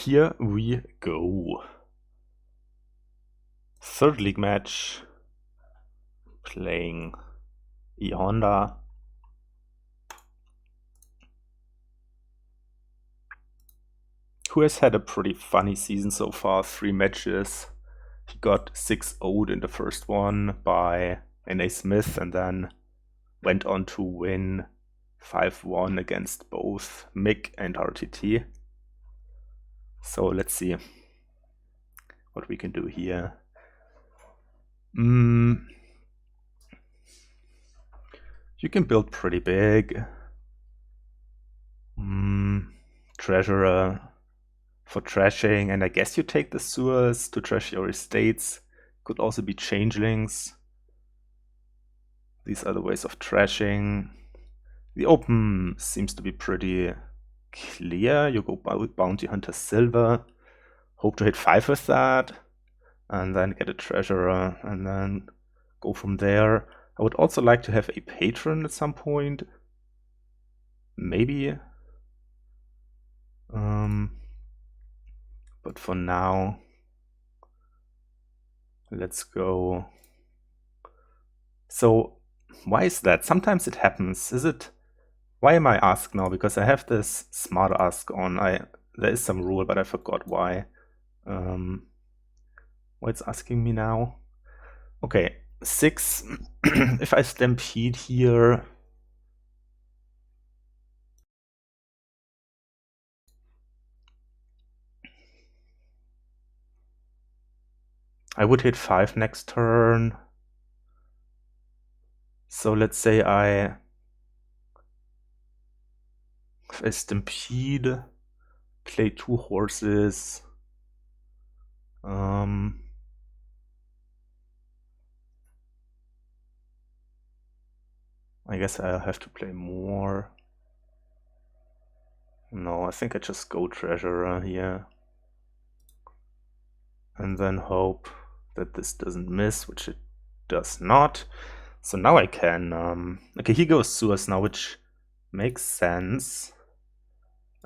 Here we go. Third league match. Playing E.Honda. Who has had a pretty funny season so far. 3 matches. He got 6-0'd in the first one by N.A. Smith and then went on to win 5-1 against both Mick and RTT. So let's see what we can do here. You can build pretty big. Treasurer for trashing, and I guess you take the sewers to trash your estates. Could also be changelings. These are the ways of trashing. The open seems to be pretty clear. You go bounty hunter silver, hope to hit 5 with that, and then get a treasurer, and then go from there. I would also like to have a patron at some point. Maybe. But for now, let's go. So, why is that? Sometimes it happens. Is it? Why am I asked now? Because I have this smart ask on. There is some rule, but I forgot why. Why it's asking me now? Okay, 6. If I stampede here, I would hit 5 next turn. So let's say if I stampede, play 2 horses. I guess I'll have to play more. No, I think I just go treasurer here. And then hope that this doesn't miss, which it does not. So now I can... okay, he goes sewers now, which makes sense.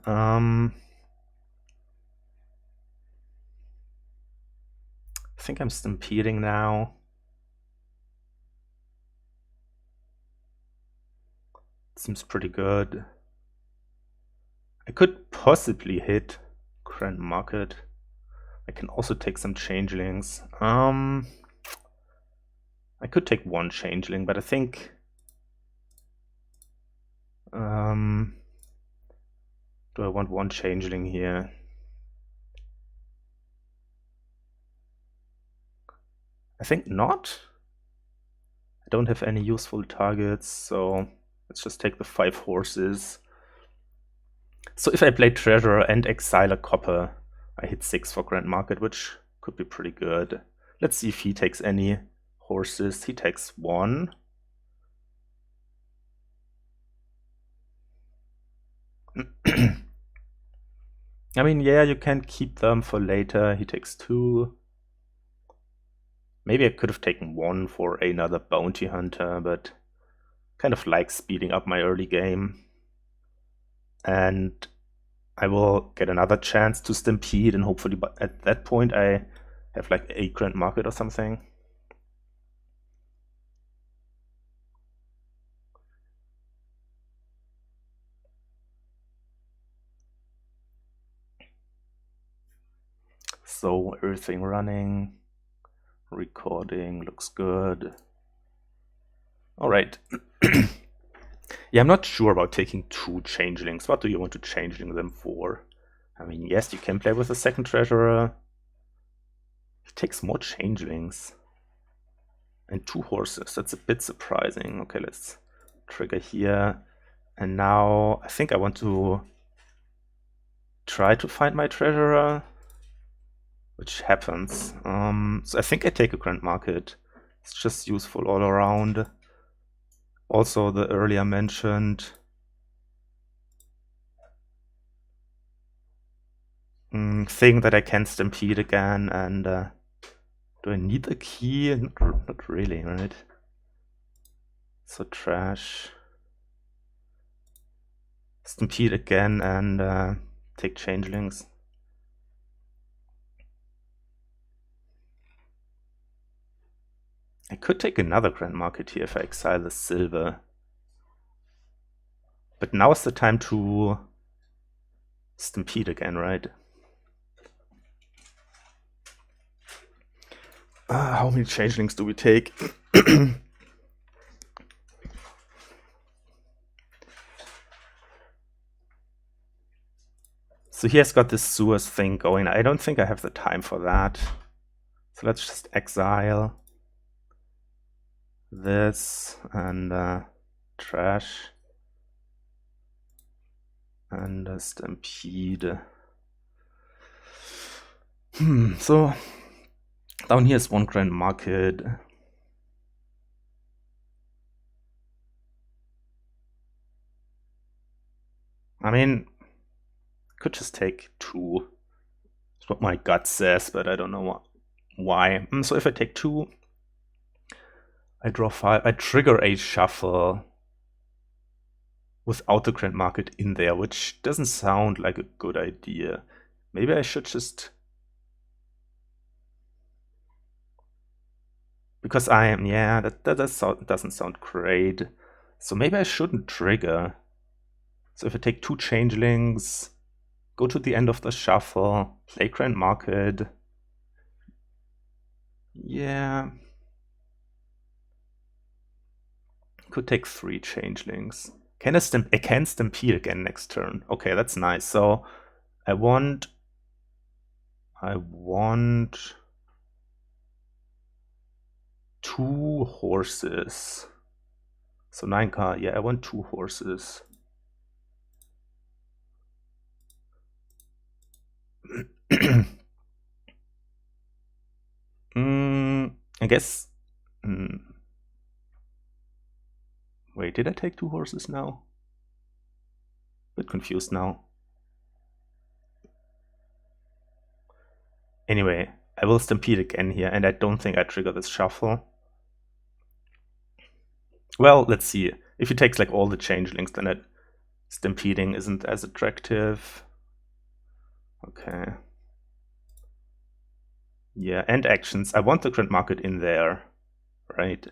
I think I'm stampeding now. Seems pretty good. I could possibly hit Grand Market. I can also take some changelings. I could take 1 changeling, but I think... do I want 1 changeling here? I think not. I don't have any useful targets, so let's just take the 5 horses. So if I play treasurer and exile a copper, I hit 6 for Grand Market, which could be pretty good. Let's see if he takes any horses. He takes 1. I mean, yeah, you can keep them for later. He takes 2. Maybe I could have taken 1 for another bounty hunter, but kind of like speeding up my early game. And I will get another chance to stampede, and hopefully at that point I have like a Grand Market or something. So everything running, recording, looks good. All right. Yeah, I'm not sure about taking 2 changelings. What do you want to changeling them for? I mean, yes, you can play with a second treasurer. He takes more changelings. And 2 horses. That's a bit surprising. Okay, let's trigger here. And now I think I want to try to find my treasurer, which happens. So I think I take a Grand Market. It's just useful all around. Also, the earlier mentioned thing that I can stampede again, and do I need a key? Not really, right? So trash. Stampede again and take changelings. I could take another Grand Market here if I exile the silver. But now is the time to stampede again, right? How many changelings do we take? So he has got this sewers thing going. I don't think I have the time for that. So let's just exile this and trash and a stampede. So down here is one Grand Market. I mean, could just take 2. That's what my gut says, but I don't know why. So if I take 2, I draw 5. I trigger a shuffle without the Grand Market in there, which doesn't sound like a good idea. Maybe I should just... Because I am... Yeah, that doesn't sound great. So maybe I shouldn't trigger. So if I take 2 changelings, go to the end of the shuffle, play Grand Market. Yeah. Could take 3 changelings. I can stampede again next turn. Okay, that's nice. So I want 2 horses. So 9 card. Yeah, I want 2 horses. I guess. Wait, did I take 2 horses now? Bit confused now. Anyway, I will stampede again here, and I don't think I trigger this shuffle. Well, let's see. If he takes like all the changelings, then stampeding isn't as attractive. Okay. Yeah, and actions. I want the Grand Market in there, right?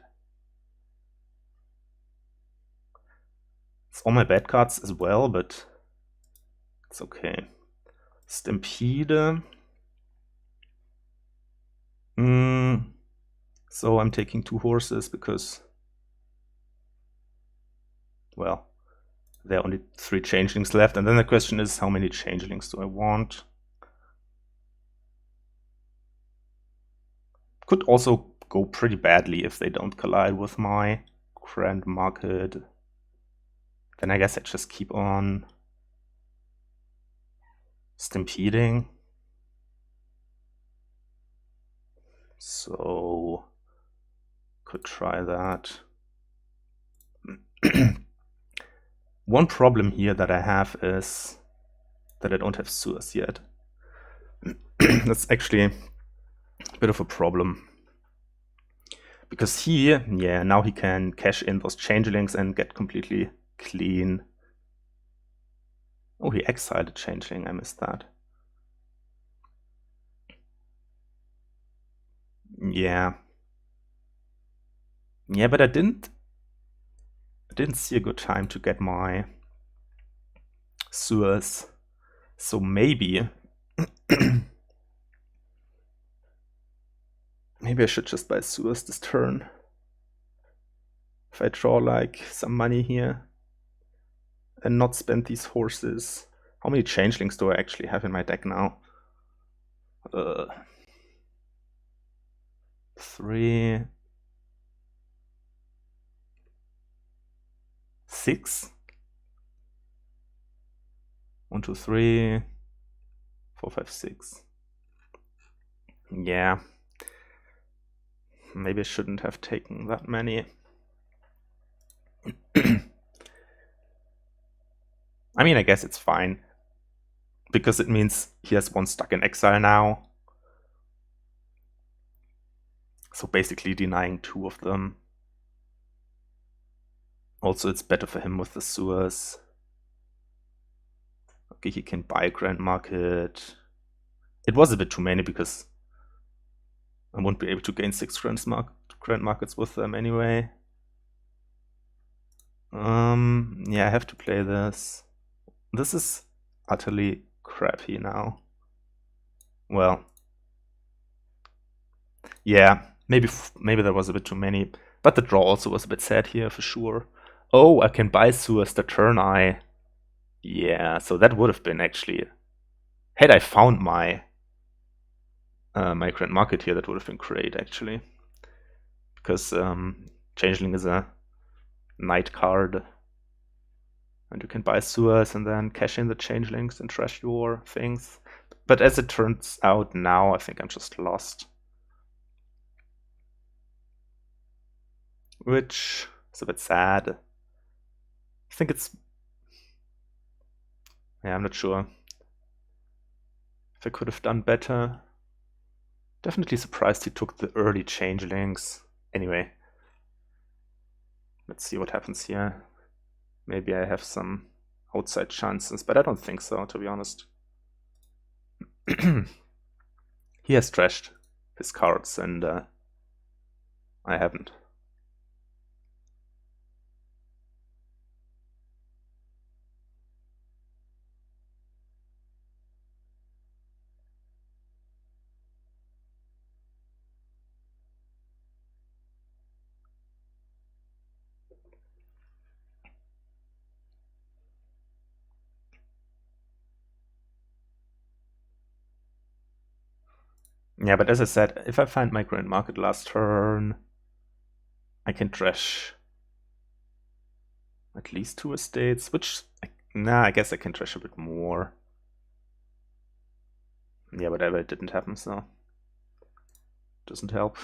It's all my bad cards as well, but it's okay. Stampede. So I'm taking 2 horses because, well, there are only 3 changelings left. And then the question is, how many changelings do I want? Could also go pretty badly if they don't collide with my Grand Market. Then I guess I just keep on stampeding. So could try that. One problem here that I have is that I don't have sewers yet. That's actually a bit of a problem. Because here, yeah, now he can cash in those changelings and get completely clean. Oh, he exiled a changeling, I missed that. Yeah. Yeah, but I didn't see a good time to get my sewers. So maybe maybe I should just buy sewers this turn. If I draw like some money here and not spend these horses. How many changelings do I actually have in my deck now? 3, 6. 1, 2, 3, 4, 5, 6. Yeah. Maybe I shouldn't have taken that many. I mean, I guess it's fine. Because it means he has 1 stuck in exile now. So basically denying 2 of them. Also, it's better for him with the sewers. Okay, he can buy Grand Market. It was a bit too many because I won't be able to gain 6 grand markets with them anyway. Yeah, I have to play this. This is utterly crappy now. Well, yeah, maybe there was a bit too many, but the draw also was a bit sad here for sure. Oh, I can buy Sewers the turn Yeah, so that would have been actually, had I found my my grand market here, that would have been great actually, because Changeling is a night card, and you can buy Sewers and then cash in the Changelings and trash your things. But as it turns out now, I think I'm just lost. Which is a bit sad. I think it's... yeah, I'm not sure if I could have done better. Definitely surprised he took the early Changelings. Anyway, let's see what happens here. Maybe I have some outside chances, but I don't think so, to be honest. He has trashed his cards, and I haven't. Yeah, but as I said, if I find my grand market last turn, I can trash at least 2 estates, which, nah, I guess I can trash a bit more. Yeah, whatever, it didn't happen, so doesn't help.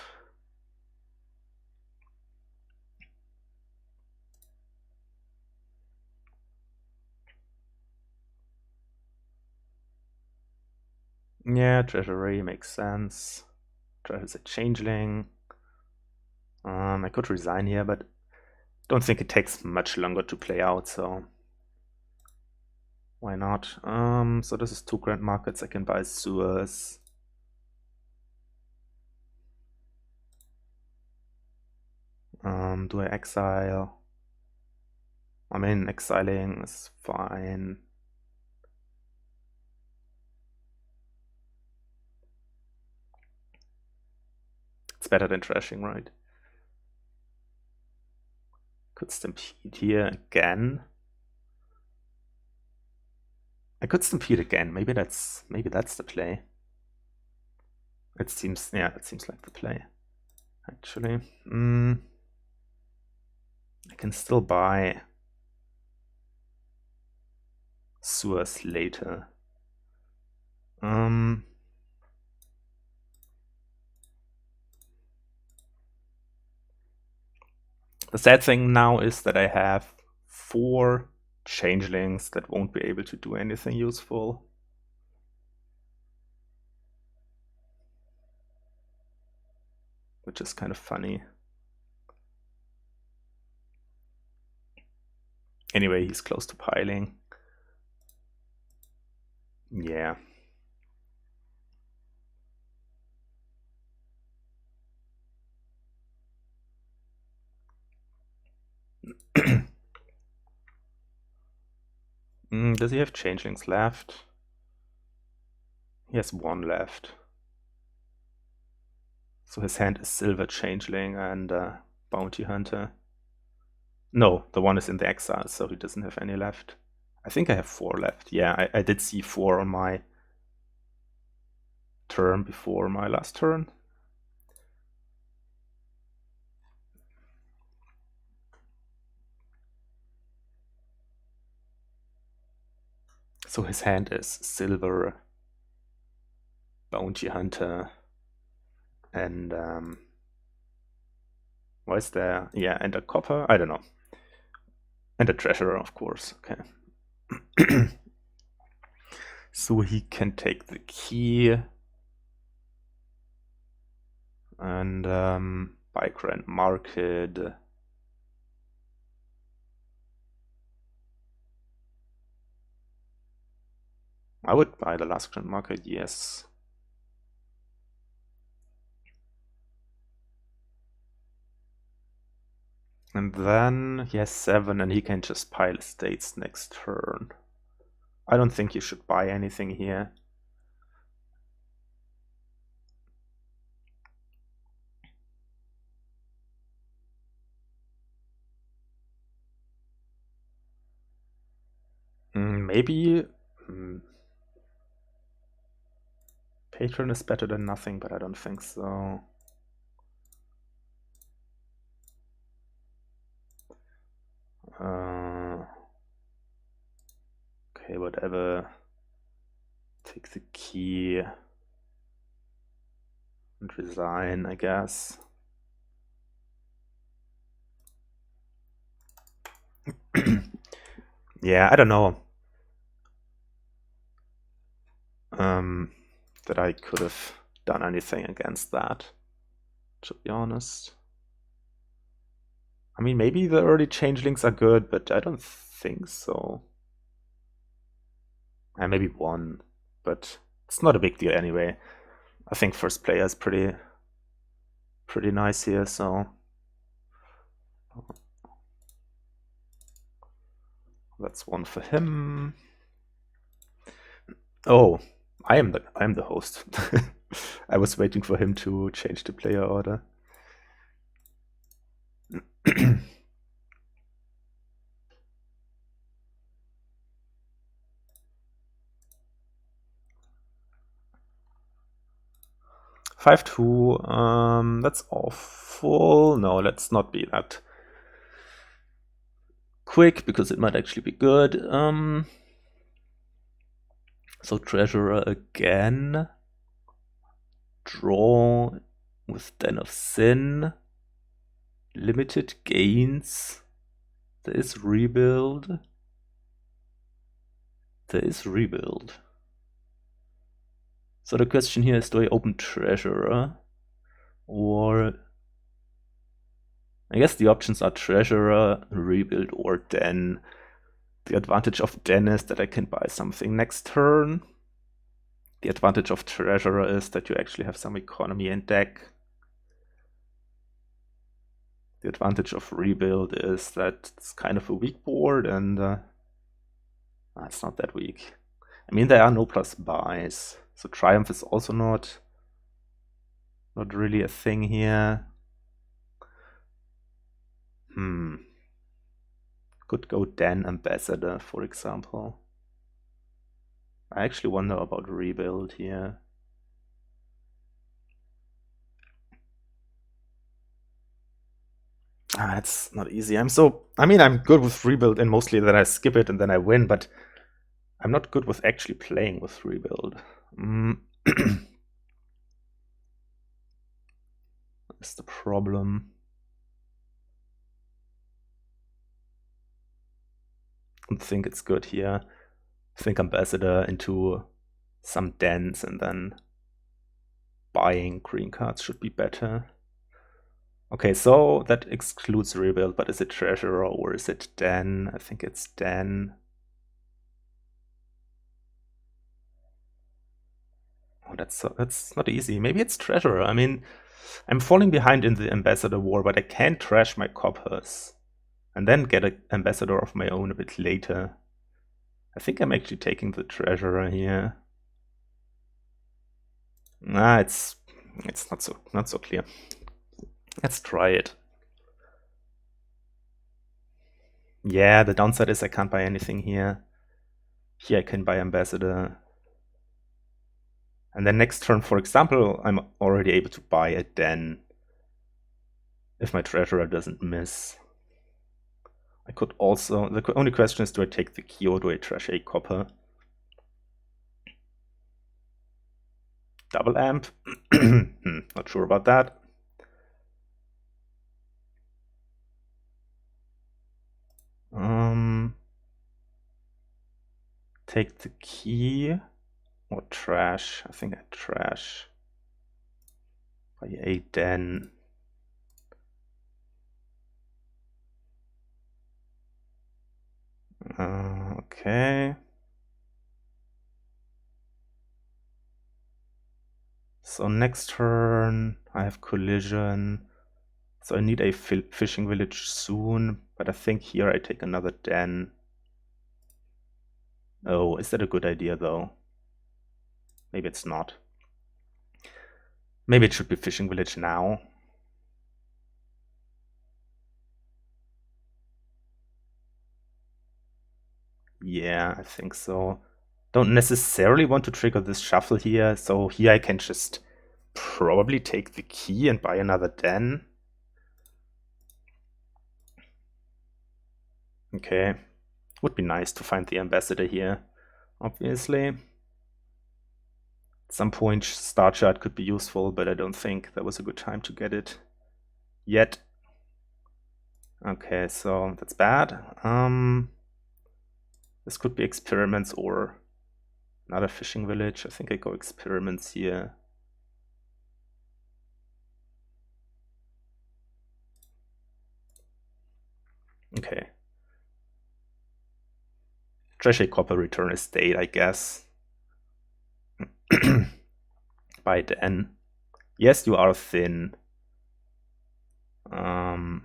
Yeah, treasury makes sense. Treasure's a changeling. I could resign here, but don't think it takes much longer to play out, so why not? So this is 2 grand markets. I can buy Sewers. Do I exile? I mean, exiling is fine. It's better than trashing, right? Could stampede here again. I could stampede again. Maybe that's the play. It seems, yeah, that seems like the play. Actually, I can still buy Sewers later. The sad thing now is that I have 4 changelings that won't be able to do anything useful. Which is kind of funny. Anyway, he's close to piling. Yeah. Does he have changelings left? He has 1 left. So his hand is Silver Changeling and Bounty Hunter. No, the one is in the exile, so he doesn't have any left. I think I have 4 left. Yeah, I did see 4 on my turn before my last turn. So his hand is Silver, Bounty Hunter, and what is there? Yeah, and a Copper? I don't know. And a Treasurer, of course. Okay. So he can take the key and buy grand market. I would buy the last grand market, yes. And then he has 7 and he can just pile estates next turn. I don't think you should buy anything here. Maybe Patron is better than nothing, but I don't think so. Okay, whatever. Take the key and resign, I guess. Yeah, I don't know. That I could have done anything against that, to be honest. I mean, maybe the early changelings are good, but I don't think so. And maybe 1, but it's not a big deal anyway. I think first player is pretty nice here, so that's 1 for him. Oh, I am the host. I was waiting for him to change the player order. 5-2. That's awful. No, let's not be that quick because it might actually be good. So treasurer again. Draw with Den of Sin. Limited gains. There is rebuild. There is rebuild. So the question here is, do I open treasurer? Or I guess the options are treasurer, rebuild, or den. The advantage of den is that I can buy something next turn. The advantage of treasurer is that you actually have some economy in deck. The advantage of rebuild is that it's kind of a weak board, and it's not that weak. I mean, there are no plus buys, so triumph is also not really a thing here. Could go Den Ambassador, for example. I actually wonder about rebuild here. It's not easy. I mean, I'm good with rebuild and mostly that I skip it and then I win, but I'm not good with actually playing with rebuild. That's the problem. I don't think it's good here. I think Ambassador into some dens and then buying green cards should be better. Okay, so that excludes rebuild, but is it treasurer or is it den? I think it's den. Oh, that's not easy. Maybe it's treasurer. I mean, I'm falling behind in the ambassador war, but I can trash my coppers and then get an ambassador of my own a bit later. I think I'm actually taking the treasurer here. Nah, it's not so clear. Let's try it. Yeah, the downside is I can't buy anything here. Here I can buy ambassador. And then next turn, for example, I'm already able to buy a den if my treasurer doesn't miss. I could also, the only question is, do I take the key or do I trash a copper? Double amp? Not sure about that. Take the key or trash? I think I trash. Buy a den. Okay. So next turn I have collision. So I need a fishing village soon, but I think here I take another den. Oh, is that a good idea though? Maybe it's not. Maybe it should be fishing village now. Yeah, I think so. Don't necessarily want to trigger this shuffle here, so here I can just probably take the key and buy another den. Okay. Would be nice to find the ambassador here, obviously. At some point, Star Chart could be useful, but I don't think that was a good time to get it yet. Okay, so that's bad. This could be experiments or another fishing village. I think I go experiments here. Okay. Treasure copper return estate, I guess. By then. Yes, you are thin.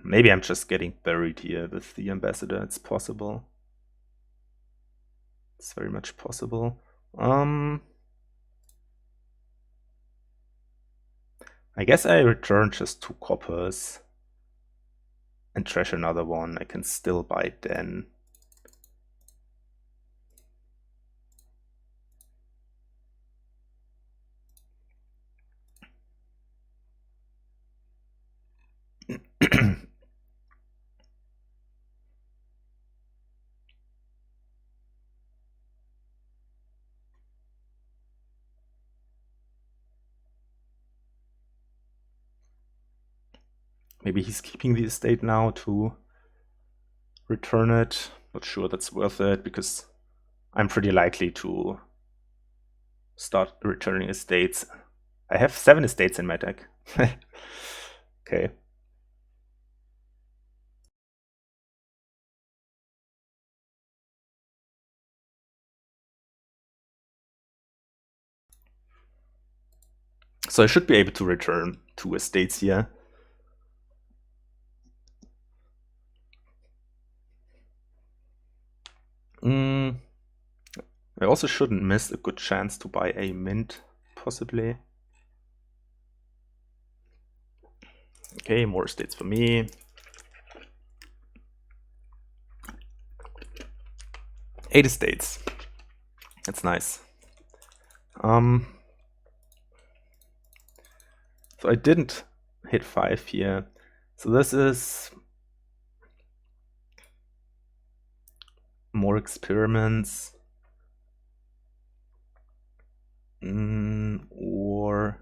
Maybe I'm just getting buried here with the ambassador. It's possible. It's very much possible. I guess I return just 2 coppers and trash another one. I can still buy then. Maybe he's keeping the estate now to return it. Not sure that's worth it, because I'm pretty likely to start returning estates. I have 7 estates in my deck. Okay. So I should be able to return 2 estates here. I also shouldn't miss a good chance to buy a mint, possibly. Okay, more estates for me. 8 estates. That's nice. So I didn't hit 5 here. So this is more experiments. Or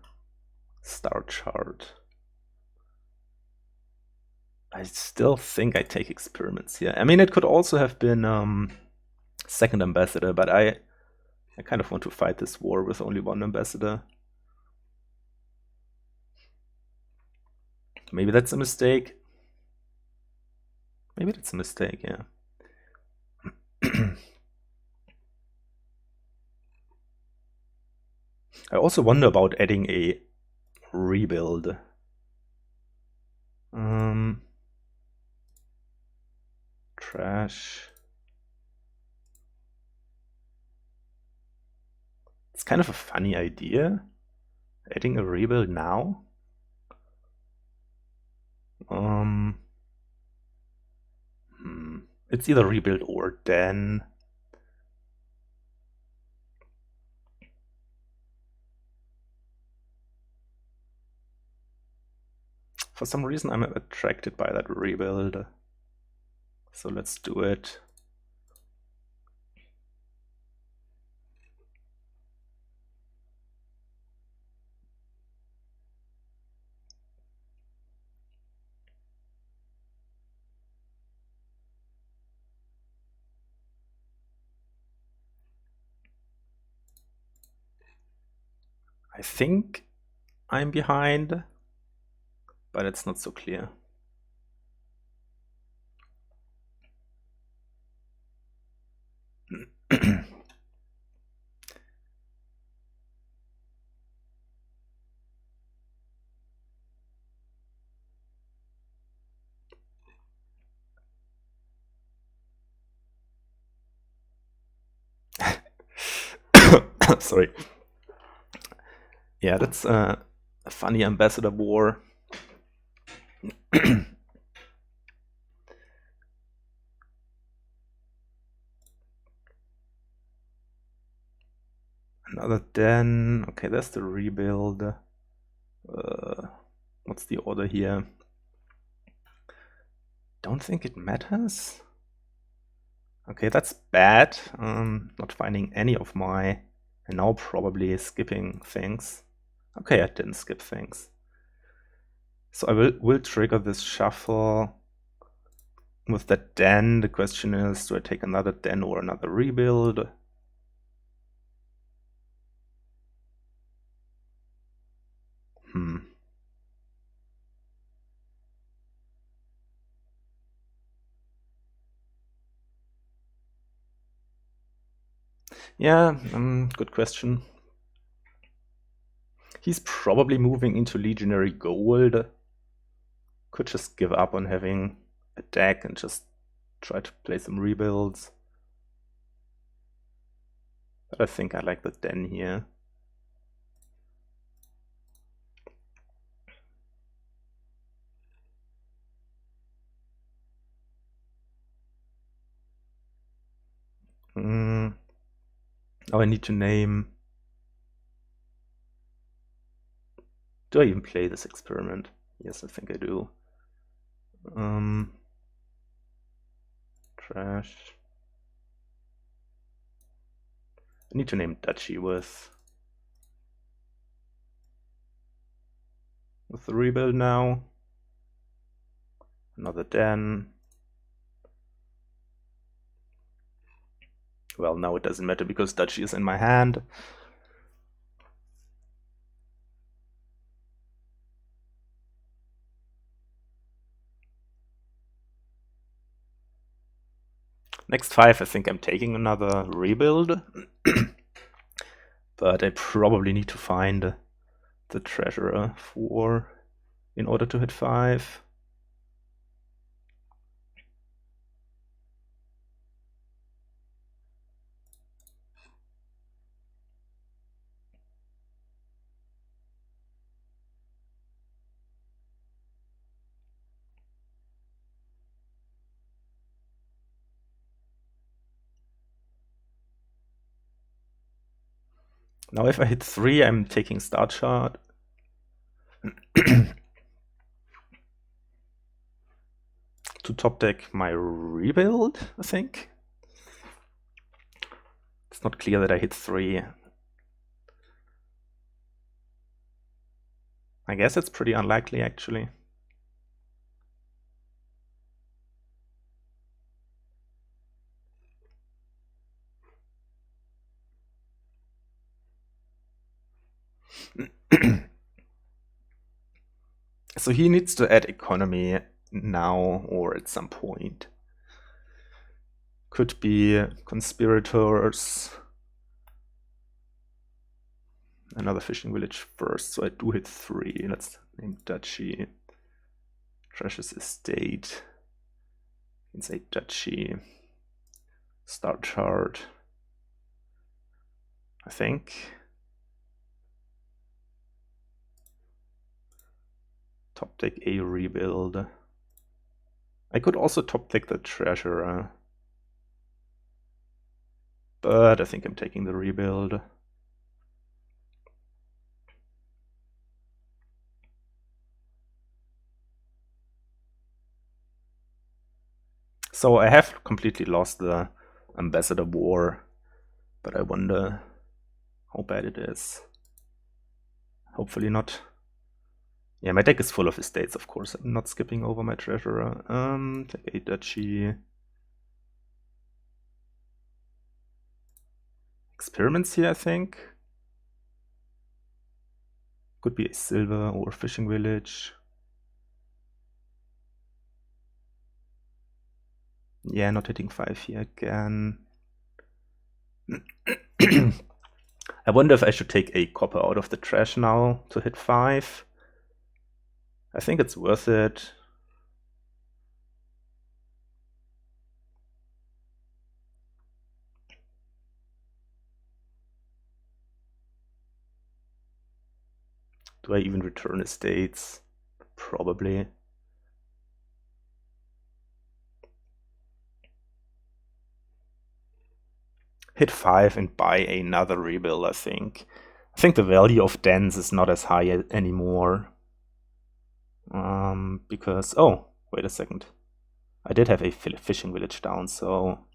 star chart. I still think I take experiments here. I mean, it could also have been second ambassador, but I kind of want to fight this war with only 1 ambassador. Maybe that's a mistake. Maybe that's a mistake, yeah. I also wonder about adding a rebuild. Trash. It's kind of a funny idea, adding a rebuild now. It's either rebuild or den. For some reason, I'm attracted by that rebuild. So let's do it. I think I'm behind, but it's not so clear. Sorry. Yeah, that's a funny ambassador war. Another den. Okay, there's the rebuild. What's the order here? Don't think it matters. Okay, that's bad. Not finding any of my... And now probably skipping things. Okay, I didn't skip things. So I will trigger this shuffle with that den. The question is, do I take another den or another rebuild? Yeah, good question. He's probably moving into Legionary Gold. Could just give up on having a deck and just try to play some rebuilds. But I think I like the den here. Oh, I need to name... Do I even play this experiment? Yes, I think I do. Trash. I need to name Duchy with the rebuild now. Another den. Well, now it doesn't matter because Duchy is in my hand. Next 5, I think I'm taking another rebuild. But I probably need to find the treasurer in order to hit 5. Now if I hit 3, I'm taking start shard. To top deck my rebuild, I think. It's not clear that I hit 3. I guess it's pretty unlikely, actually. So he needs to add economy now or at some point. Could be conspirators. Another fishing village first, so I do hit 3. Let's name Duchy. Trash's estate. You can say Duchy. Start chart. I think. Top deck a rebuild. I could also top deck the treasurer. But I think I'm taking the rebuild. So I have completely lost the ambassador war, but I wonder how bad it is. Hopefully not. Yeah, my deck is full of estates, of course. I'm not skipping over my treasurer. Take a duchy. Experiments here, I think. Could be a silver or fishing village. Yeah, not hitting 5 here again. I wonder if I should take a copper out of the trash now to hit 5. I think it's worth it. Do I even return estates? Probably. Hit 5 and buy another rebuild, I think. I think the value of dens is not as high anymore. Because, oh, wait a second. I did have a fishing village down, so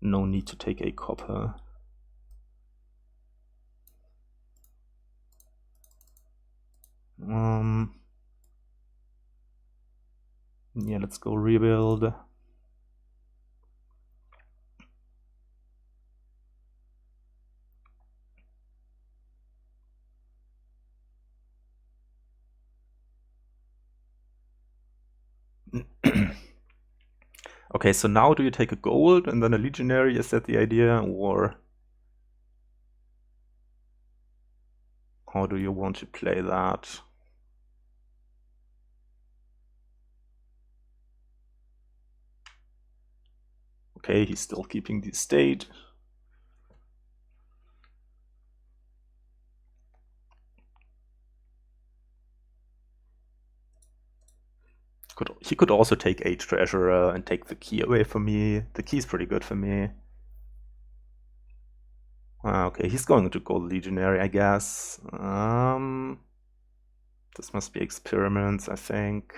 no need to take a copper. Yeah, let's go rebuild. Okay, so now do you take a gold and then a legionary? Is that the idea, or how do you want to play that? Okay, he's still keeping the estate. He could also take a treasurer and take the key away from me. The key's pretty good for me. Okay, he's going to gold legionary, I guess. This must be experiments, I think.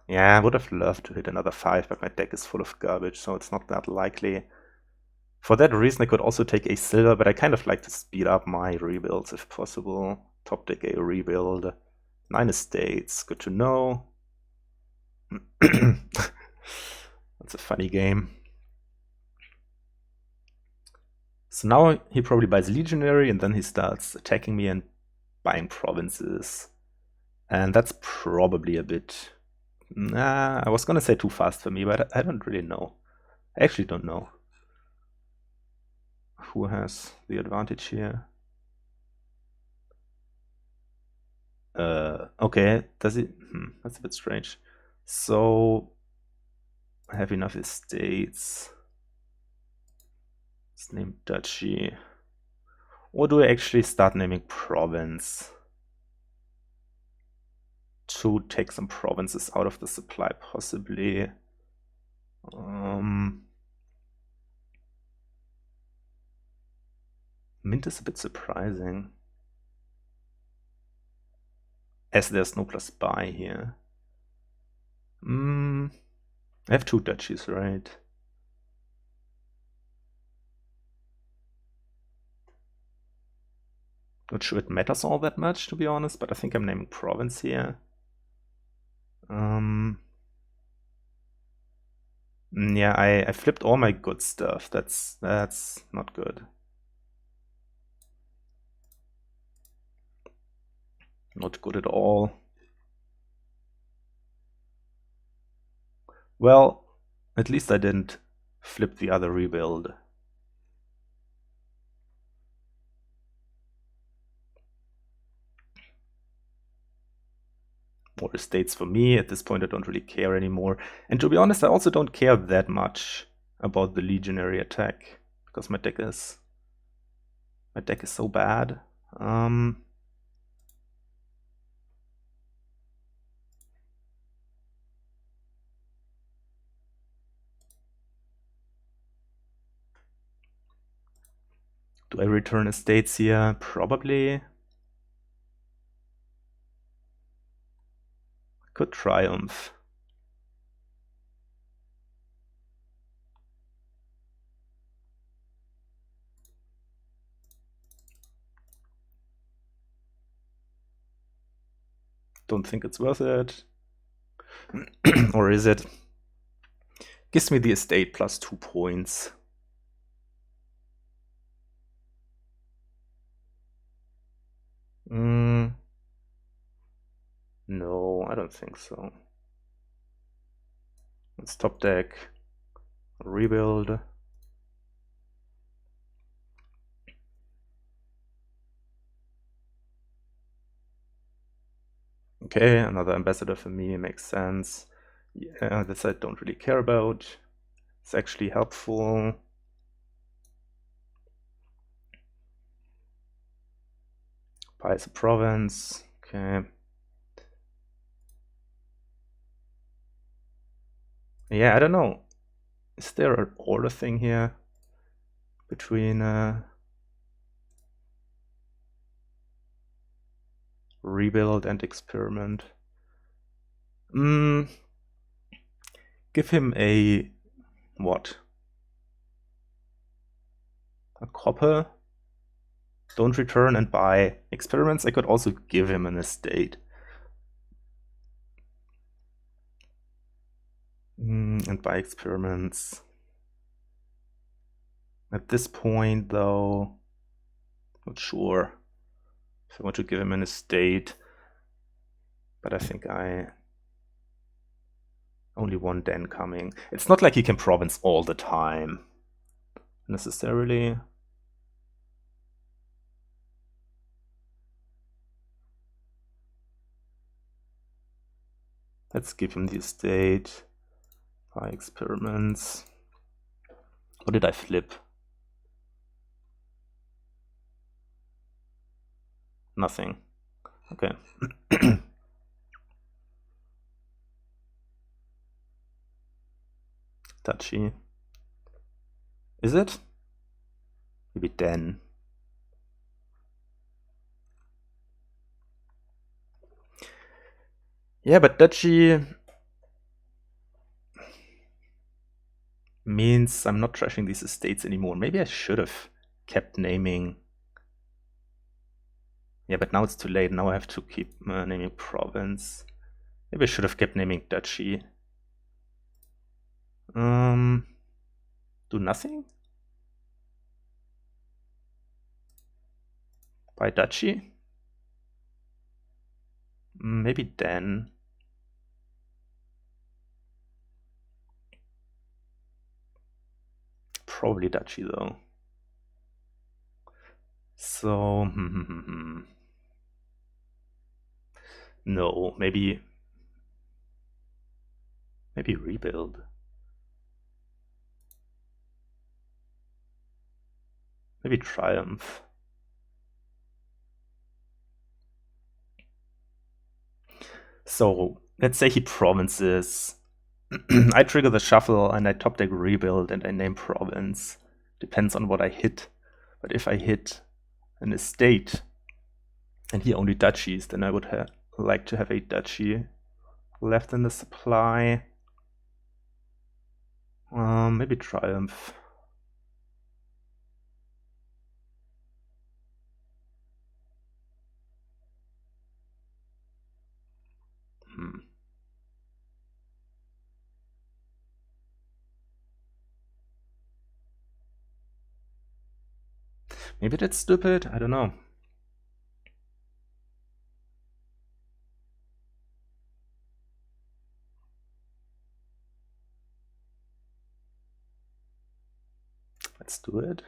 Yeah, I would have loved to hit another 5, but my deck is full of garbage, so it's not that likely. For that reason, I could also take a silver, but I kind of like to speed up my rebuilds if possible. Top deck a rebuild. 9 estates, good to know. That's a funny game. So now he probably buys legionary, and then he starts attacking me and buying provinces. And that's probably a bit... Nah, I was gonna say too fast for me, but I don't really know. I actually don't know who has the advantage here. Okay, does he? That's a bit strange. So I have enough estates. Let's name duchy. Or do I actually start naming province? To take some provinces out of the supply, possibly. Mint is a bit surprising, as there's no plus buy here. I have 2 duchies, right? Not sure it matters all that much, to be honest, but I think I'm naming province here. Yeah, I flipped all my good stuff. That's not good. Not good at all. Well, at least I didn't flip the other rebuild. More estates for me. At this point, I don't really care anymore. And to be honest, I also don't care that much about the legionary attack, because my deck is so bad. Do I return estates here? Probably. Could triumph. Don't think it's worth it. Or is it? Gives me the estate plus 2 points. No, I don't think so. Let's top deck. Rebuild. Okay, another ambassador for me makes sense. Yeah, this I don't really care about. It's actually helpful. . Buys a province. Okay. Yeah, I don't know. Is there an order thing here between rebuild and experiment? Give him a what? A copper? Don't return and buy experiments. I could also give him an estate. And buy experiments. At this point, though, not sure if I want to give him an estate. But I think I only one den coming. It's not like he can province all the time, necessarily. Let's give him the estate. Buy experiments. What did I flip? Nothing. Okay. Touchy. Is it? Maybe den. Yeah, but duchy means I'm not trashing these estates anymore. Maybe I should have kept naming. Yeah, but now it's too late. Now I have to keep naming province. Maybe I should have kept naming duchy. Do nothing? Buy duchy? Maybe den. Probably duchy though. So, no, maybe rebuild. Maybe triumph. So let's say he provinces. I trigger the shuffle and I top deck rebuild and I name province. Depends on what I hit. But if I hit an estate and he only duchies, then I would like to have a duchy left in the supply. Maybe triumph. Maybe that's stupid. I don't know. Let's do it.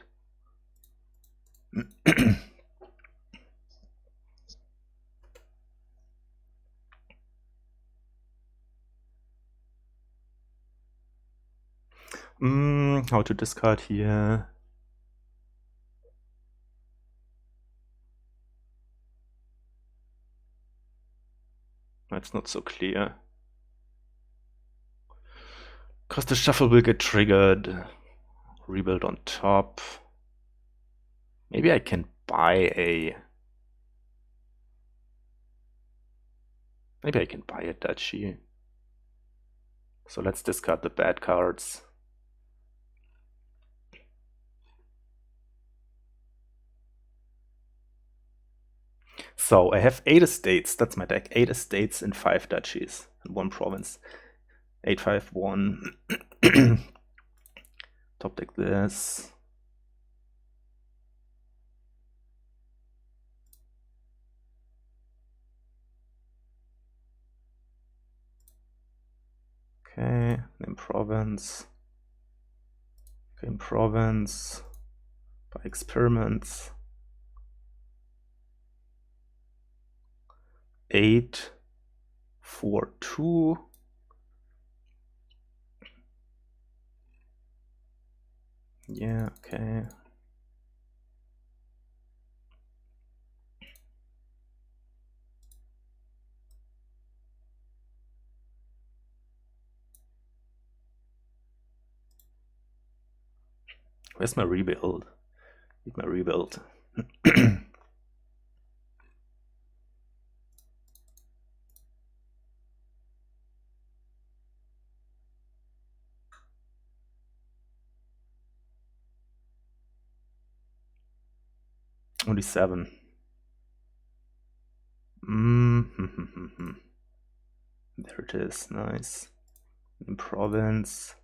How to discard here? That's not so clear. Because the shuffle will get triggered. Rebuild on top. Maybe I can buy a... Maybe I can buy a duchy. So let's discard the bad cards. So I have 8 estates. That's my deck. 8 estates and 5 duchies and 1 province. 8, 5, 1. Top deck this. Okay, name province. Game province. By experiments. 8, 4, 2. Yeah, okay. Where's my rebuild? Need my rebuild. Only 7. There it is, nice. In province.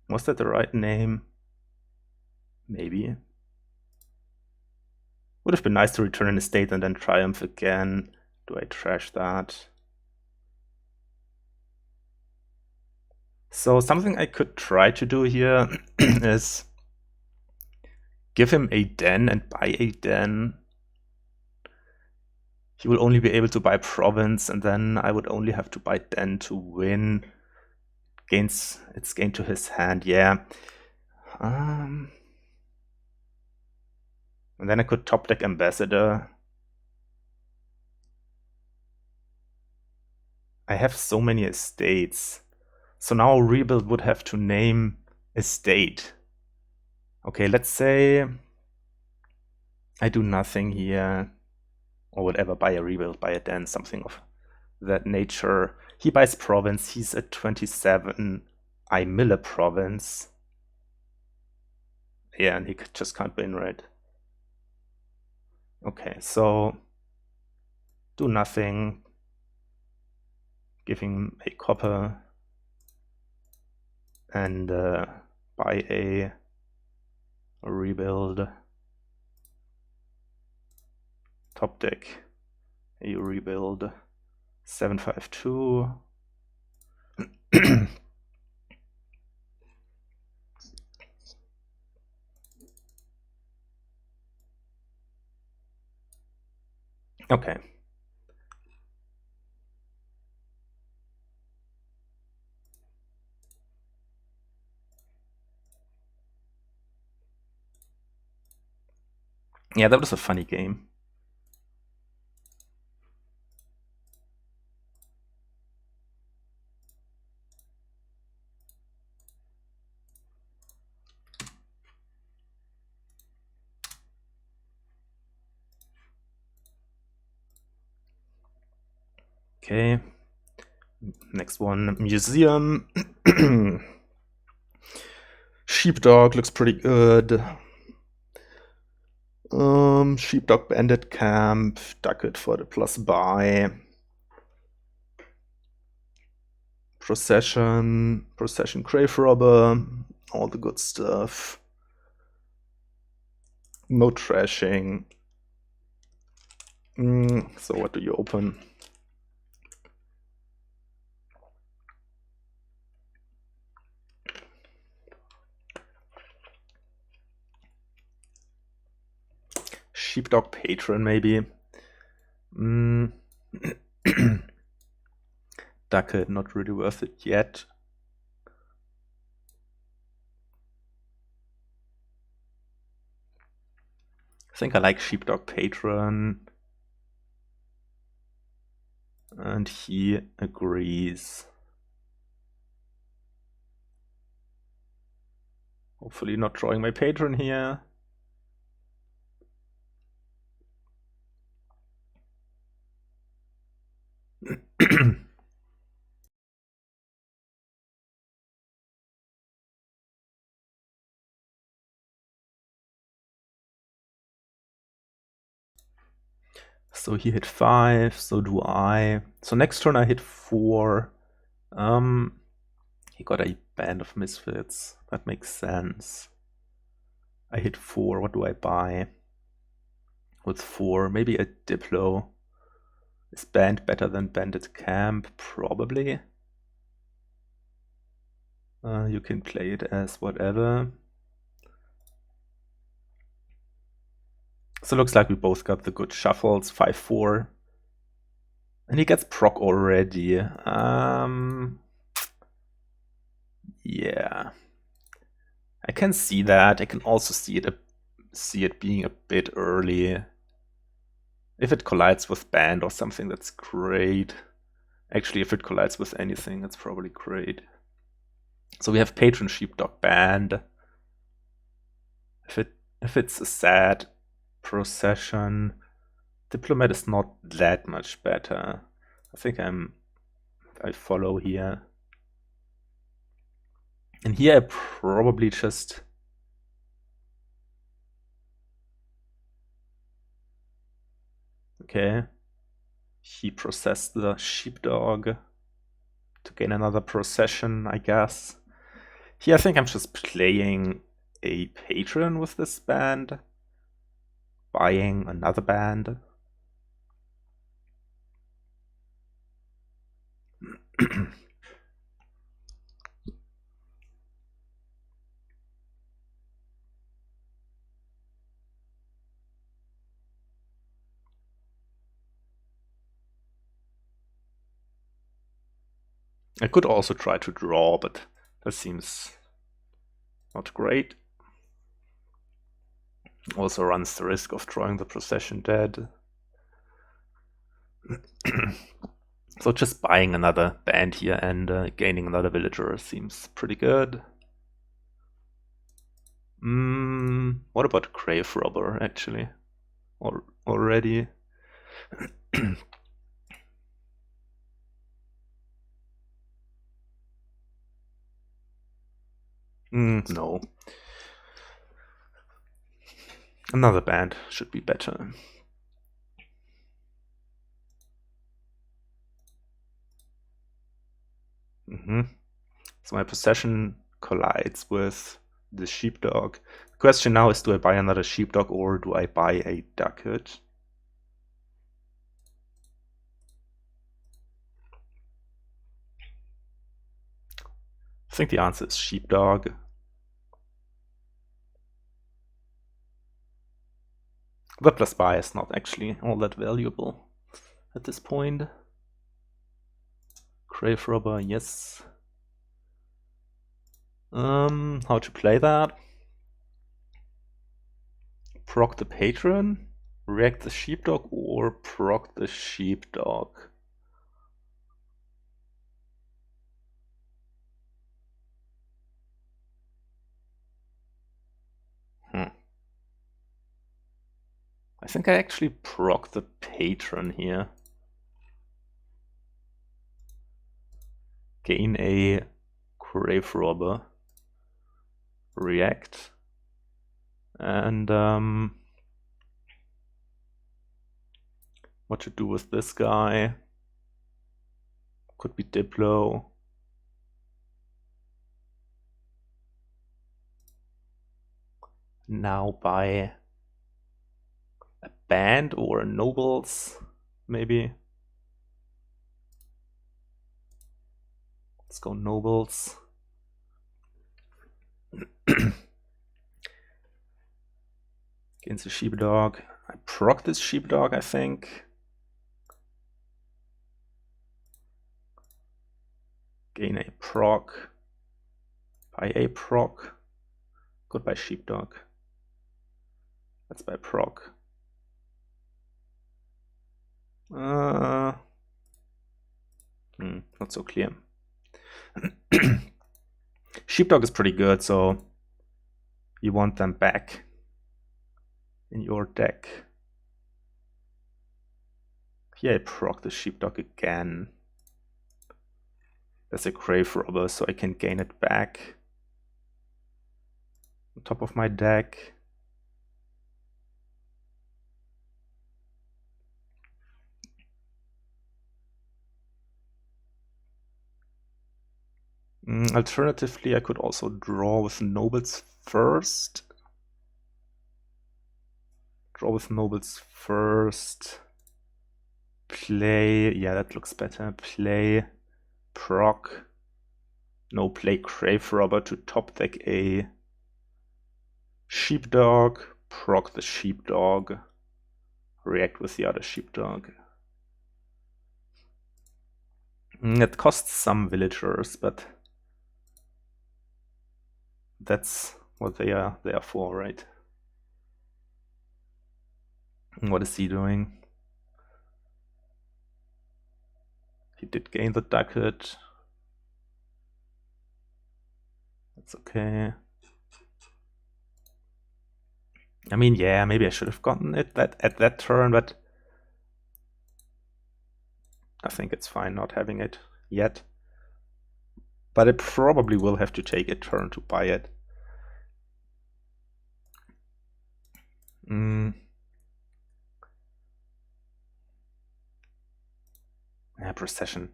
Was that the right name? Maybe. Would have been nice to return an estate and then triumph again. Do I trash that? So something I could try to do here is give him a den and buy a den. He will only be able to buy province, and then I would only have to buy den to win. It's gained to his hand, yeah. And then I could top deck Ambassador. I have so many estates. So now rebuild would have to name estate. Okay, let's say I do nothing here, or whatever, buy a rebuild, buy a den, something of that nature. He buys province, he's at 27. I mill a province. Yeah, and he just can't win, right? Okay, so do nothing. Give him a copper and buy a rebuild. Top deck a rebuild. 752. Okay. Yeah, that was a funny game. Okay. Next one, museum. Sheepdog looks pretty good. Sheepdog bandit camp, ducat for the plus buy. Procession Graverobber, all the good stuff. No trashing. So what do you open? Sheepdog patron, maybe. Ducat, not really worth it yet. I think I like Sheepdog patron. And he agrees. Hopefully not drawing my patron here. So he hit 5, so do I. So next turn I hit 4. He got a band of misfits. That makes sense. I hit 4. What do I buy? With 4, maybe a Diplo. Is band better than bandit camp? Probably. You can play it as whatever. So looks like we both got the good shuffles, 5-4. And he gets proc already. Yeah. I can see that. I can also see it being a bit early. If it collides with band or something, that's great. Actually, if it collides with anything, it's probably great. So we have Patron Sheepdog banned. If it's a sad Procession, Diplomat is not that much better. I think I follow here. And here I probably just okay. He processed the Sheepdog to gain another Procession, I guess. Here I think I'm just playing a Patron with this band, buying another band. I could also try to draw, but that seems not great. Also runs the risk of drawing the Procession dead. So just buying another band here and gaining another villager seems pretty good. What about Graverobber, actually? Already? No. Another band should be better. So my Procession collides with the Sheepdog. The question now is, do I buy another Sheepdog or do I buy a Ducat? I think the answer is Sheepdog. The plus buy is not actually all that valuable at this point. Graverobber, yes. How to play that? Proc the Patron, react the Sheepdog, or proc the Sheepdog? I think I actually proc the Patron here. Gain a Graverobber, react, and what to do with this guy? Could be Diplo. Now buy a band or a nobles, maybe. Let's go nobles. Against the Sheepdog. I proc this Sheepdog, I think. Gain a proc. Buy a proc. Goodbye Sheepdog. Let's buy proc. Not so clear. Sheepdog is pretty good, so you want them back in your deck. Here I proc the Sheepdog again. There's a Graverobber, so I can gain it back on top of my deck. Alternatively, I could also draw with nobles first. Draw with nobles first. Play, yeah, that looks better. Play proc. No, play Graverobber to top deck a Sheepdog. Proc the Sheepdog. React with the other Sheepdog. It costs some villagers, but that's what they are for, right? What is he doing? He did gain the ducat. That's okay. I mean, yeah, maybe I should have gotten it at that turn, but I think it's fine not having it yet. But I probably will have to take a turn to buy it. Yeah, Procession.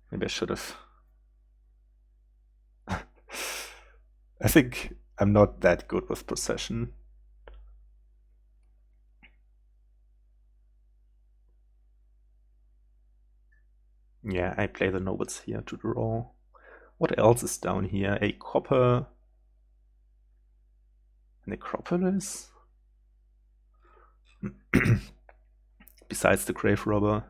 Maybe I should have. I think I'm not that good with Procession. Yeah, I play the nobles here to draw. What else is down here? A copper. Necropolis? Besides the Graverobber.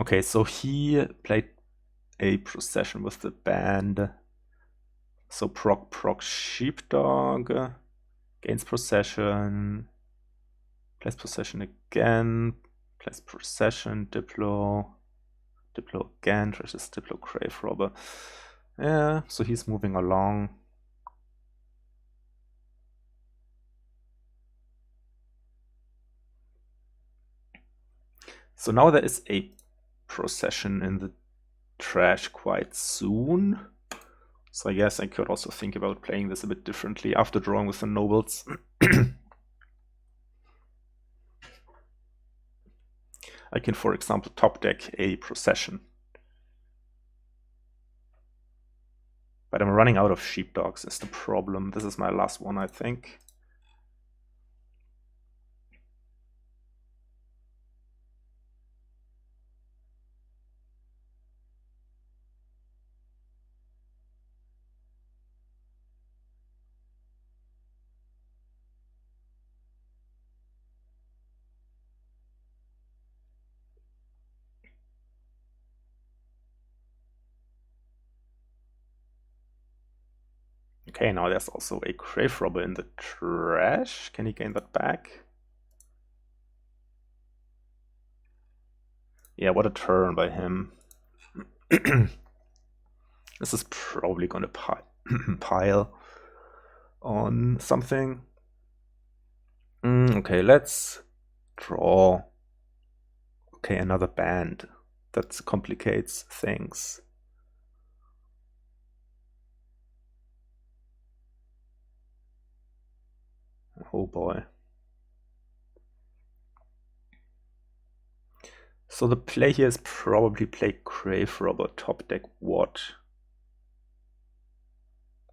Okay, so he played a Procession with the band. So proc Sheepdog, gains Procession, plays Procession again, plays Procession, Diplo again, versus Diplo Graverobber. Yeah, so he's moving along. So now there is a Procession in the trash quite soon. So I guess I could also think about playing this a bit differently after drawing with the nobles. I can, for example, top deck a Procession. But I'm running out of Sheepdogs is the problem. This is my last one, I think. Okay, now there's also a Graverobber in the trash. Can he gain that back? Yeah, what a turn by him. This is probably going to pile on something. Okay, let's draw. Okay, another band. That complicates things. Oh boy. So the play here is probably play Graverobber, top deck what?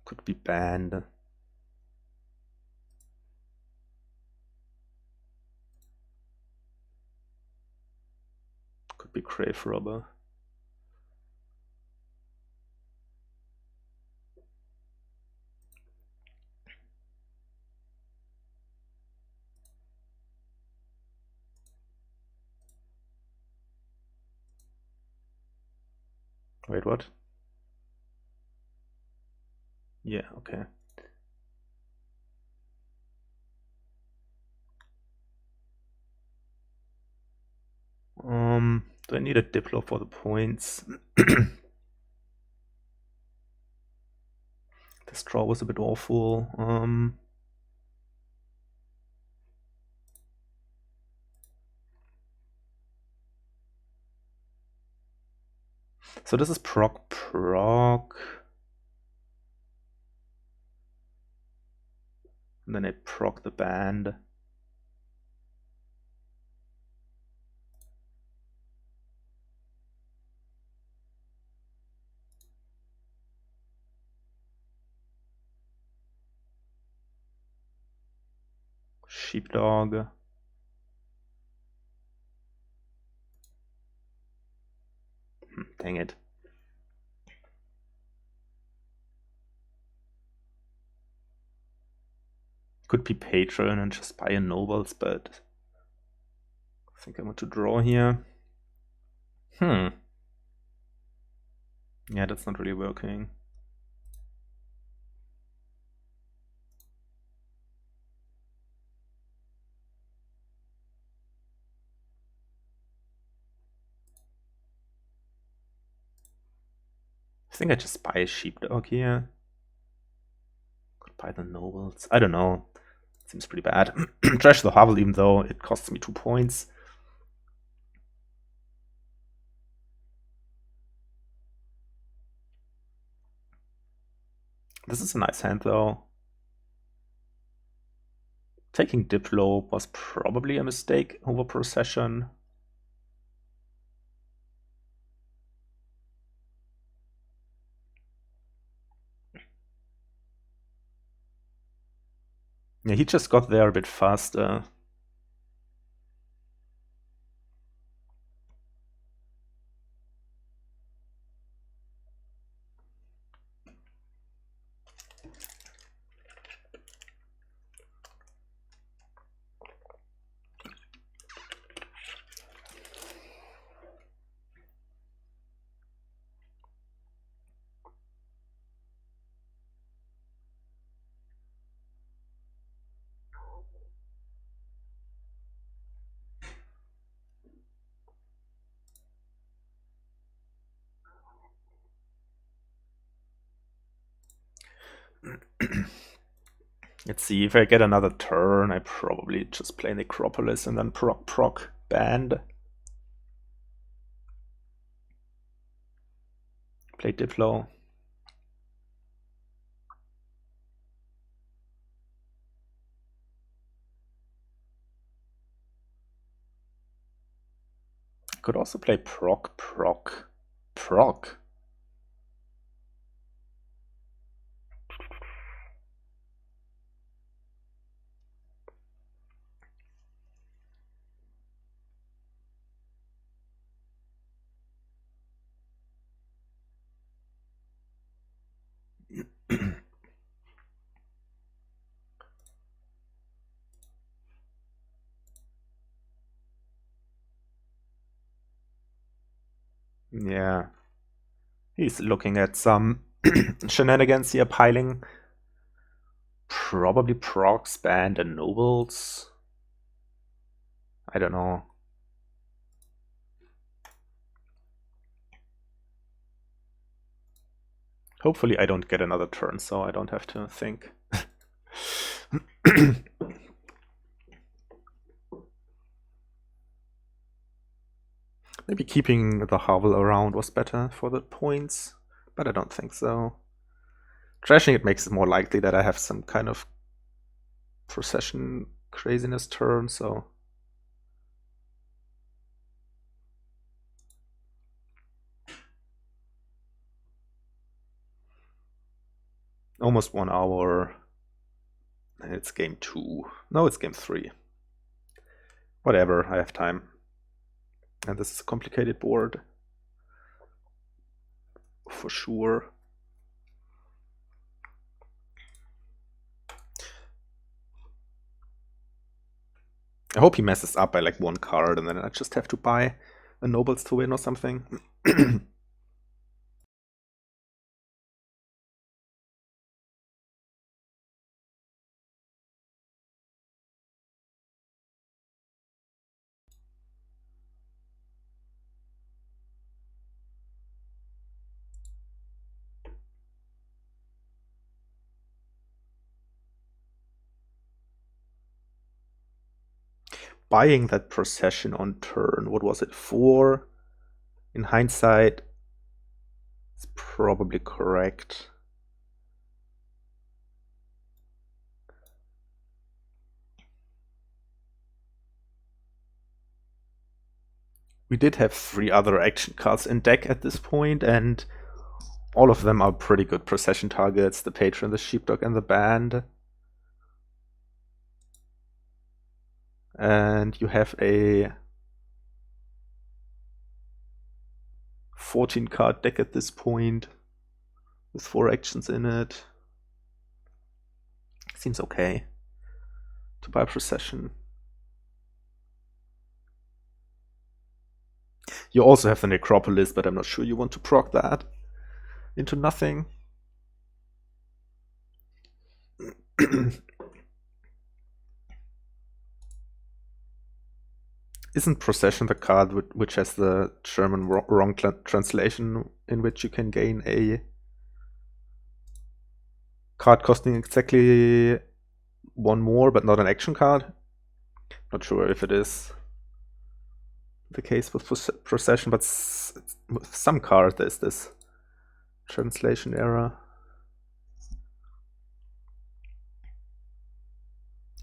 Could be banned. Could be Graverobber. Wait, what? Yeah, okay. Do I need a Diplo for the points? This draw was a bit awful. So this is proc. And then I proc the band. Sheepdog. Dang it. Could be Patron and just buy a nobles, but I think I want to draw here. Yeah, that's not really working. think I just buy a Sheepdog here. Could buy the Nobles. I don't know. Seems pretty bad. Trash the Hovel, even though it costs me 2 points. This is a nice hand, though. Taking Diplo was probably a mistake over Procession. Yeah, he just got there a bit faster. Let's see, if I get another turn, I probably just play Necropolis and then proc Band. Play Diplo. Could also play proc. Yeah. He's looking at some shenanigans here, piling probably procs, Band, and Nobles. I don't know. Hopefully I don't get another turn, so I don't have to think. Maybe keeping the Hovel around was better for the points, but I don't think so. Trashing it makes it more likely that I have some kind of Procession craziness turn, so... Almost 1 hour. And it's game 2. No, it's game 3. Whatever, I have time. And this is a complicated board. For sure. I hope he messes up by like 1 card and then I just have to buy a Nobles to win or something. Buying that Procession on turn, what was it, 4? In hindsight, it's probably correct. We did have 3 other action cards in deck at this point, and all of them are pretty good Procession targets. The Patron, the Sheepdog, and the Band. And you have a 14 card deck at this point with 4 actions in it. Seems okay to buy Procession. You also have the Necropolis, but I'm not sure you want to proc that into nothing. Isn't Procession the card which has the German wrong translation, in which you can gain a card costing exactly one more, but not an action card? Not sure if it is the case with Procession, but with some cards there's this translation error.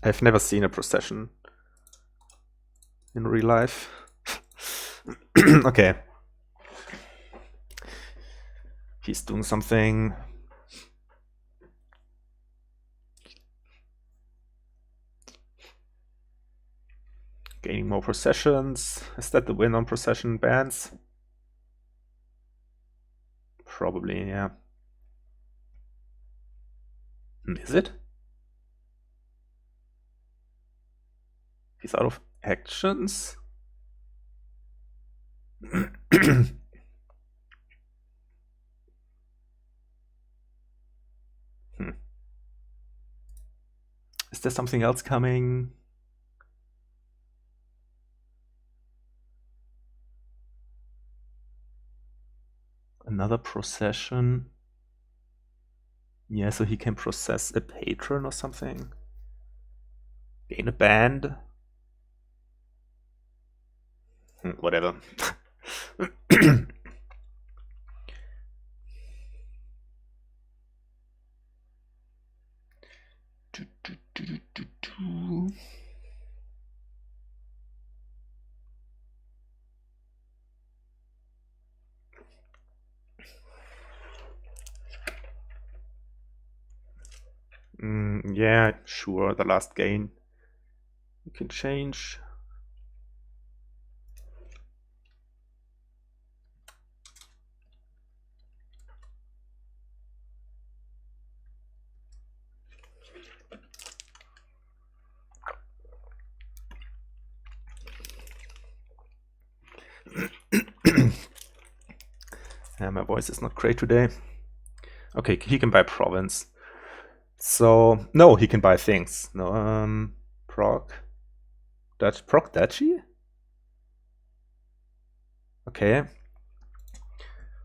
I've never seen a Procession in real life. Okay. He's doing something. Gaining more Processions. Is that the win on Procession bans? Probably, yeah. Is it? He's out of actions? Is there something else coming? Another Procession? Yeah, so he can process a patron or something. Gain a band. Whatever. Yeah, sure, the last gain. You can change. Yeah, my voice is not great today. Okay, he can buy province. So, no, he can buy things. No, proc duchy? Okay.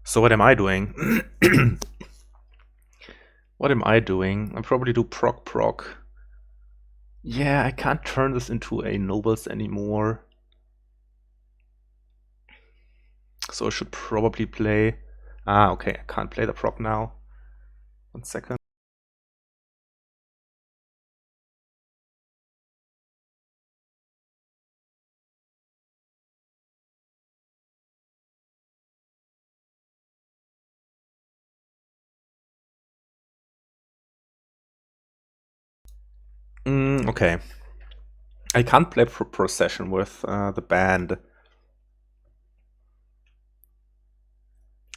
So what am I doing? What am I doing? I'll probably do proc. Yeah, I can't turn this into a nobles anymore. So I should probably play... Ah, okay, I can't play the proc now. 1 second. Okay. I can't play Procession with the band.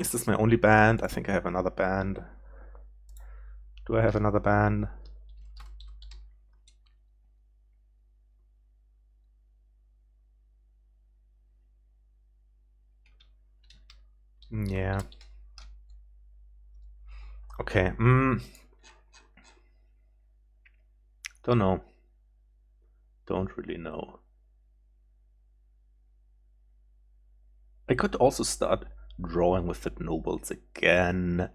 Is this my only band? I think I have another band. Do I have another band? Yeah. Okay. Don't know. Don't really know. I could also start drawing with the nobles again.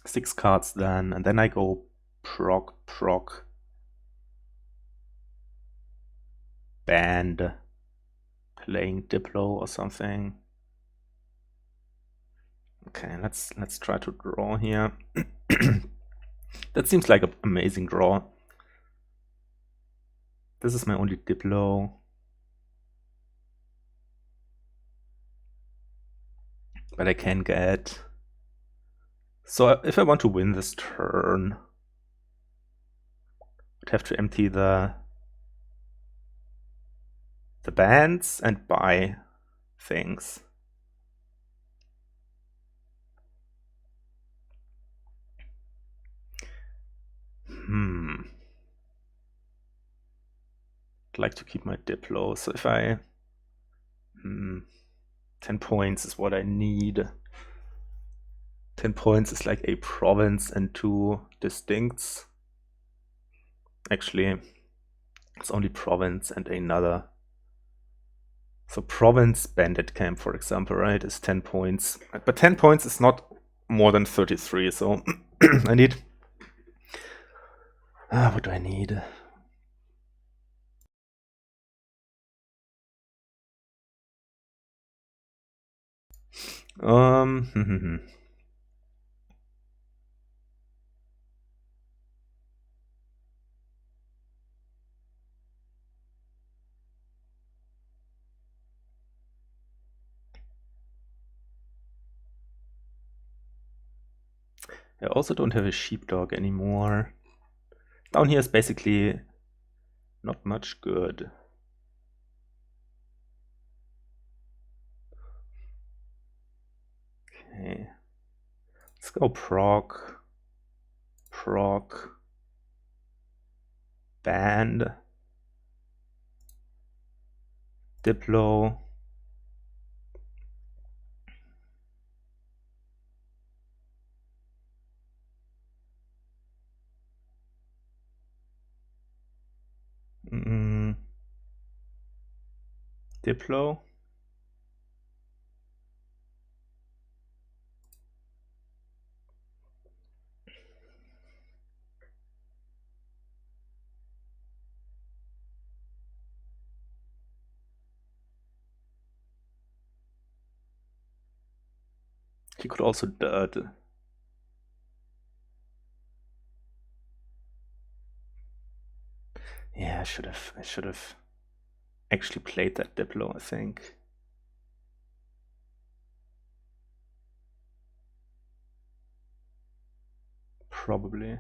6 cards then, and then I go proc, band, playing Diplo or something. Okay, let's try to draw here. That seems like an amazing draw. This is my only Diplo. But I can get... So if I want to win this turn, I'd have to empty the bands and buy things. I'd like to keep my Diplo, so if I... 10 points is what I need. 10 points is like a province and 2 distincts. actually. It's only province and another. So province bandit camp, for example, right, is 10 points. But 10 points is not more than 33, so I need... what do I need? I also don't have a sheepdog anymore. Down here is basically not much good. Okay. Let's go proc. Band. Diplo. Diplo. He could also dirt. Yeah, I should have actually played that Diplo, I think. Probably.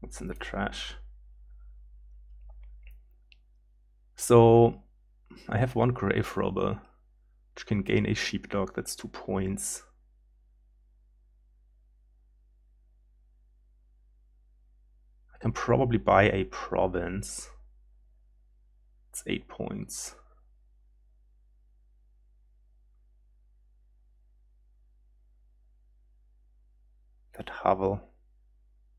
What's in the trash? So I have one Graverobber, which can gain a Sheepdog. That's 2 points. I can probably buy a province. It's 8 points. That hovel.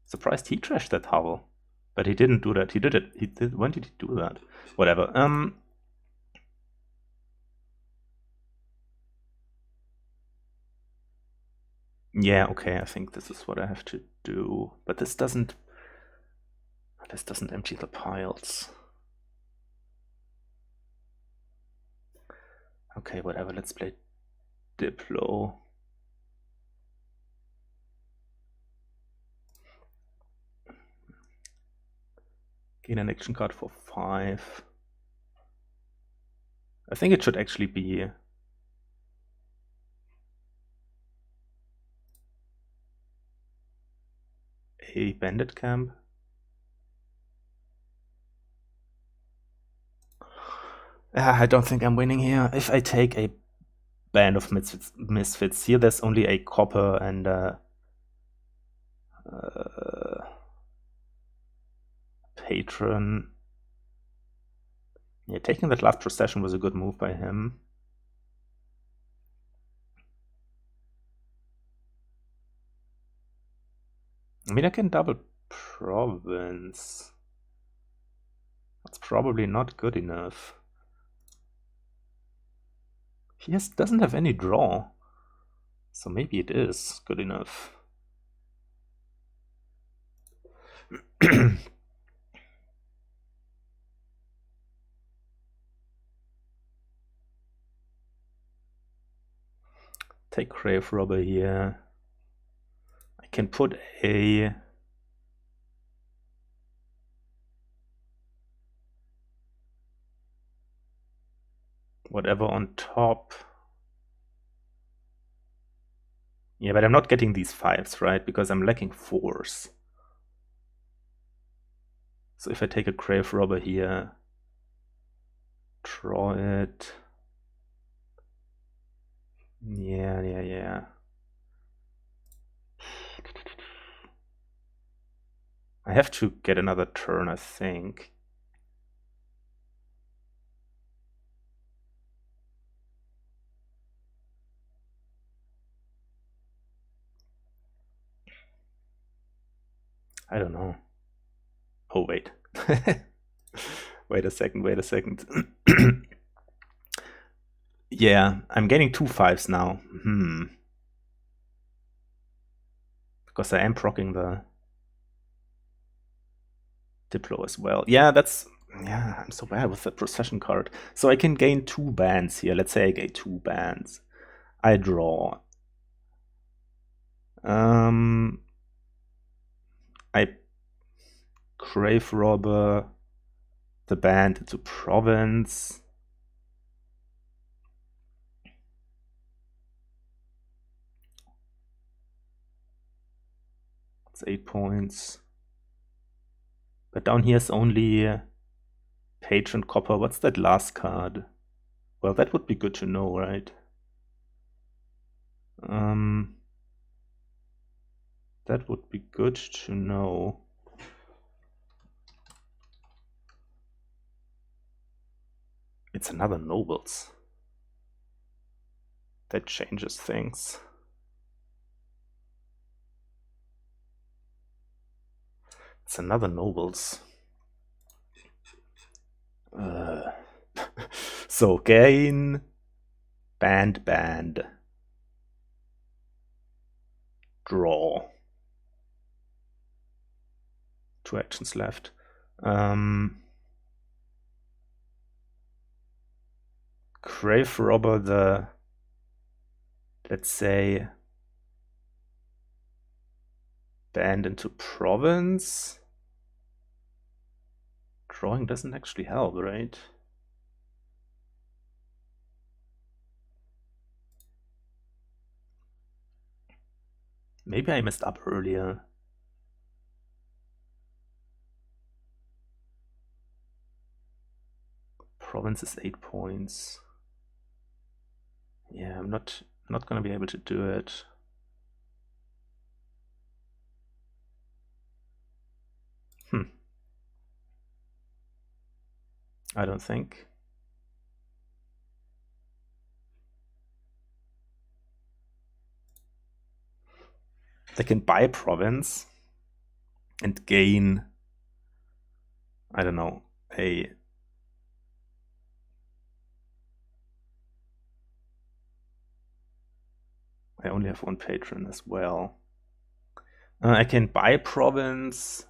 Surprised he trashed that hovel. But he didn't do that. He did it. When did he do that? Whatever. Yeah, okay, I think this is what I have to do. But this doesn't empty the piles. Okay, whatever, let's play Diplo. Gain an action card for 5. I think it should actually be a bandit camp. I don't think I'm winning here. If I take a band of misfits here, there's only a copper and a patron. Yeah, taking that last procession was a good move by him. I mean, I can double province. That's probably not good enough. He doesn't have any draw, so maybe it is good enough. Take Graverobber here. I can put a whatever on top. Yeah, but I'm not getting these 5s, right? Because I'm lacking 4s. So if I take a Graverobber here, draw it. Yeah. I have to get another turn, I think. I don't know. Oh, wait. Wait a second. Yeah, I'm gaining 2 5s now. Because I am proccing the Diplo as well. Yeah, I'm so bad with the Procession card. So I can gain 2 bands here. Let's say I gain 2 bands. I draw. I Graverobber the band into province. It's 8 points. But down here's only Patron Copper. What's that last card? Well, that would be good to know, right? That would be good to know. It's another Nobles. That changes things. It's another Nobles. So gain, band, draw. 2 actions left. Graverobber the, let's say, band into province. Drawing doesn't actually help, right? Maybe I messed up earlier. Province is 8 points. Yeah, I'm not gonna be able to do it. I don't think. They can buy province and gain, I don't know, I only have 1 patron as well. I can buy province,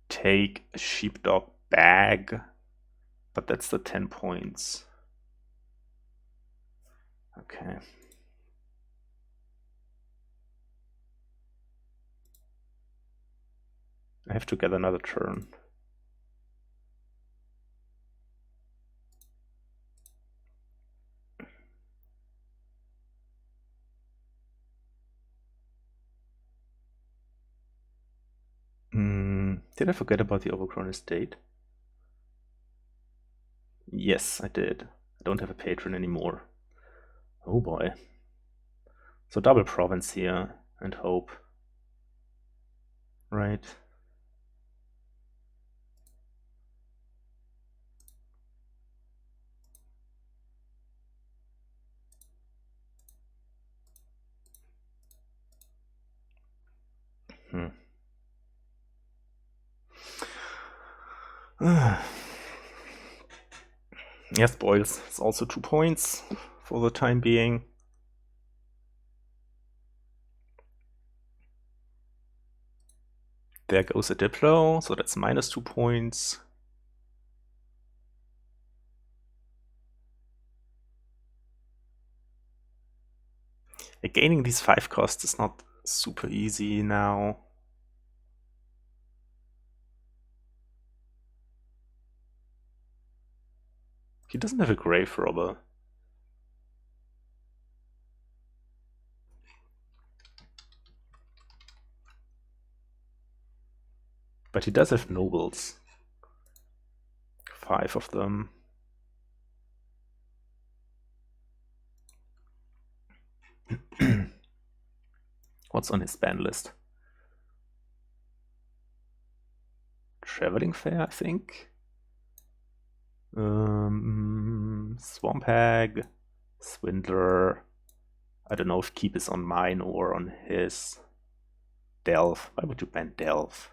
take a Sheepdog bag, but that's the 10 points. Okay. I have to get another turn. Did I forget about the overgrown estate? Yes, I did. I don't have a patron anymore. Oh boy. So double province here and hope. Right. Yes, spoils. It's also 2 points for the time being. There goes a Diplo, so that's minus 2 points. Gaining these 5 costs is not super easy now. He doesn't have a Graverobber. But he does have nobles. 5 of them. What's on his ban list? Traveling Fair, I think. Swamp Hag, Swindler. I don't know if Keep is on mine or on his. Delve. Why would you ban Delve?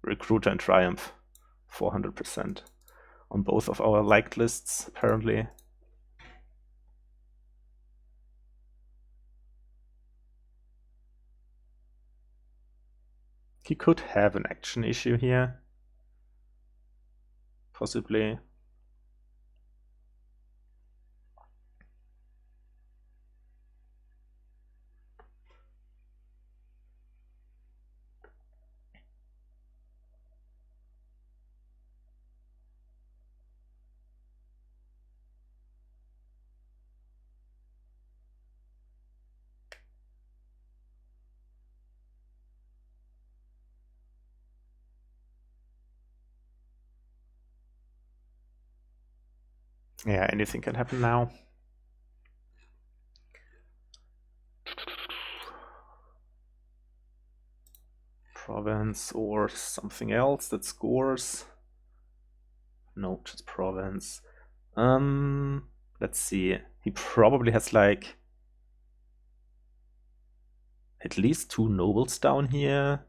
Recruiter and Triumph, 400% on both of our liked lists, apparently. He could have an action issue here, possibly. Yeah, anything can happen now. Province or something else that scores. No, just province. Let's see. He probably has like at least 2 nobles down here.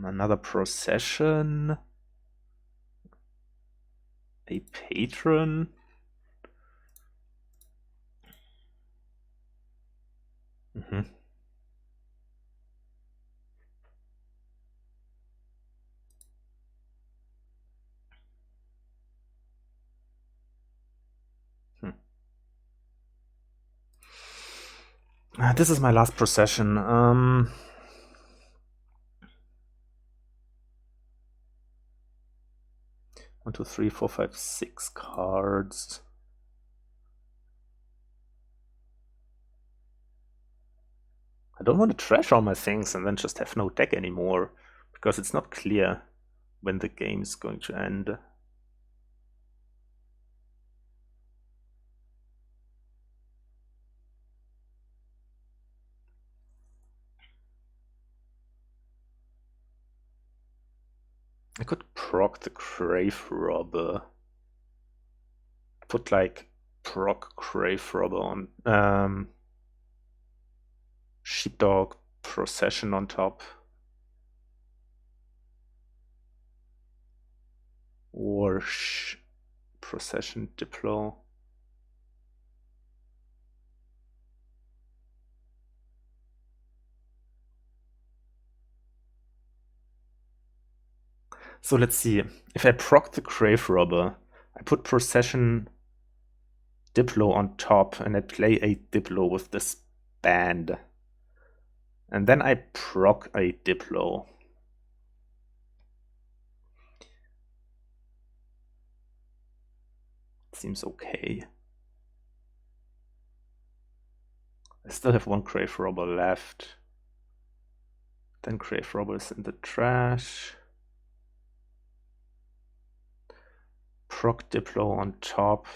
Another procession. A patron. This is my last procession. 1, 2, 3, 4, 5, 6 cards. I don't want to trash all my things and then just have no deck anymore, because it's not clear when the game is going to end. I could proc the Graverobber. Put like proc Graverobber on Sheepdog Procession on top. Or Procession Diplo. So let's see. If I proc the Graverobber, I put Procession Diplo on top and I play a Diplo with this band. And then I proc a Diplo. Seems okay. I still have 1 Graverobber left. Then Graverobber is in the trash. Proc Diplo on top.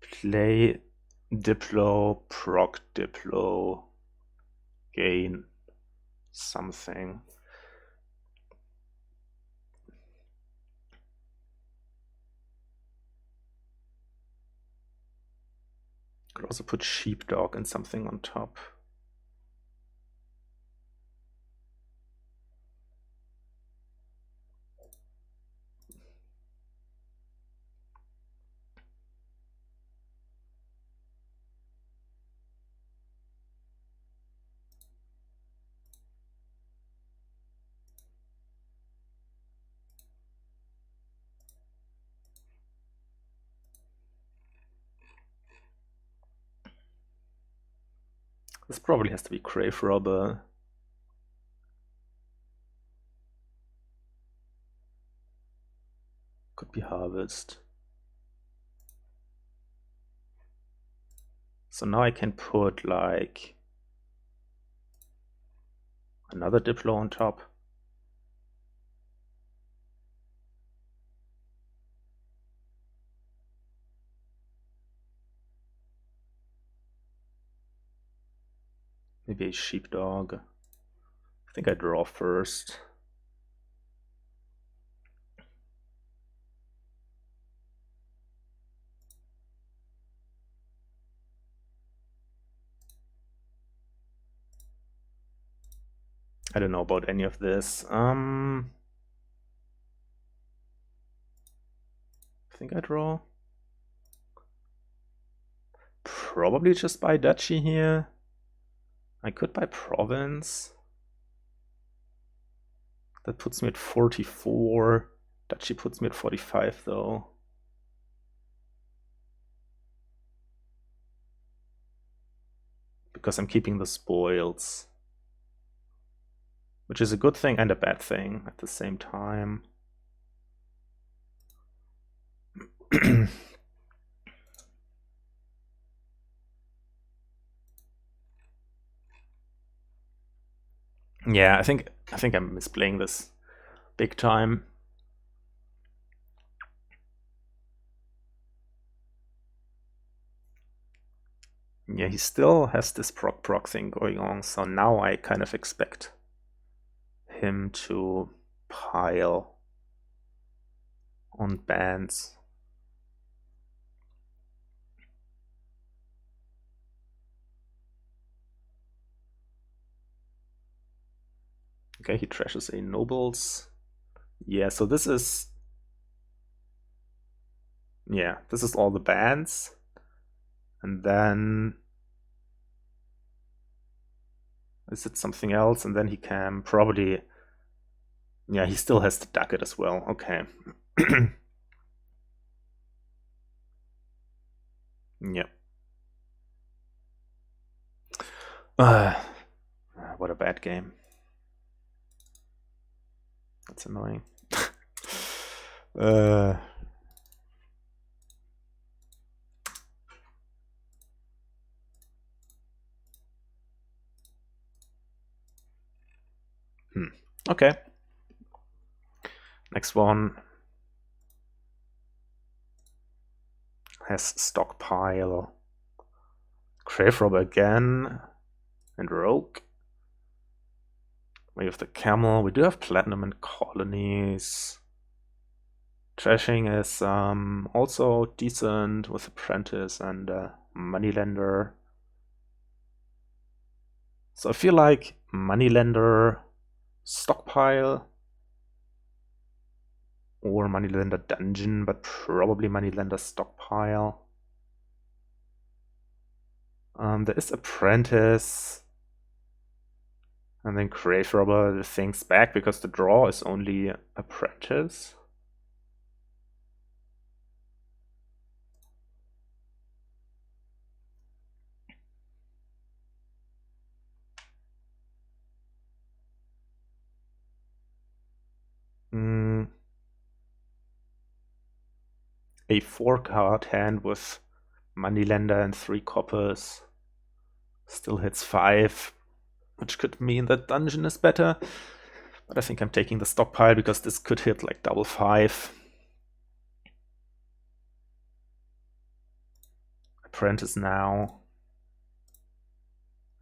Play Diplo, proc Diplo, gain something. Could also put Sheepdog and something on top. This probably has to be Graverobber. Could be Harvest. So now I can put like another Diplo on top. Maybe a Sheepdog. I think I draw first. I don't know about any of this. I think I draw. Probably just buy duchy here. I could buy province. That puts me at 44. Duchy puts me at 45 though. Because I'm keeping the spoils. Which is a good thing and a bad thing at the same time. Yeah, I think I'm misplaying this big time. Yeah, he still has this proc thing going on, so now I kind of expect him to pile on bands. Okay, he trashes a nobles. Yeah, so this is... Yeah, this is all the bands. And then... Is it something else? And then he can probably... Yeah, he still has the ducat as well. Okay. Yep. What a bad game. That's annoying. Okay. Next one has Stockpile. Graverobber again. And Rogue. We have the Camel. We do have Platinum and Colonies. Trashing is also decent with Apprentice and Moneylender. So I feel like Moneylender Stockpile or Moneylender Dungeon, but probably Moneylender Stockpile. There is Apprentice. And then Graverobber thinks back because the draw is only Apprentice. A 4-card hand with Moneylender and 3 coppers still hits 5, which could mean that Dungeon is better. But I think I'm taking the Stockpile because this could hit like double 5. Apprentice now.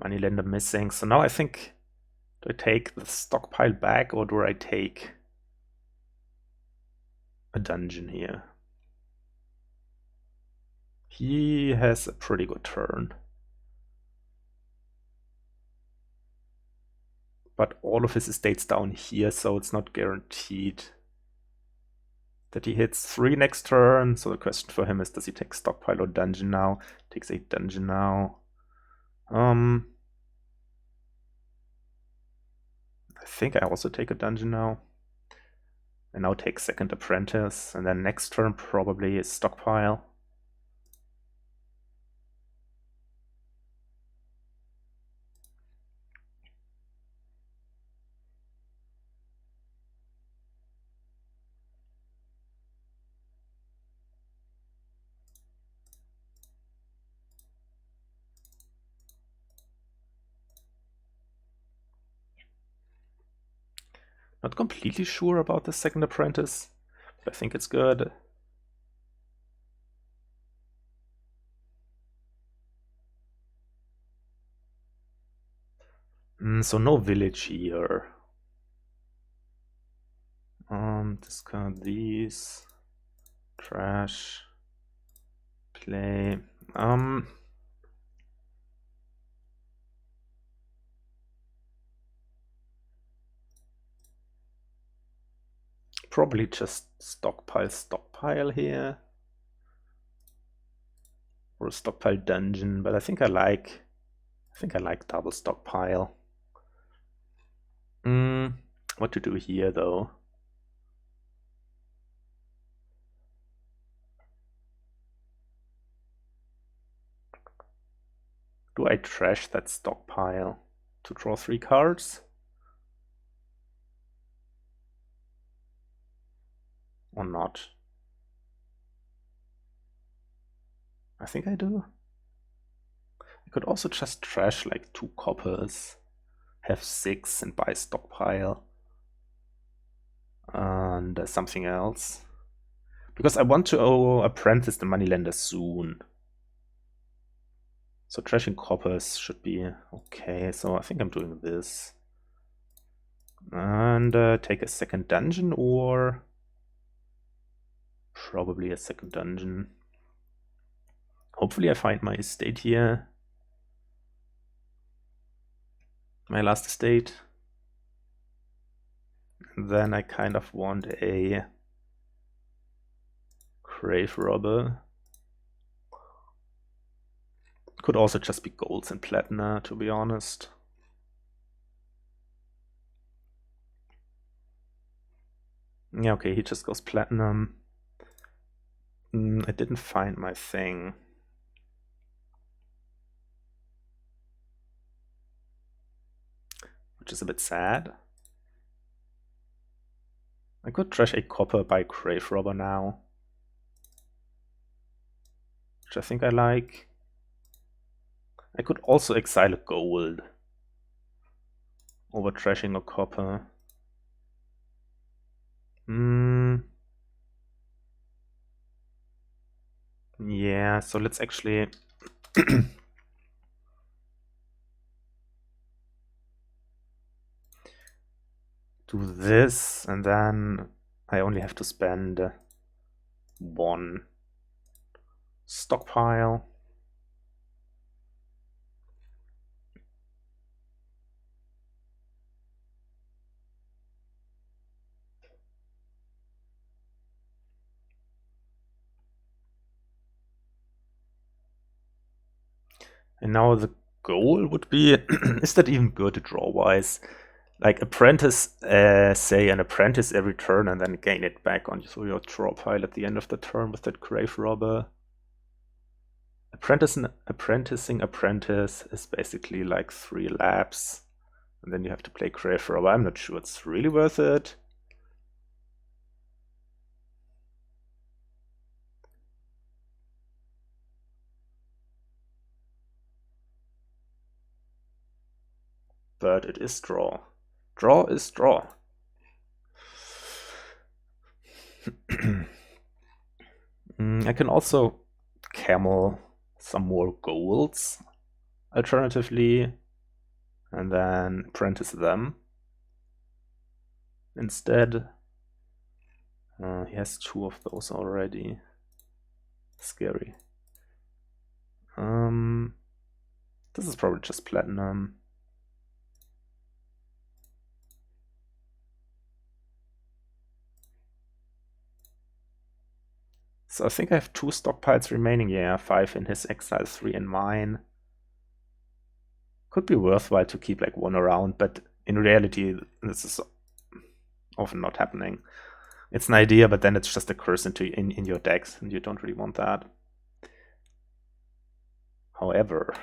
Moneylender missing. So now I think, do I take the Stockpile back or do I take a Dungeon here? He has a pretty good turn. But all of his estate's down here, so it's not guaranteed that he hits 3 next turn. So the question for him is, does he take Stockpile or Dungeon now? Takes a Dungeon now. I think I also take a Dungeon now. And now take second Apprentice, and then next turn probably is Stockpile. Not completely sure about the second Apprentice, but I think it's good. So no village here. Discard these. Trash. Play. probably just stockpile here. Or a stockpile dungeon, but I think I like double stockpile. What to do here though? Do I trash that stockpile to draw 3 cards? Or not? I think I do. I could also just trash like 2 coppers, have 6 and buy stockpile. And something else. Because I want to apprentice the moneylender soon. So trashing coppers should be okay. So I think I'm doing this. And take a second dungeon, or probably a second dungeon. Hopefully I find my estate here. My last estate. And then I kind of want a Graverobber. Could also just be golds and platina, to be honest. Yeah, okay, he just goes platinum. I didn't find my thing. Which is a bit sad. I could trash a copper by Graverobber now. Which I think I like. I could also exile a gold over trashing a copper. Yeah, so let's actually do this, and then I only have to spend 1 stockpile. And now the goal would be, is that even good draw-wise? Like apprentice, say an apprentice every turn and then gain it back on your draw pile at the end of the turn with that Graverobber. Apprenticing apprentice is basically like 3 laps, and then you have to play Graverobber. I'm not sure it's really worth it. But it is draw. Draw is draw. I can also camel some more golds alternatively, and then apprentice them instead. He has 2 of those already. Scary. This is probably just platinum. So I think I have 2 stockpiles remaining. Yeah, 5 in his exile, 3 in mine. Could be worthwhile to keep like 1 around, but in reality, this is often not happening. It's an idea, but then it's just a curse in your decks, and you don't really want that. However,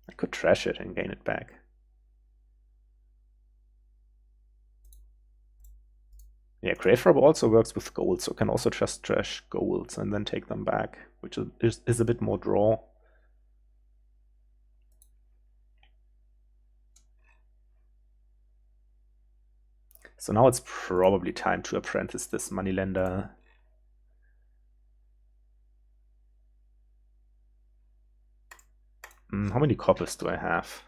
I could trash it and gain it back. Yeah, Graverobber also works with gold, so can also just trash golds and then take them back, which is a bit more draw. So now it's probably time to apprentice this moneylender. How many coppers do I have?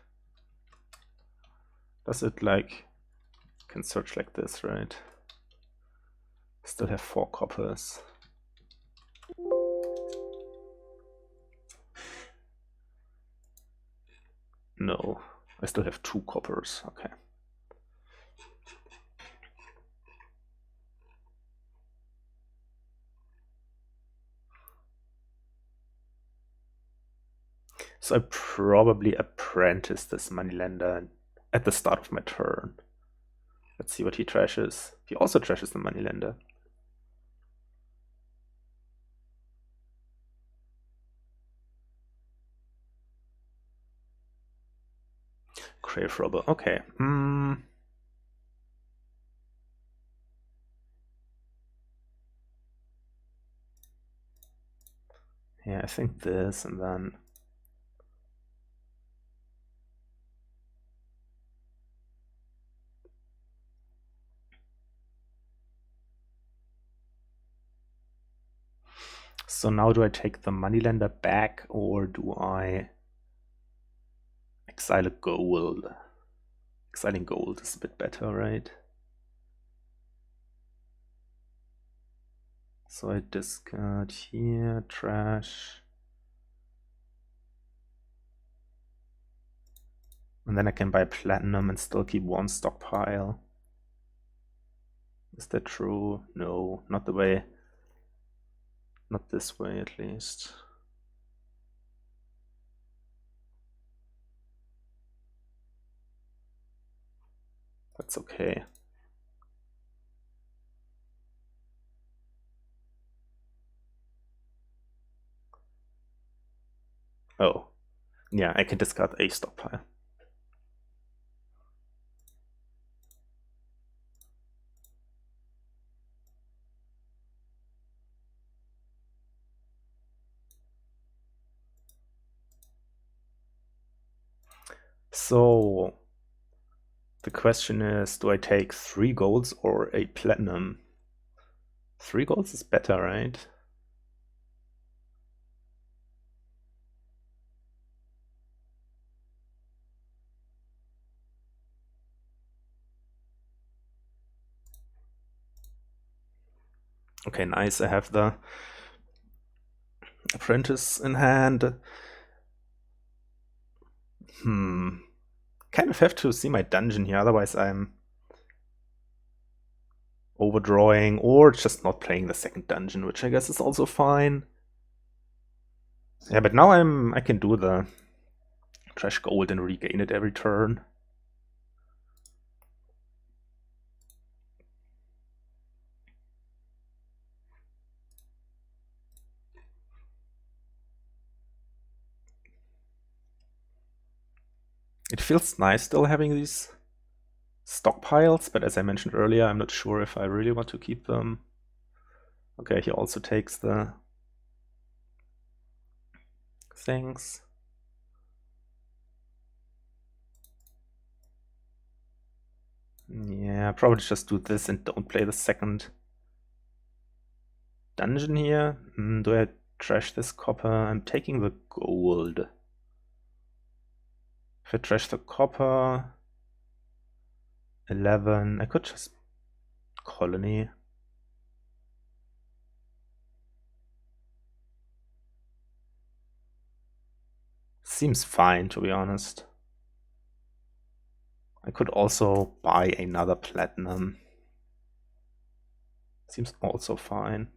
Does it like, can search like this, right? Still have 4 coppers. No, I still have 2 coppers. Okay. So I probably apprentice this moneylender at the start of my turn. Let's see what he trashes. He also trashes the moneylender. Graverobber, okay. Yeah, I think this, and then so now do I take the moneylender back, or do I exile a gold? Exiling gold is a bit better, right? So I discard here, trash. And then I can buy platinum and still keep one stockpile. Is that true? No, not the way. Not this way, at least. That's okay. Oh, yeah, I can discard a stockpile. So the question is, do I take 3 golds or a platinum? 3 golds is better, right? Okay, nice. I have the apprentice in hand. Kind of have to see my dungeon here, otherwise I'm overdrawing or just not playing the second dungeon, which I guess is also fine. Yeah, but now I can do the trash gold and regain it every turn. It feels nice still having these stockpiles, but as I mentioned earlier, I'm not sure if I really want to keep them. Okay, he also takes the things. Yeah, probably just do this and don't play the second dungeon here. Do I trash this copper? I'm taking the gold. If I trash the copper, 11, I could just colony. Seems fine, to be honest. I could also buy another platinum. Seems also fine.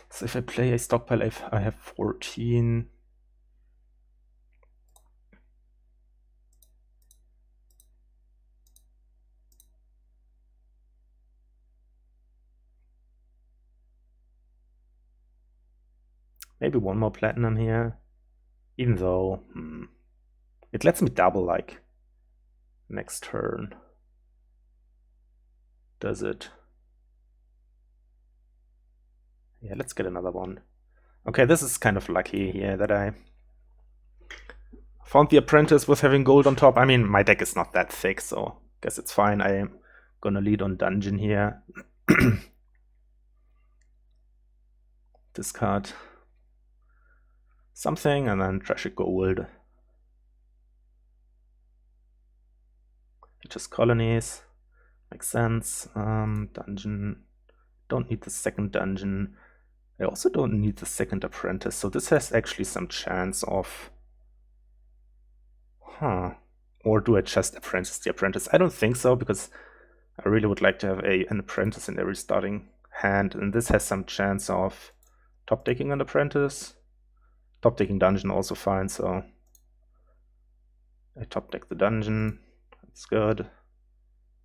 So if I play a stockpile, I have 14. Maybe one more platinum here, even though it lets me double like next turn. Does it? Yeah, let's get another one. Okay, this is kind of lucky here that I found the apprentice with having gold on top. I mean, my deck is not that thick, so I guess it's fine. I'm gonna lead on dungeon here. Discard something and then trash a gold. Just colonies. Makes sense. Dungeon. Don't need the second dungeon. I also don't need the second apprentice, so this has actually some chance of... Or do I just apprentice the apprentice? I don't think so, because I really would like to have an apprentice in every starting hand, and this has some chance of top-decking an apprentice. Top-decking dungeon also fine, so I top-deck the dungeon. That's good.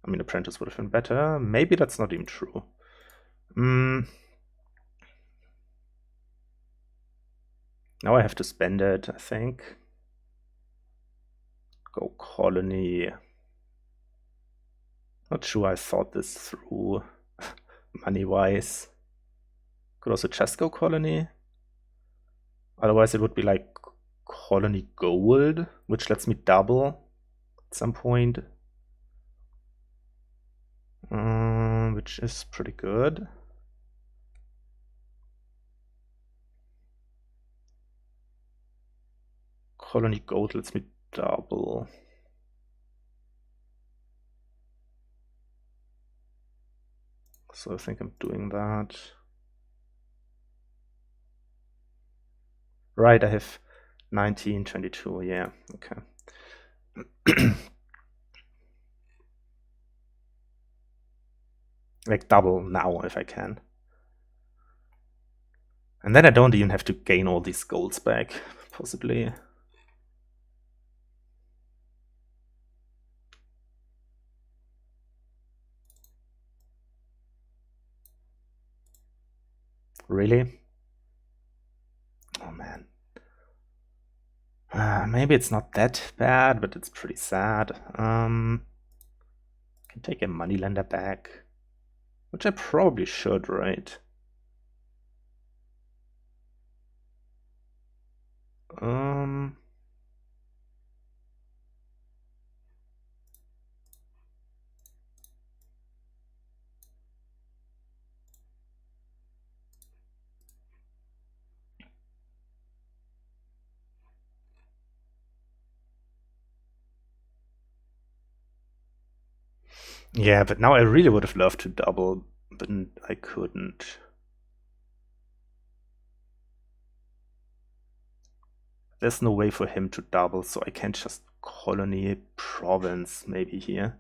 I mean, apprentice would have been better. Maybe that's not even true. Now I have to spend it, I think. Go colony. Not sure I thought this through money-wise. Could also just go colony. Otherwise it would be like colony gold, which lets me double at some point. Which is pretty good. Colony gold lets me double. So I think I'm doing that. Right, I have 19, 22, yeah, okay. Like double now if I can. And then I don't even have to gain all these golds back, possibly. Really? Oh man. Maybe it's not that bad, but it's pretty sad. Can take a moneylender back, which I probably should, right? Yeah, but now I really would have loved to double, but I couldn't. There's no way for him to double, so I can't just colony province maybe here.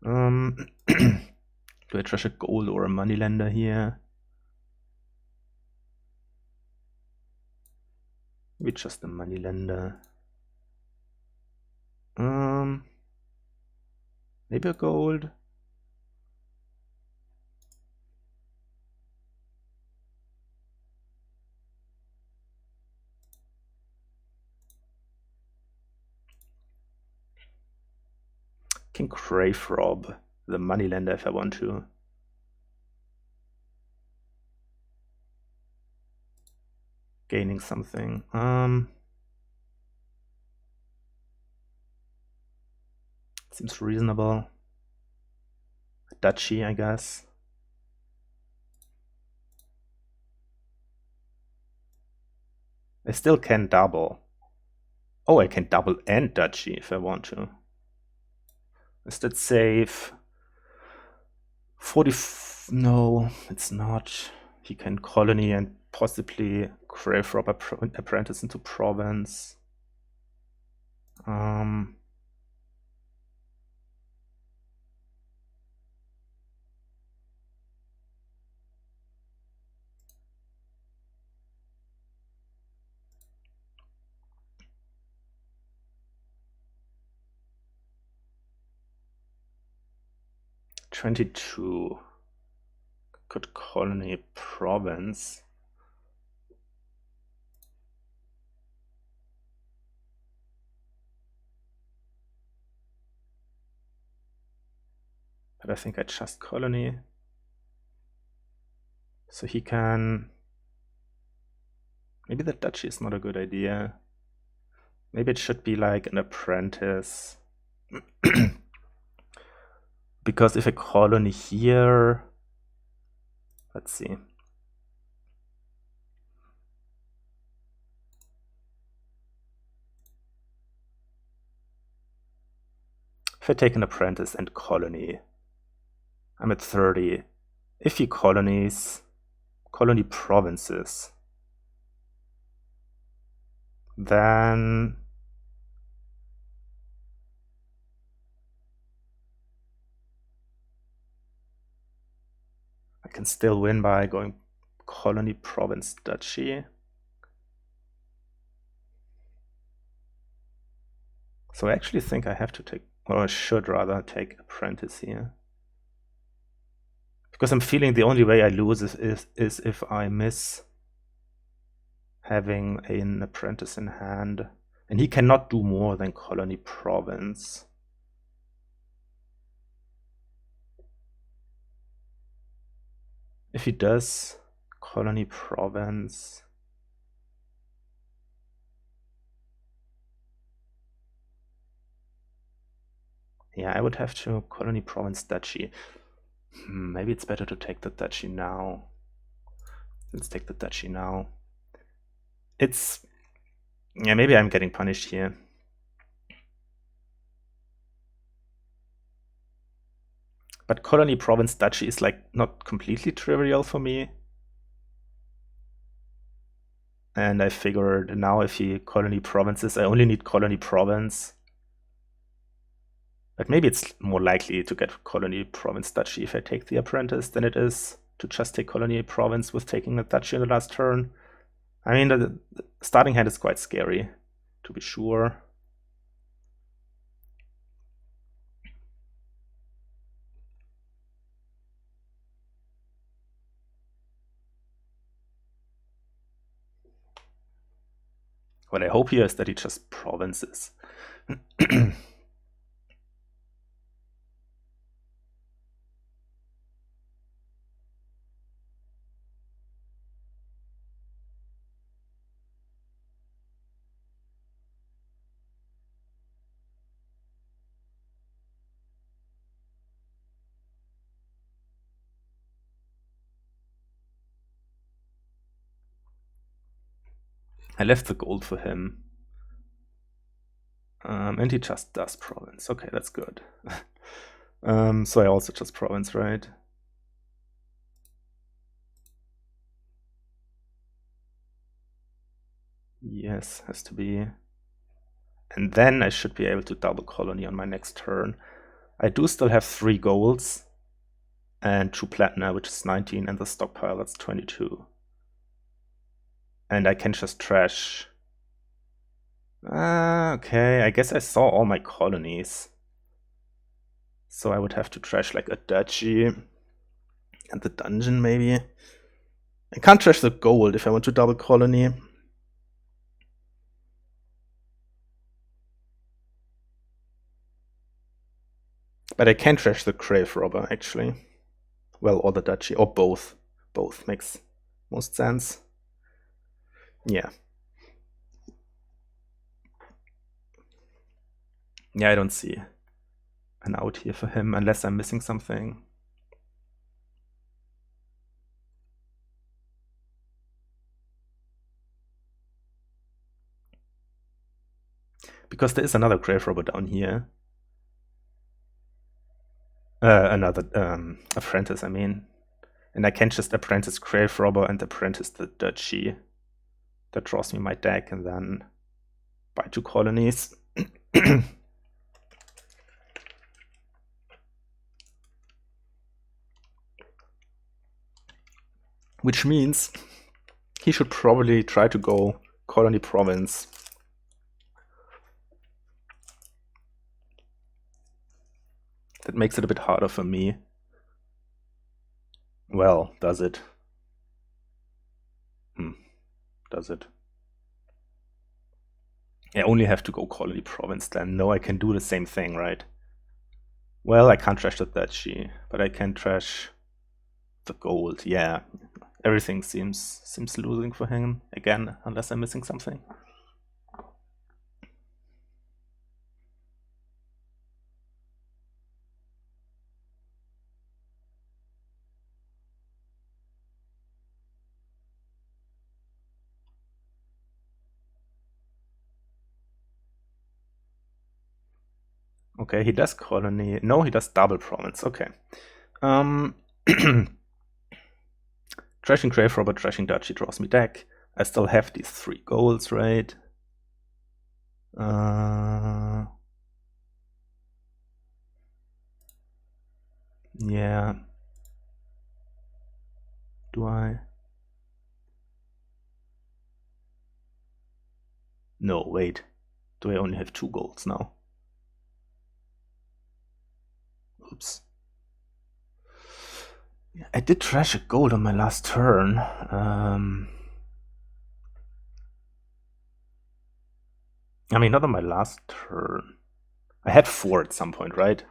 Do I treasure gold or a moneylender here? Maybe just a moneylender. Maybe a gold. Can Graverobber the moneylender if I want to. Gaining something. Seems reasonable. Duchy, I guess. I still can double. Oh, I can double and duchy if I want to. Is that safe? 40. No, it's not. He can colony and possibly Graverobber apprentice into province. 22. Could colony province. But I think I just colony. So he can... Maybe the duchy is not a good idea. Maybe it should be like an apprentice. Because if I colony here... Let's see. If I take an apprentice and colony, I'm at 30. If he colonies colony provinces, then I can still win by going colony province duchy. So I actually think I have to take, or I should rather take apprentice here. Because I'm feeling the only way I lose is if I miss having an apprentice in hand. And he cannot do more than colony province. If he does colony province, yeah, I would have to colony province duchy. Maybe it's better to take the duchy now. Let's take the duchy now. It's, yeah, maybe I'm getting punished here. But colony province duchy is like not completely trivial for me. And I figured now if he colony provinces, I only need colony province. But maybe it's more likely to get colony province duchy if I take the apprentice than it is to just take colony province with taking the duchy in the last turn. I mean, the starting hand is quite scary, to be sure. What I hope here is that he just provinces. I left the gold for him. And he just does province. Okay, that's good. So I also just province, right? Yes, has to be. And then I should be able to double colony on my next turn. I do still have 3 golds and 2 platina, which is 19, and the stockpile, that's 22. And I can just trash. Okay, I guess I saw all my colonies. So I would have to trash like a duchy and the dungeon maybe. I can't trash the gold if I want to double colony. But I can trash the Graverobber actually. Well, or the duchy, or both. Both makes most sense. Yeah. Yeah, I don't see an out here for him unless I'm missing something. Because there is another Graverobber down here. Another apprentice, I mean. And I can just apprentice Graverobber and apprentice the duchy. That draws me my deck and then buy 2 colonies. Which means he should probably try to go colony province. That makes it a bit harder for me. Well, does it? Does it? I only have to go colony province then. No, I can do the same thing, right? Well, I can't trash the duchy, but I can trash the gold. Yeah, everything seems losing for him again, unless I'm missing something. Okay, he does colony. No, he does double province. Okay. Trashing Graverobber, trashing Duchy draws me deck. I still have these 3 goals, right? Yeah. Do I? No, wait. Do I only have 2 goals now? Oops. I did trash a gold on my last turn. I mean, not on my last turn. I had 4 at some point, right?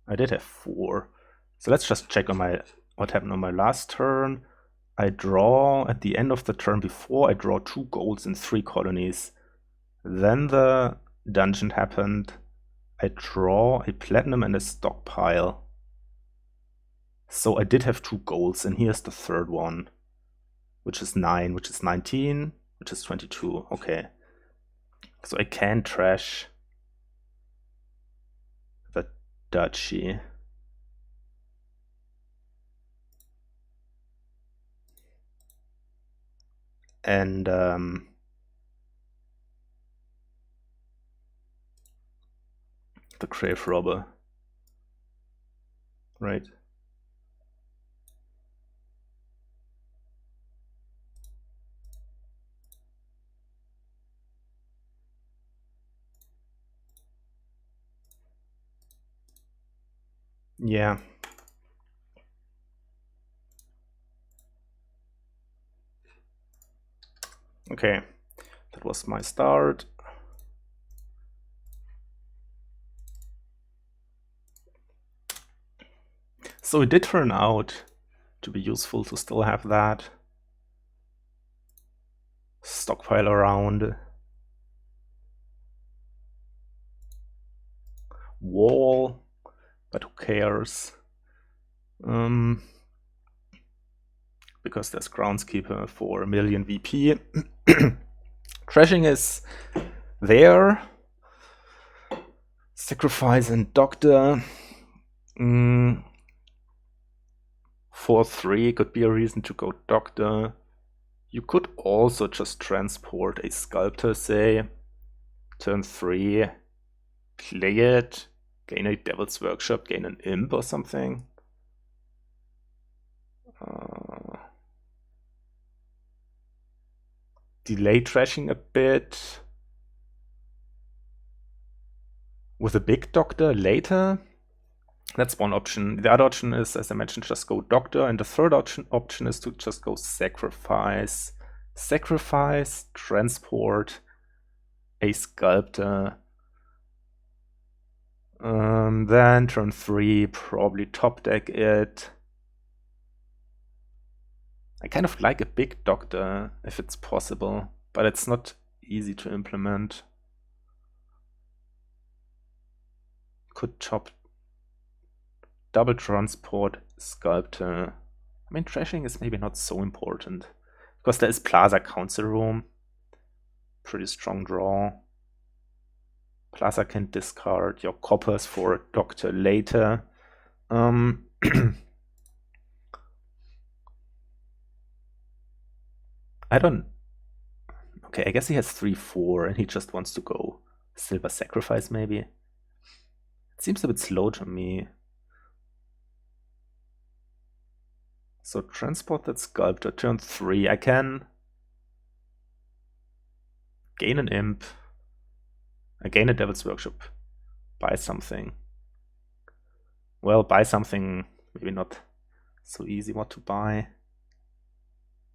I did have 4. So let's just check on what happened on my last turn. I draw at the end of the turn before, I draw 2 golds in 3 colonies. Then the dungeon happened. I draw a platinum and a stockpile. So I did have 2 golds, and here's the third one, which is 9, which is 19, which is 22. Okay. So I can trash the duchy. And the Graverobber, right? Yeah. Okay, that was my start. So it did turn out to be useful to still have that stockpile around. Wall, but who cares? Because there's Groundskeeper for 1,000,000 VP. Trashing is there. Sacrifice and Doctor. 4/3 could be a reason to go Doctor. You could also just transport a Sculptor, say. Turn 3. Play it. Gain a Devil's Workshop. Gain an Imp or something. Delay trashing a bit with a big Doctor later. That's one option. The other option is, as I mentioned, just go Doctor, and the third option is to just go Sacrifice. Sacrifice, transport a Sculptor. Then turn 3, probably top deck it. I kind of like a big Doctor if it's possible, but it's not easy to implement. Could top double transport Sculptor. I mean, trashing is maybe not so important because there is Plaza Council Room. Pretty strong draw. Plaza can discard your coppers for a Doctor later. I don't... Okay, I guess he has 3/4 and he just wants to go Silver Sacrifice maybe. It seems a bit slow to me. So transport that Sculptor, turn 3. I can gain an Imp. I gain a Devil's Workshop. Buy something. Well, buy something, maybe not so easy what to buy.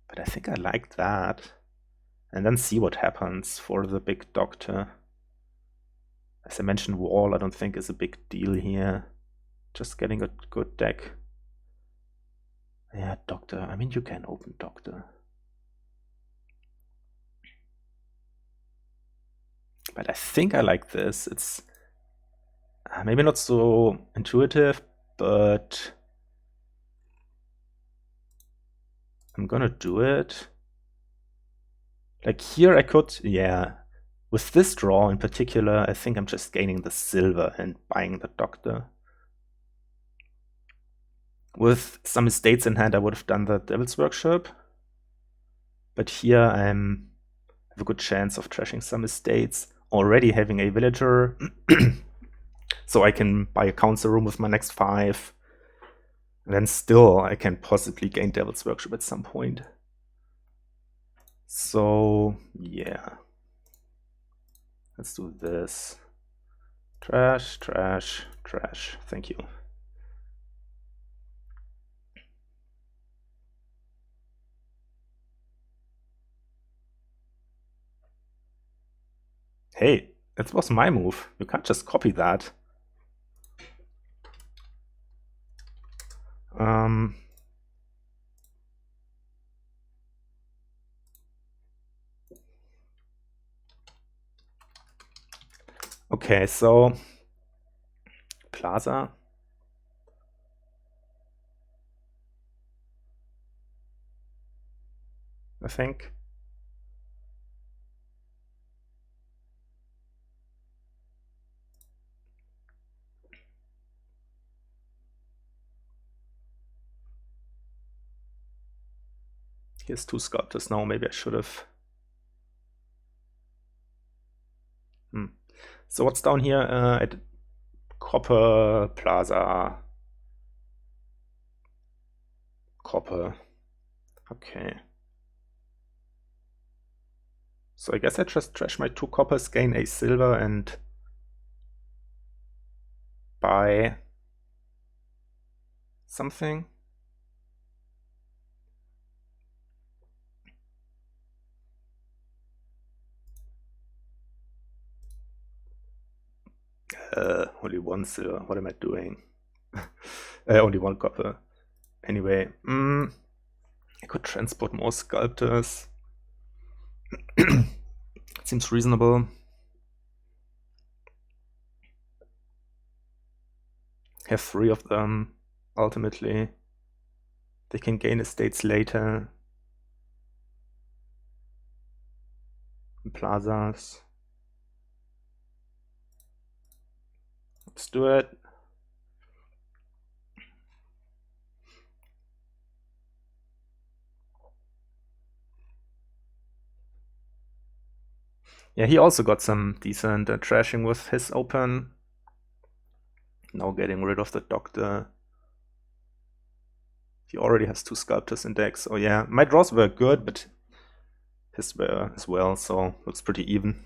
But I think I like that. And then see what happens for the big Doctor. As I mentioned, Wall I don't think is a big deal here. Just getting a good deck. Yeah, Doctor. I mean, you can open Doctor. But I think I like this. It's maybe not so intuitive, but I'm gonna do it. Like here I could, yeah. With this draw in particular, I think I'm just gaining the silver and buying the Doctor. With some estates in hand, I would have done the Devil's Workshop. But here I have a good chance of trashing some estates, already having a villager. So I can buy a council room with my next 5. And then still I can possibly gain Devil's Workshop at some point. So yeah. Let's do this. Trash, trash, trash. Thank you. Hey, that was my move. You can't just copy that. Okay, so Plaza. I think. Here's 2 sculptors now. Maybe I should have. So what's down here at Copper Plaza? Copper. Okay. So I guess I just trash my 2 coppers, gain a silver, and buy something. Only 1 silver. What am I doing? Only 1 copper. Anyway, I could transport more sculptors. Seems reasonable. Have 3 of them. Ultimately, they can gain estates later. Plazas. Let's do it. Yeah, he also got some decent trashing with his open. Now getting rid of the doctor. He already has 2 sculptors in deck, so yeah. My draws were good, but his were as well, so looks pretty even.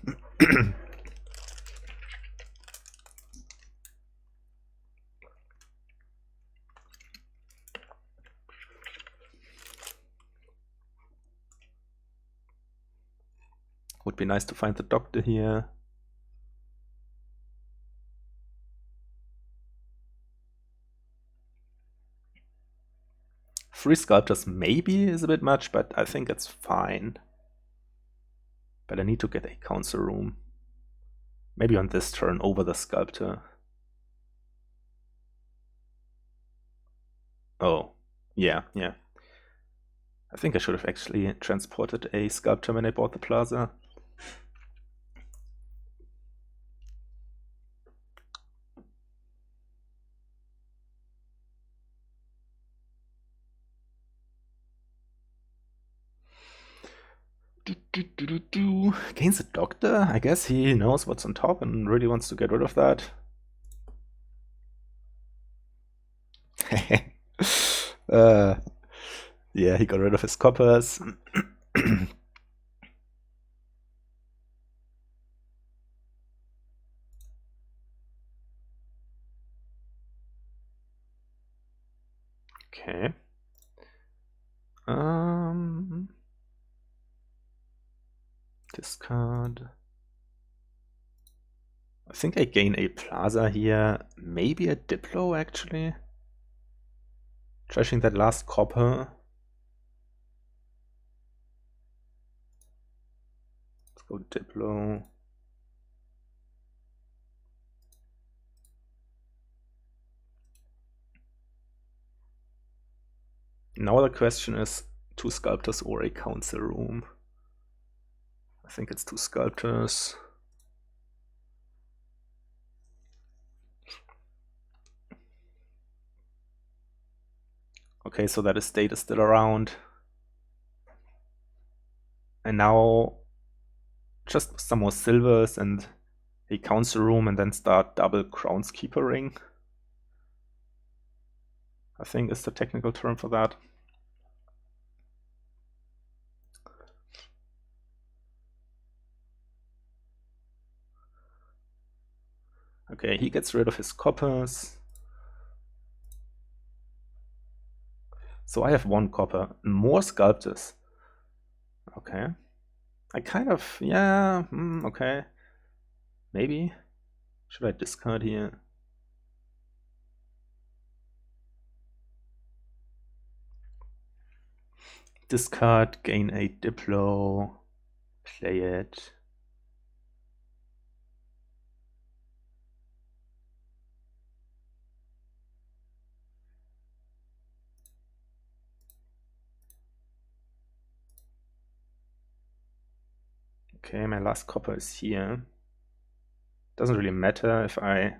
Would be nice to find the doctor here. Three sculptors maybe is a bit much, but I think it's fine. But I need to get a council room. Maybe on this turn over the sculptor. Oh, yeah. I think I should have actually transported a sculptor when I bought the plaza. Gains a doctor? I guess he knows what's on top and really wants to get rid of that. Yeah, he got rid of his coppers. Okay. Discard. I think I gain a plaza here. Maybe a Diplo, actually. Trashing that last copper. Let's go Diplo. Now the question is 2 sculptors or a council room. I think it's 2 sculptors. Okay, so that estate is still around. And now just some more silvers and a council room and then start double groundskeepering, I think is the technical term for that. Okay, he gets rid of his coppers. So I have 1 copper, more sculptors. Okay. I kind of, yeah, okay. Maybe. Should I discard here? Discard, gain a Diplo, play it. Okay, my last copper is here. Doesn't really matter if I...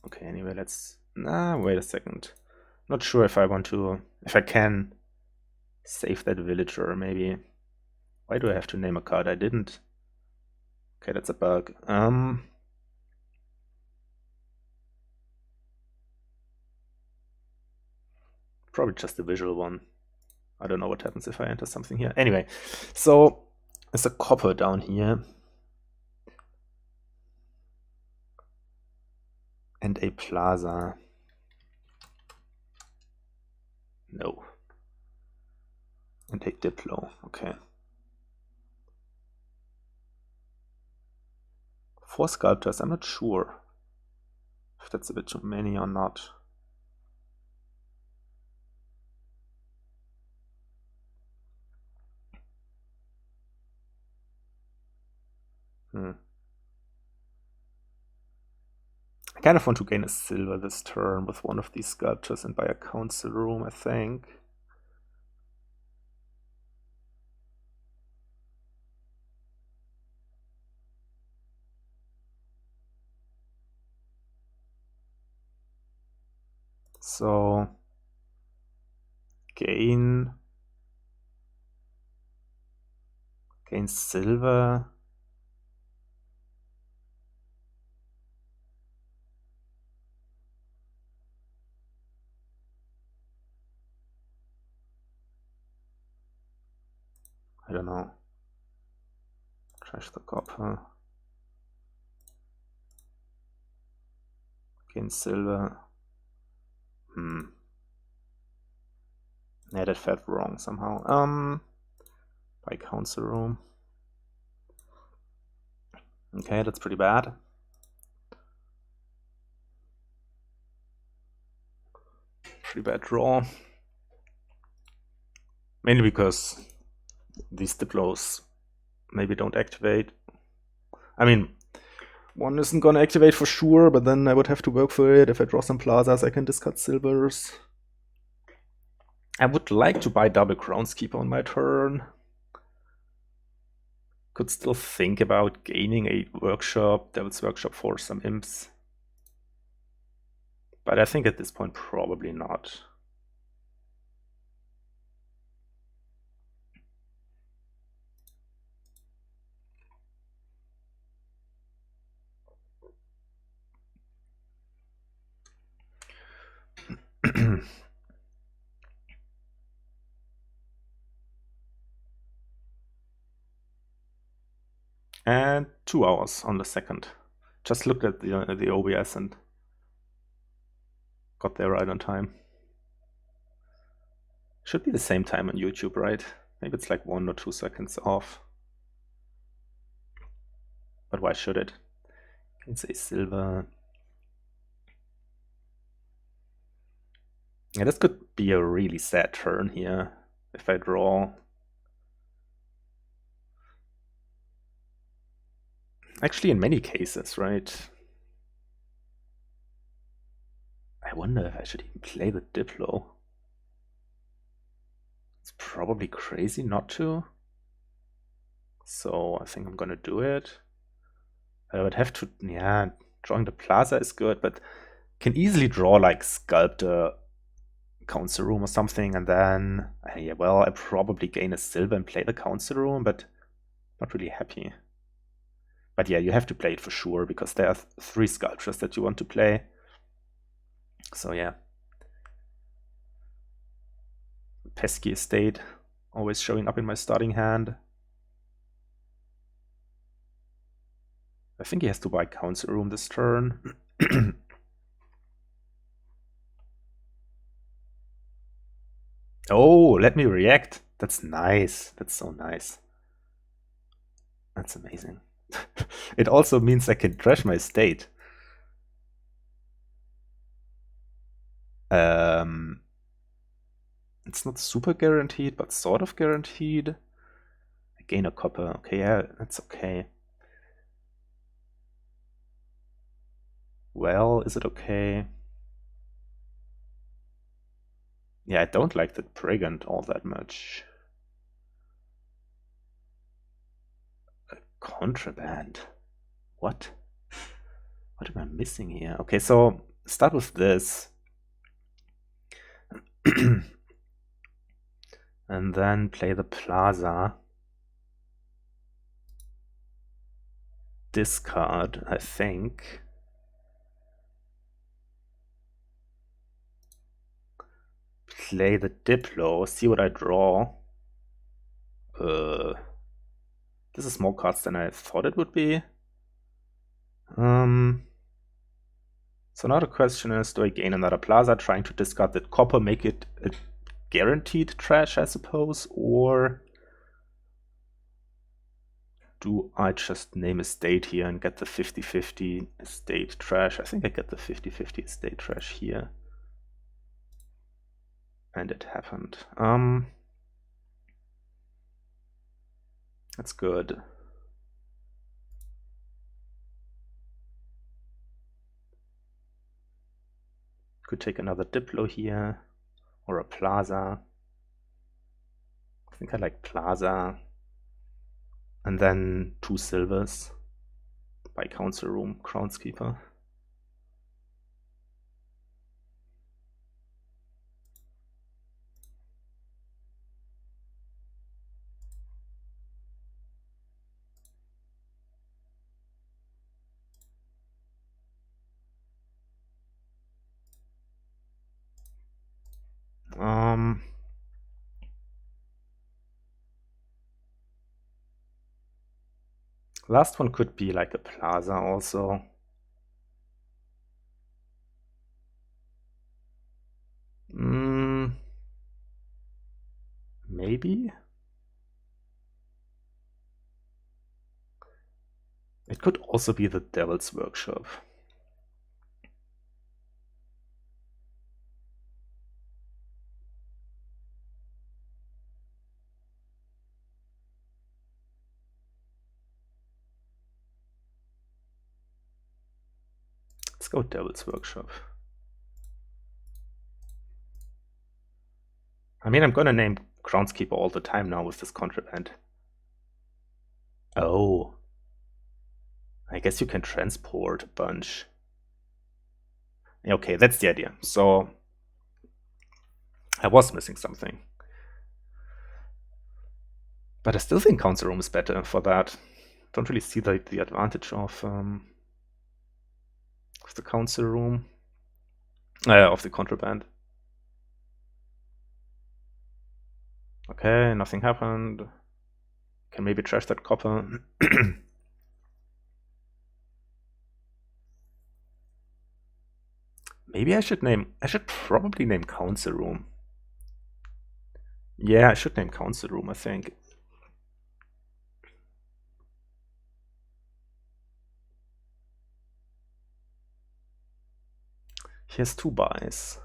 Okay, anyway, let's... wait a second. Not sure if I want to... If I can save that villager, maybe. Why do I have to name a card? I didn't. Okay, that's a bug. Probably just a visual one. I don't know what happens if I enter something here. Anyway, so there's a copper down here. And a plaza. No. And a Diplo. Okay. 4 sculptors. I'm not sure if that's a bit too many or not. I kind of want to gain a silver this turn with one of these sculptures and buy a council room, I think. So gain silver. I don't know. Trash the copper. Gain silver. Yeah, that felt wrong somehow. Buy council room. Okay, that's pretty bad. Pretty bad draw. Mainly because these Diplos maybe don't activate. I mean, one isn't gonna activate for sure, but then I would have to work for it. If I draw some plazas, I can discard silvers. I would like to buy double Groundskeeper on my turn. Could still think about gaining a workshop, Devil's Workshop for some imps. But I think at this point, probably not. And 2 hours on the second. Just looked at the OBS and got there right on time. Should be the same time on YouTube, right? Maybe it's like 1 or 2 seconds off. But why should it? Can say silver. Yeah, this could be a really sad turn here if I draw. Actually, in many cases, right? I wonder if I should even play the Diplo. It's probably crazy not to. So I think I'm gonna do it. I would have to, yeah, drawing the plaza is good, but can easily draw like sculpt a council room or something, and then, yeah, well, I probably gain a silver and play the council room, but not really happy. But yeah, you have to play it for sure, because there are 3 sculptures that you want to play. So yeah. Pesky estate, always showing up in my starting hand. I think he has to buy council room this turn. Oh, let me react. That's nice. That's so nice. That's amazing. It also means I can trash my state. It's not super guaranteed, but sort of guaranteed. I gain a copper. Okay, yeah, that's okay. Well, is it okay? Yeah, I don't like the brigand all that much. A contraband. What? What am I missing here? Okay, so start with this. And then play the plaza. Discard, I think. Play the Diplo, see what I draw. This is more cards than I thought it would be. So now the question is, do I gain another plaza trying to discard that copper, make it a guaranteed trash, I suppose, or do I just name a state here and get the 50-50 estate trash? I think I get the 50-50 estate trash here. And it happened. That's good. Could take another Diplo here, or a plaza. I think I like plaza. And then 2 silvers by council room, Groundskeeper. Last one could be like a plaza also. Maybe? It could also be the Devil's Workshop. Let's go Devil's Workshop. I mean, I'm gonna name Groundskeeper all the time now with this contraband. Oh. I guess you can transport a bunch. Okay, that's the idea. So I was missing something. But I still think council room is better for that. Don't really see the advantage of the council room. Of the contraband. Okay, nothing happened. Can maybe trash that copper. Maybe I should probably name council room. Yeah, I should name council room, I think. He has 2 buys.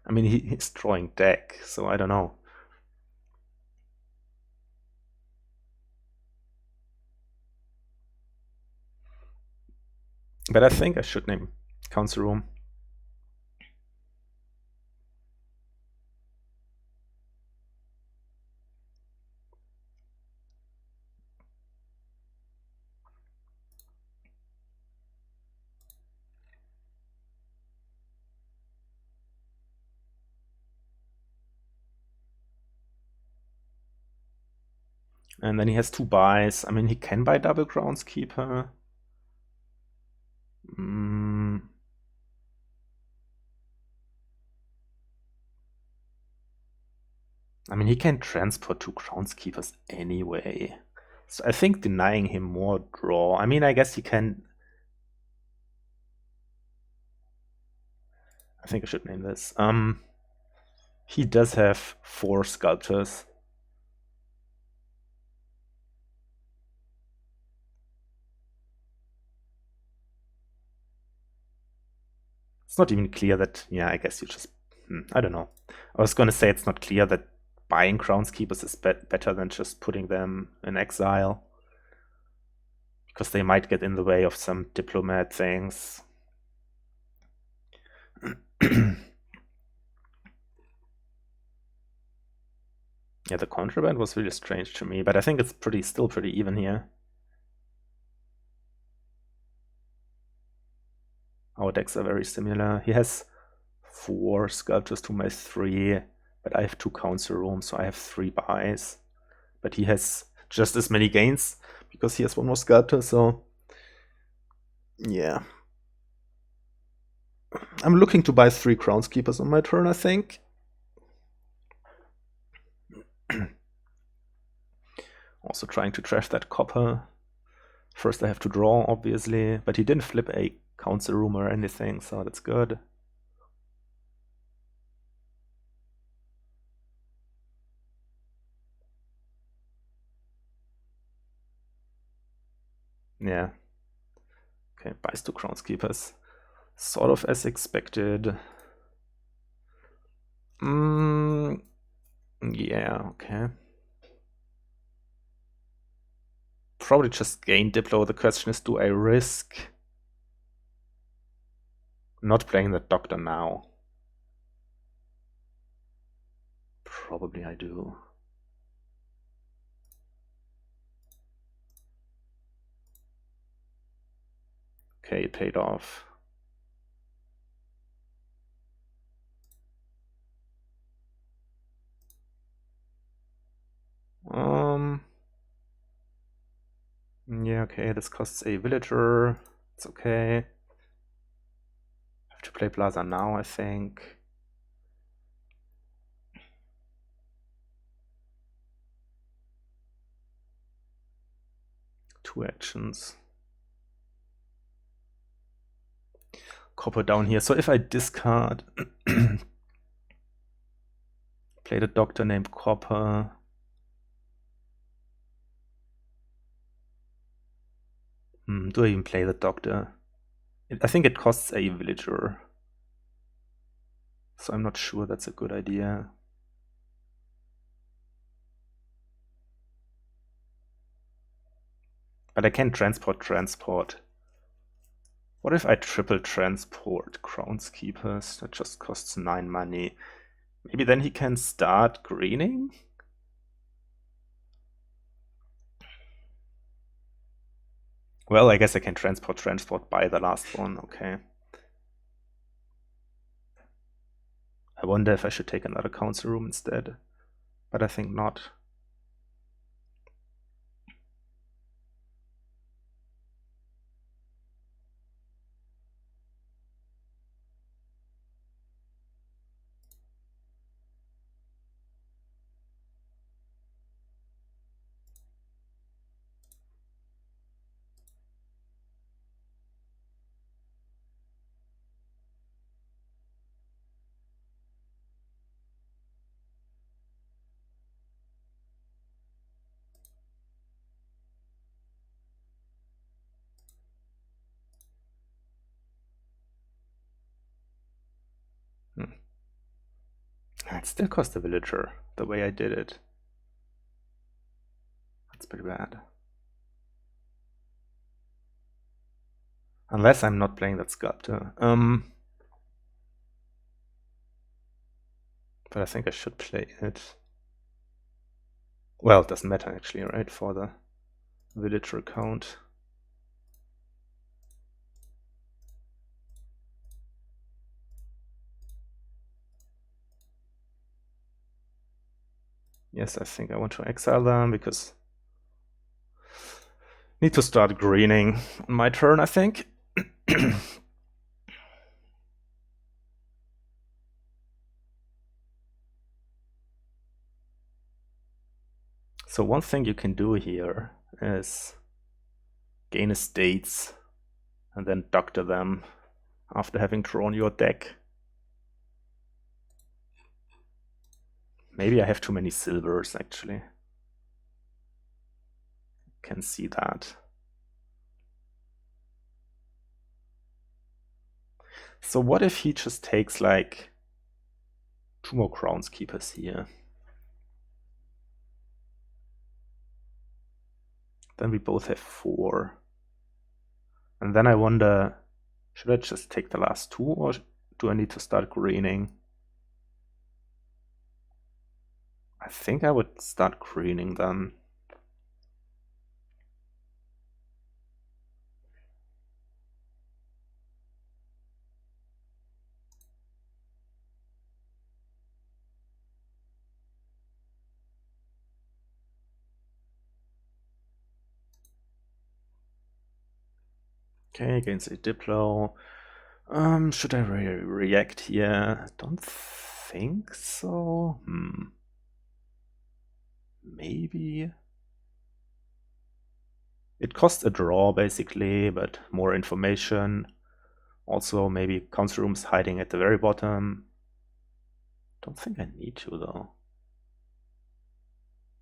I mean, he's drawing deck, so I don't know. But I think I should name council room. And then he has 2 buys. I mean, he can buy double Groundskeeper. I mean, he can transport 2 Groundskeepers anyway. So I think denying him more draw. I mean, I guess he can... I think I should name this. He does have 4 Sculptors. It's not even clear that... Yeah, I guess you just... I don't know. I was going to say it's not clear that buying Groundskeepers is better than just putting them in exile. Because they might get in the way of some diplomat things. Yeah, the contraband was really strange to me, but I think it's still pretty even here. Our decks are very similar. He has 4 Sculptors to my 3, but I have 2 council rooms, so I have 3 buys. But he has just as many gains because he has 1 more Sculptor, so yeah. I'm looking to buy 3 Groundskeepers on my turn, I think. Also trying to trash that copper. First I have to draw, obviously, but he didn't flip a council room or anything, so that's good. Yeah. Okay, buys 2 Groundskeepers. Sort of as expected. Yeah, okay. Probably just gain Diplo. The question is, do I risk not playing the Doctor now? Probably I do. Okay, it paid off. Yeah, okay, this costs a villager. It's okay. I have to play Plaza now, I think. Two actions. Copper down here. So if I discard, play the Doctor named Copper. Do I even play the Doctor? I think it costs a villager. So I'm not sure that's a good idea. But I can transport. What if I triple transport Groundskeepers? That just costs 9 money. Maybe then he can start greening? Well, I guess I can transport by the last one, okay. I wonder if I should take another council room instead, but I think not. It still cost a villager, the way I did it. That's pretty bad. Unless I'm not playing that Sculptor. But I think I should play it. Well, it doesn't matter actually, right, for the villager count. Yes, I think I want to exile them because Need to start greening on my turn, I think. So one thing you can do here is gain estates and then doctor them after having drawn your deck. Maybe I have too many silvers, actually. Can see that. So what if he just takes like 2 more Groundskeepers here? Then we both have 4. And then I wonder, should I just take the last 2 or do I need to start greening? I think I would start greening then. Okay, against a Diplo. Should I react here? Don't think so. Maybe. It costs a draw, basically, but more information. Also, maybe council rooms hiding at the very bottom. Don't think I need to, though.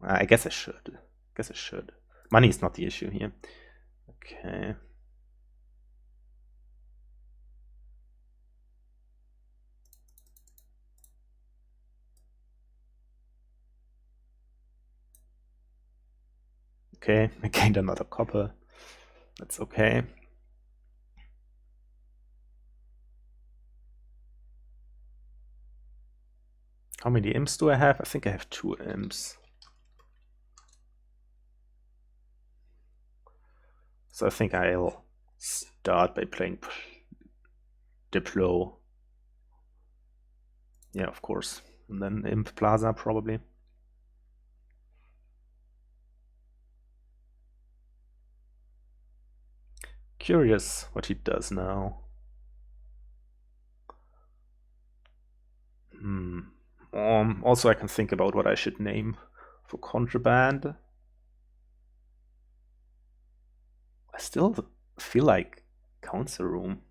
I guess I should. Money is not the issue here. Okay. Okay, I gained another copper. That's okay. How many imps do I have? I think I have 2 imps. So I think I'll start by playing Diplo. Yeah, of course. And then Imp Plaza, probably. Curious what he does now. Also, I can think about what I should name for contraband. I still feel like council room.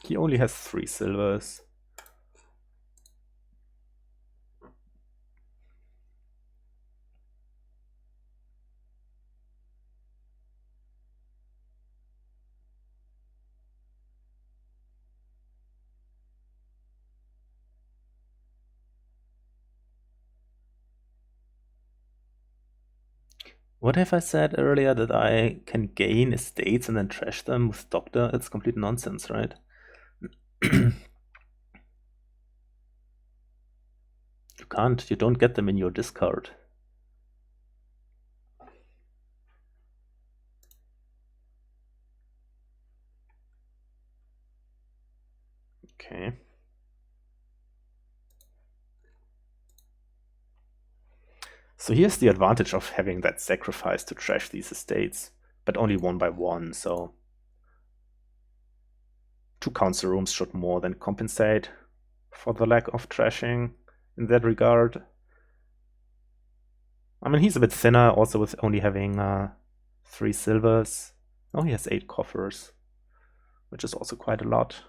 He only has 3 silvers. What have I said earlier, that I can gain estates and then trash them with Doctor? It's complete nonsense, right? You can't, you don't get them in your discard. Okay. So here's the advantage of having that sacrifice to trash these estates, but only 1 by 1, so 2 council rooms should more than compensate for the lack of trashing in that regard. I mean, he's a bit thinner, also with only having 3 silvers. Oh, he has 8 coffers, which is also quite a lot,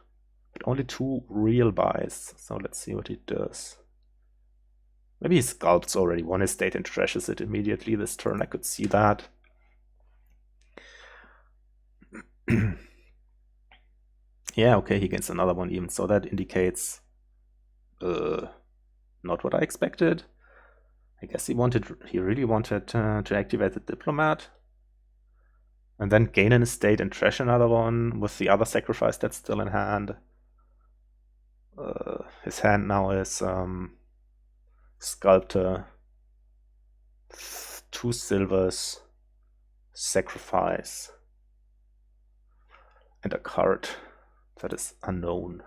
but only 2 real buys, so let's see what he does. Maybe he sculpts already 1 estate and trashes it immediately this turn. I could see that. Yeah, okay, he gains another one even, so that indicates not what I expected. I guess he really wanted to activate the Diplomat and then gain an estate and trash another one with the other sacrifice that's still in hand. His hand now is Sculptor, 2 silvers, sacrifice, and a card that is unknown.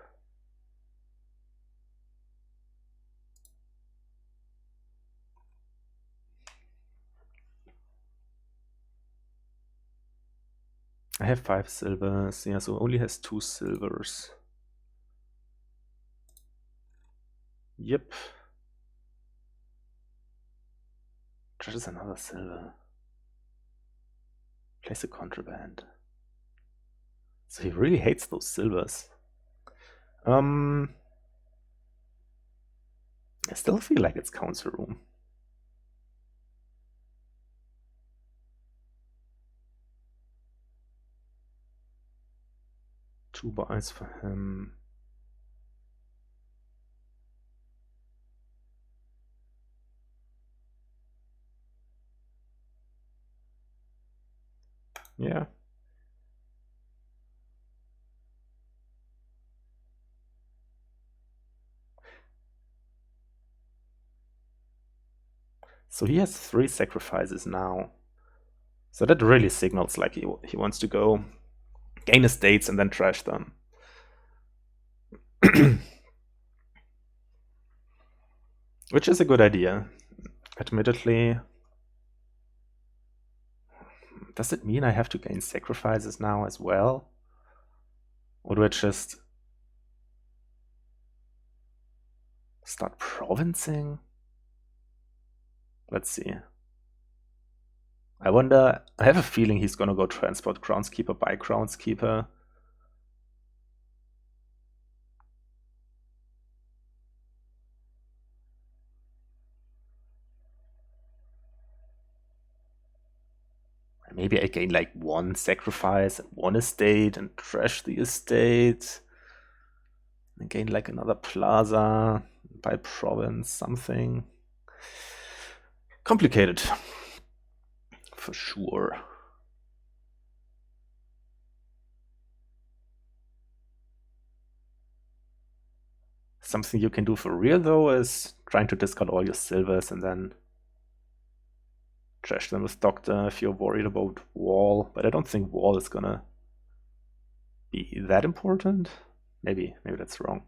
I have 5 silvers, yeah, so only has 2 silvers. Yep. Just another silver. Place a contraband. So he really hates those silvers. I still feel like it's council room. Two buys for him. Yeah. So he has 3 sacrifices now. So that really signals like he wants to go gain estates and then trash them. Which is a good idea. Admittedly, does it mean I have to gain sacrifices now as well? Or do I just start provincing? Let's see. I wonder, I have a feeling he's gonna go transport Groundskeeper by Groundskeeper. Maybe I gain like 1 sacrifice and 1 estate and trash the estate. And gain like another plaza by province, something. Complicated. For sure. Something you can do for real though is trying to discard all your silvers and then trash them with Doctor if you're worried about Wall, but I don't think Wall is gonna be that important. Maybe that's wrong.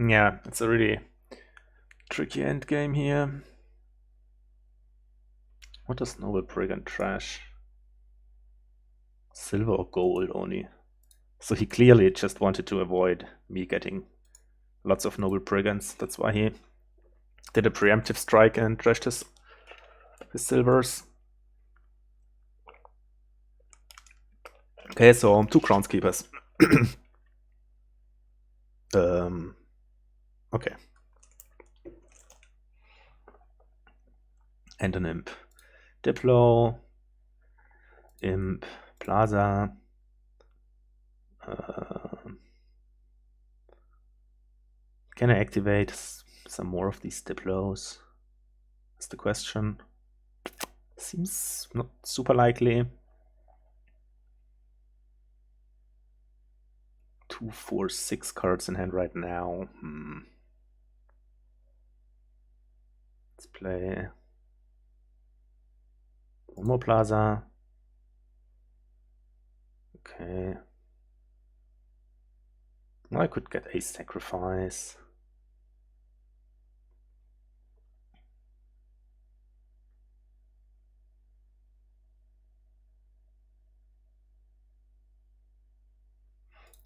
Yeah, it's a really tricky endgame here. What does Noble Brigand trash? Silver or gold only. So he clearly just wanted to avoid me getting lots of Noble Brigands. That's why he did a preemptive strike and trashed his silvers. Okay, so 2 Groundskeepers. Okay. And an imp. Diplo, imp, plaza. Can I activate some more of these Diplos? That's the question. Seems not super likely. 2, 4, 6 cards in hand right now. Let's play one more plaza. Okay. I could get a sacrifice.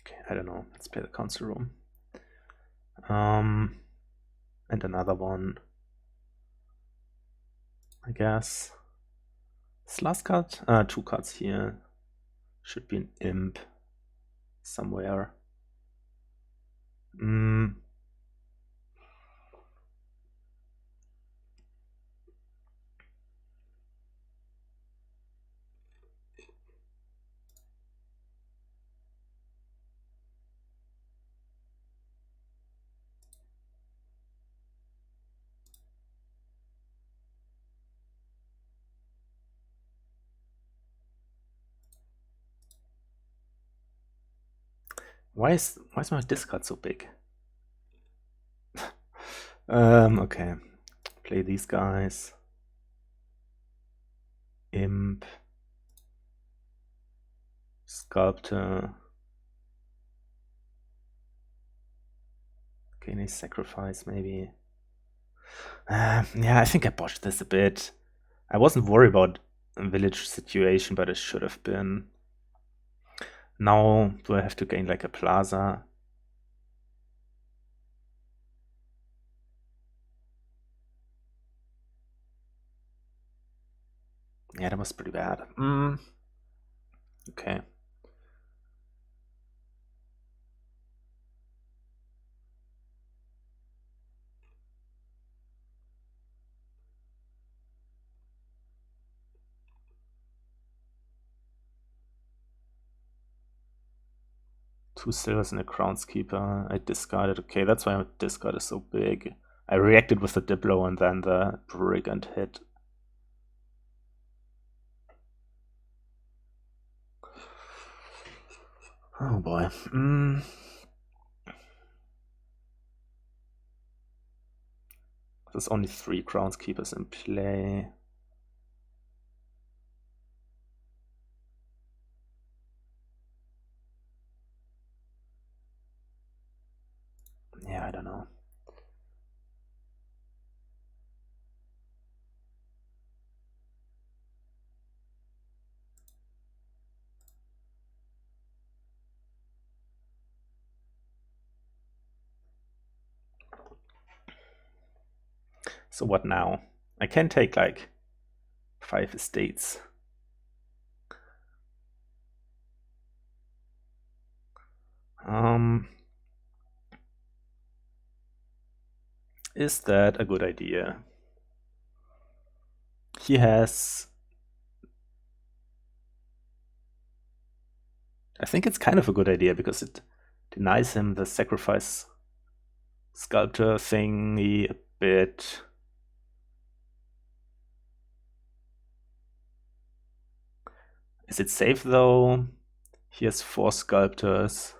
Okay, I don't know. Let's play the council room. And another one, I guess. This last card? 2 cards here. Should be an imp somewhere. Why is my discard so big? Okay. Play these guys. Imp. Sculptor. Gain a sacrifice, maybe. Yeah, I think I botched this a bit. I wasn't worried about a village situation, but it should have been. Now, do I have to gain like a plaza? Yeah, that was pretty bad. Okay. Two silvers and a Groundskeeper. I discarded. Okay, that's why my discard is so big. I reacted with the Diplo and then the Brigand hit. Oh boy. There's only 3 Groundskeepers in play. Yeah, I don't know. So what now? I can take like 5 estates. Is that a good idea? He has... I think it's kind of a good idea because it denies him the sacrifice sculptor thingy a bit. Is it safe though? He has 4 sculptors.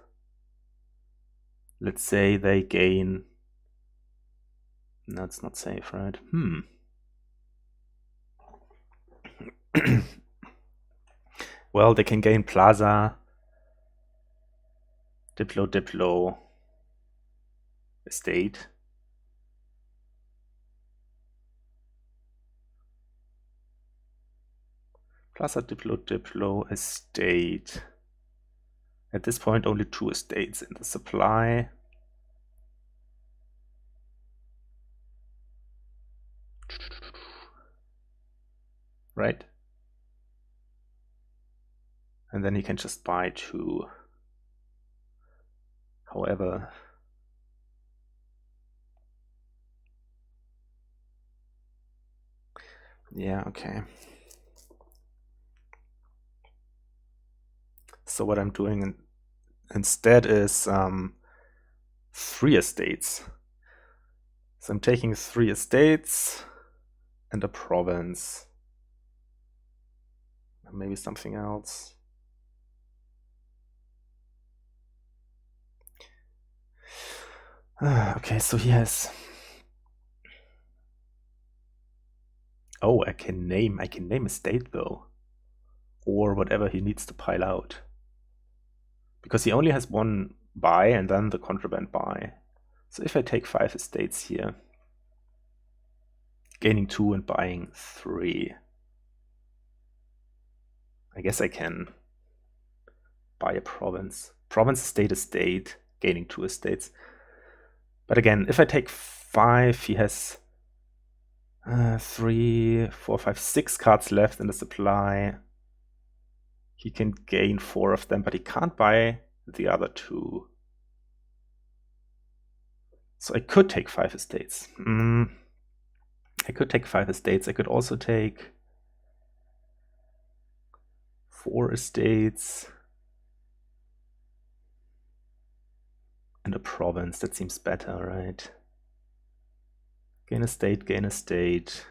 Let's say they gain... That's not safe, right? Well, they can gain Plaza, Diplo, Estate. Plaza, Diplo, Estate. At this point, only 2 estates in the supply. Right? And then he can just buy 2. However... Yeah, okay. So what I'm doing instead is 3 estates. So I'm taking 3 estates and a province. Maybe something else. Okay, so he has... Oh, I can name a state though. Or whatever he needs to pile out. Because he only has 1 buy and then the contraband buy. So if I take 5 estates here, gaining 2 and buying 3, I guess I can buy a province. Province, estate, gaining 2 estates. But again, if I take 5, he has 3, 4, 5, 6 cards left in the supply. He can gain 4 of them, but he can't buy the other 2. So I could take 5 estates. I could take 5 estates. I could also take 4 estates and a province. That seems better, right? Gain a state.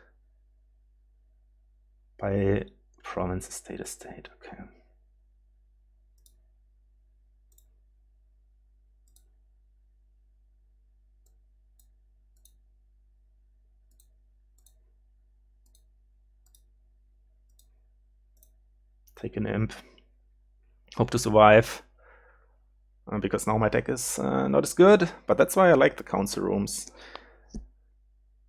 By province, estate. Okay. Take an imp. Hope to survive. Because now my deck is not as good, but that's why I like the council rooms.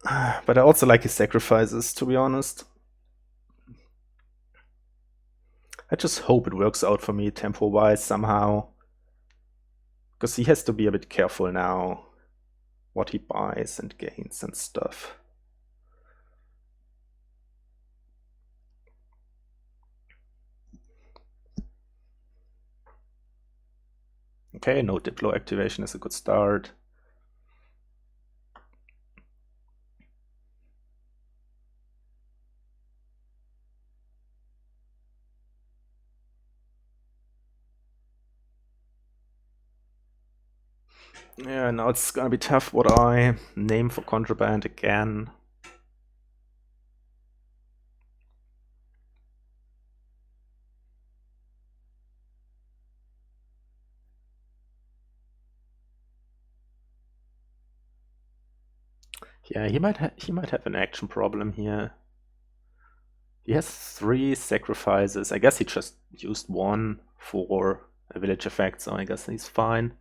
But I also like his sacrifices, to be honest. I just hope it works out for me tempo-wise somehow. Because he has to be a bit careful now what he buys and gains and stuff. Okay, no Diplo activation is a good start. Yeah, now it's gonna be tough what I name for contraband again. Yeah, he might have an action problem here. He has 3 sacrifices. I guess he just used 1 for a village effect, so I guess he's fine.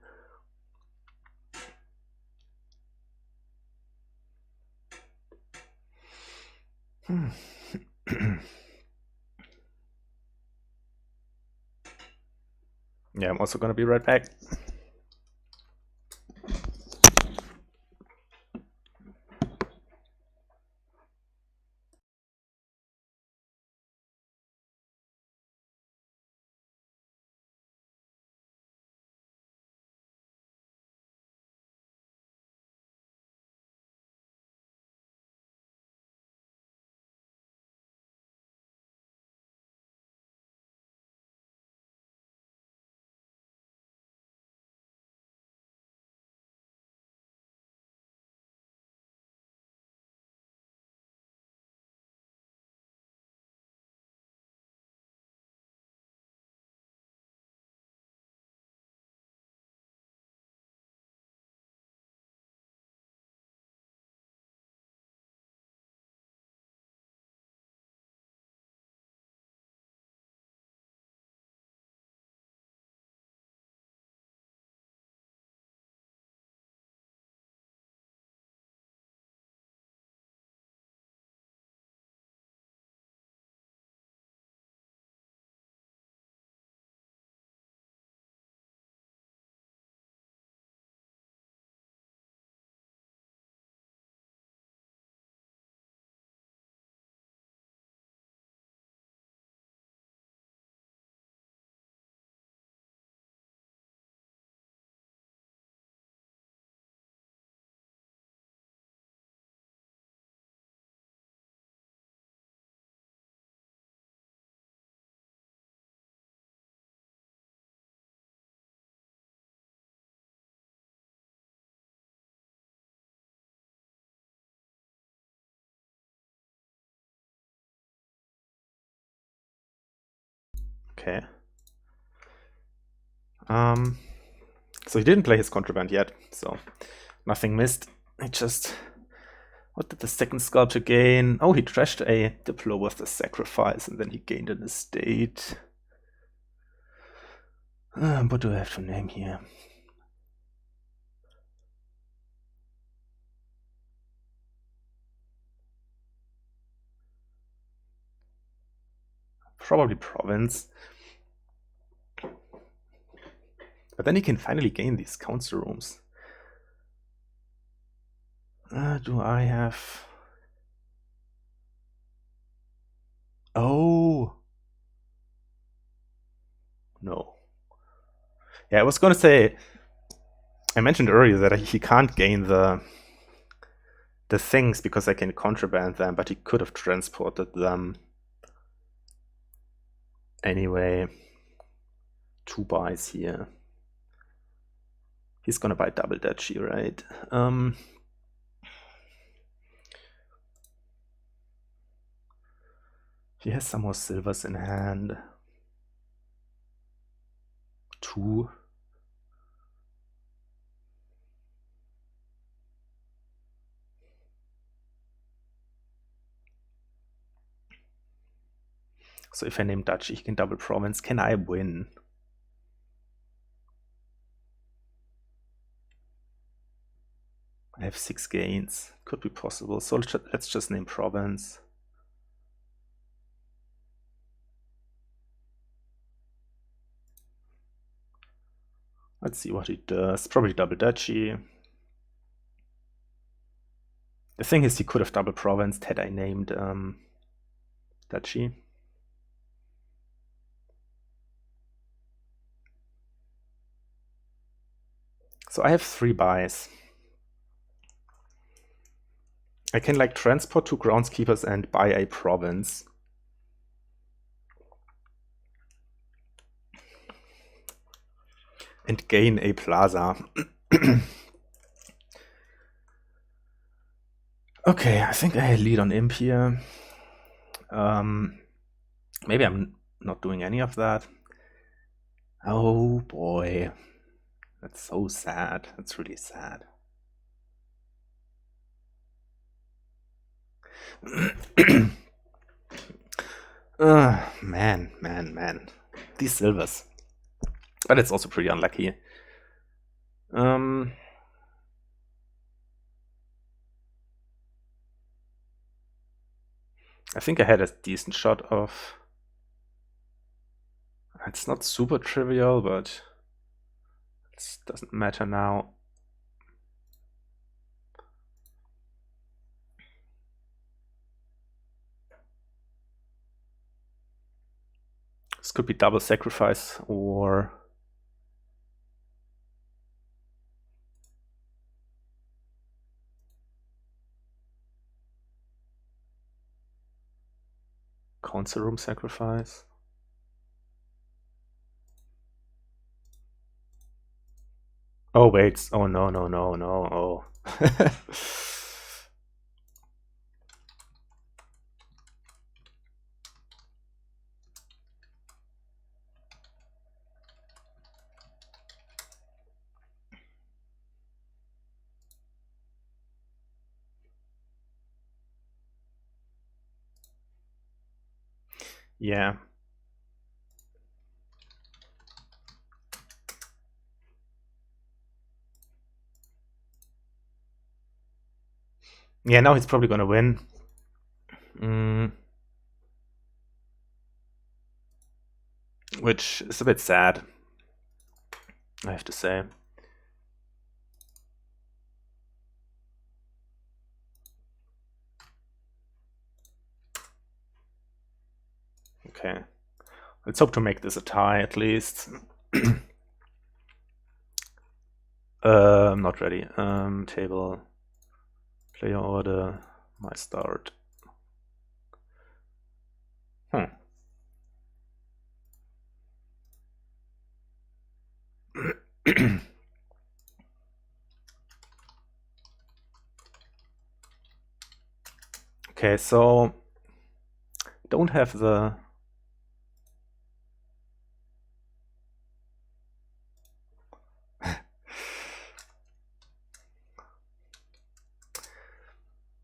Yeah, I'm also gonna be right back. Okay. So he didn't play his contraband yet, so nothing missed. He just... What did the second sculpture gain? Oh, he trashed a Diplo with the sacrifice, and then he gained an estate. What do I have to name here? Probably province. But then he can finally gain these council rooms. Do I have... Oh! No. Yeah, I was gonna say... I mentioned earlier that he can't gain the things because I can contraband them, but he could have transported them. Anyway, 2 buys here. He's gonna buy double duchy, right? He has some more silvers in hand. 2. So if I name Duchy, he can double province. Can I win? I have 6 gains. Could be possible. So let's just name province. Let's see what he does. Probably double duchy. The thing is, he could have double provinced had I named duchy. So I have 3 buys. I can like transport 2 groundskeepers and buy a province. And gain a plaza. Okay, I think I lead on imp here. Maybe I'm not doing any of that. Oh boy. That's so sad. That's really sad. Man. These silvers. But it's also pretty unlucky. I think I had a decent shot of... It's not super trivial, but it doesn't matter now. This could be double sacrifice or... Council room sacrifice. Oh wait, oh no. Oh. Yeah. Yeah, now he's probably gonna win. Which is a bit sad, I have to say. Okay. Let's hope to make this a tie at least. I'm not ready. Table, player order, my start. Okay, so don't have the...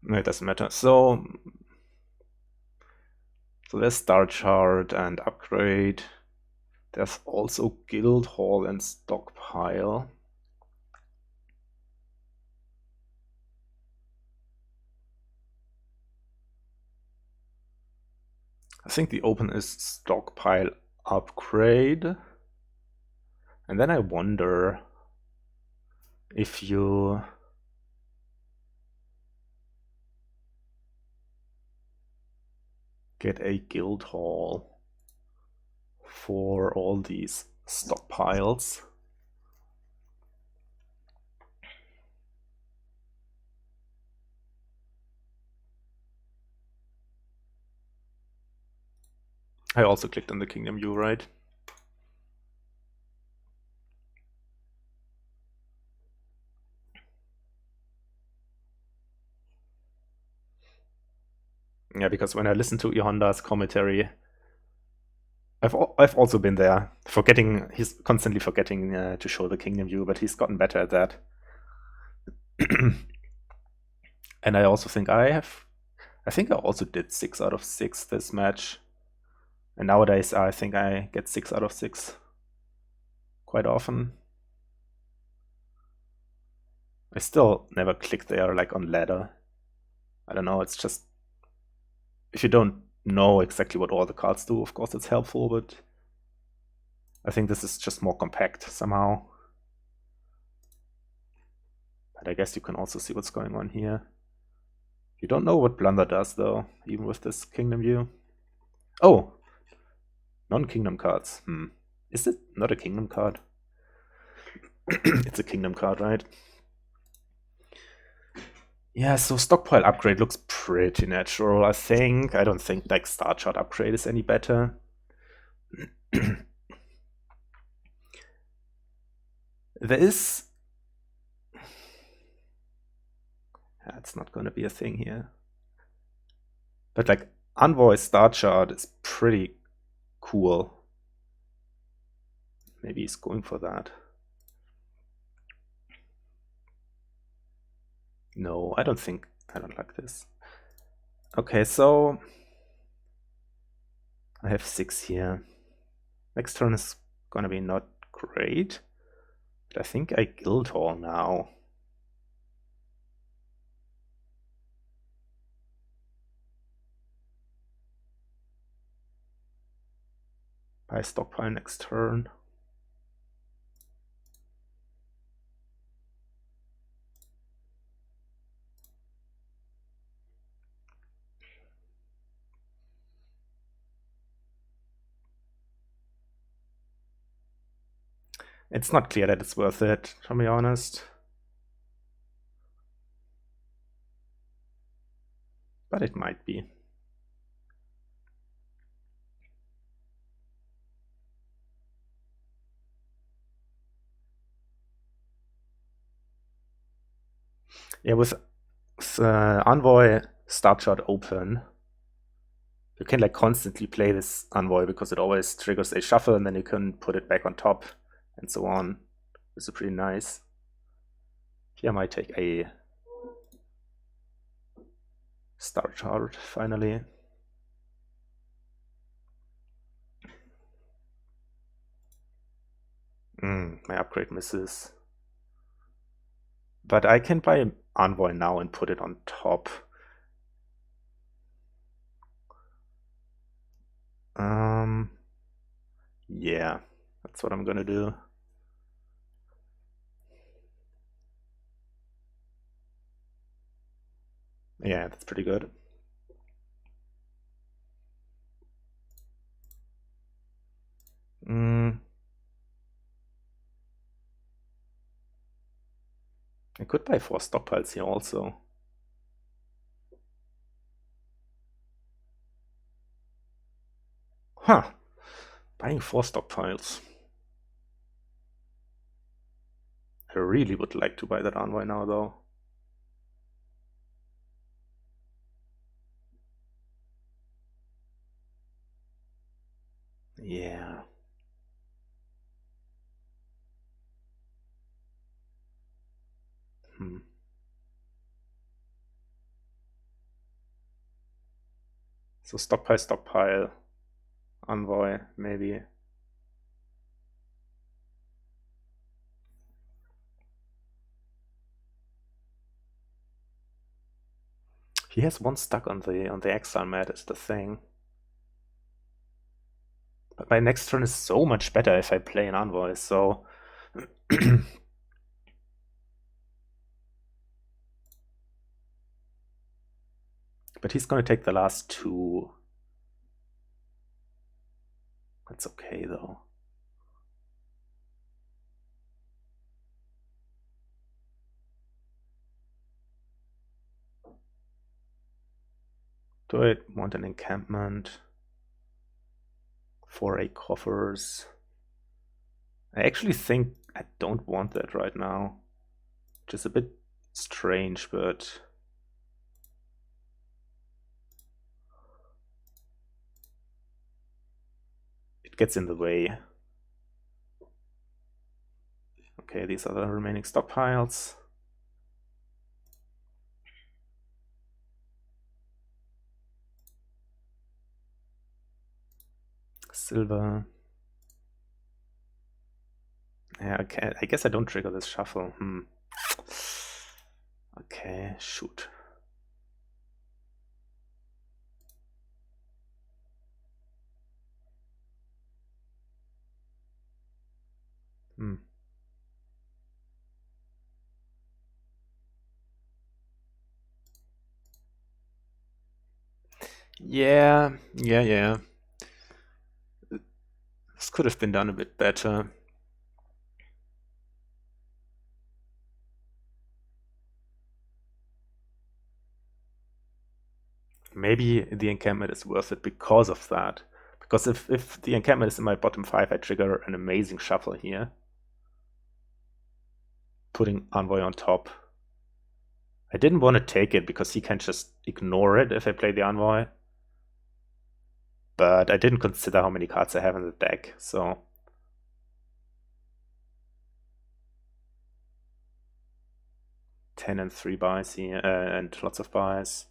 No, it doesn't matter. So there's Star Chart and Upgrade. There's also Guild Hall and Stockpile. I think the open is Stockpile Upgrade. And then I wonder if you... get a guild hall for all these stockpiles. I also clicked on the kingdom view, right? Yeah, because when I listen to E.Honda's commentary, I've also been there, he's constantly forgetting to show the kingdom view, but he's gotten better at that. And I also think I also did 6 out of 6 this match. And nowadays I think I get 6 out of 6 quite often. I still never click there like on ladder. I don't know, it's just, if you don't know exactly what all the cards do, of course it's helpful, but I think this is just more compact somehow. But I guess you can also see what's going on here. You don't know what Blunder does though, even with this Kingdom view. Oh! Non-Kingdom cards. Is it not a Kingdom card? It's a Kingdom card, right? Yeah, so Stockpile upgrade looks pretty natural, I think. I don't think like Star Chart upgrade is any better. There is... It's not going to be a thing here. But like Envoy Star Chart is pretty cool. Maybe he's going for that. No, I don't like this. Okay, so I have 6 here. Next turn is gonna be not great, but I think I Guildhall now. Buy Stockpile next turn. It's not clear that it's worth it, to be honest. But it might be. Yeah, with Envoy Start Shot open, you can like constantly play this Envoy because it always triggers a shuffle and then you can put it back on top and so on. This is pretty nice. Here I might take a Star Chart finally. My upgrade misses. But I can buy Envoy now and put it on top. Yeah, that's what I'm gonna do. Yeah, that's pretty good. I could buy 4 stockpiles here also. Huh. Buying 4 stockpiles. I really would like to buy that Envoy now though. Yeah. So stockpile, Envoy, maybe. He has 1 stuck on the exile mat is the thing. But my next turn is so much better if I play an Envoy, so but he's gonna take the last 2. That's okay though. Do I want an encampment? 4 coffers. I actually think I don't want that right now. Which is a bit strange, but it gets in the way. Okay, these are the remaining stockpiles. Silver. Yeah, okay. I guess I don't trigger this shuffle. Okay, shoot. Yeah. This could have been done a bit better. Maybe the encampment is worth it because of that. Because if the encampment is in my bottom 5, I trigger an amazing shuffle here. Putting Envoy on top. I didn't want to take it because he can just ignore it if I play the Envoy. But I didn't consider how many cards I have in the deck, so... and 3 buys here, and lots of buys.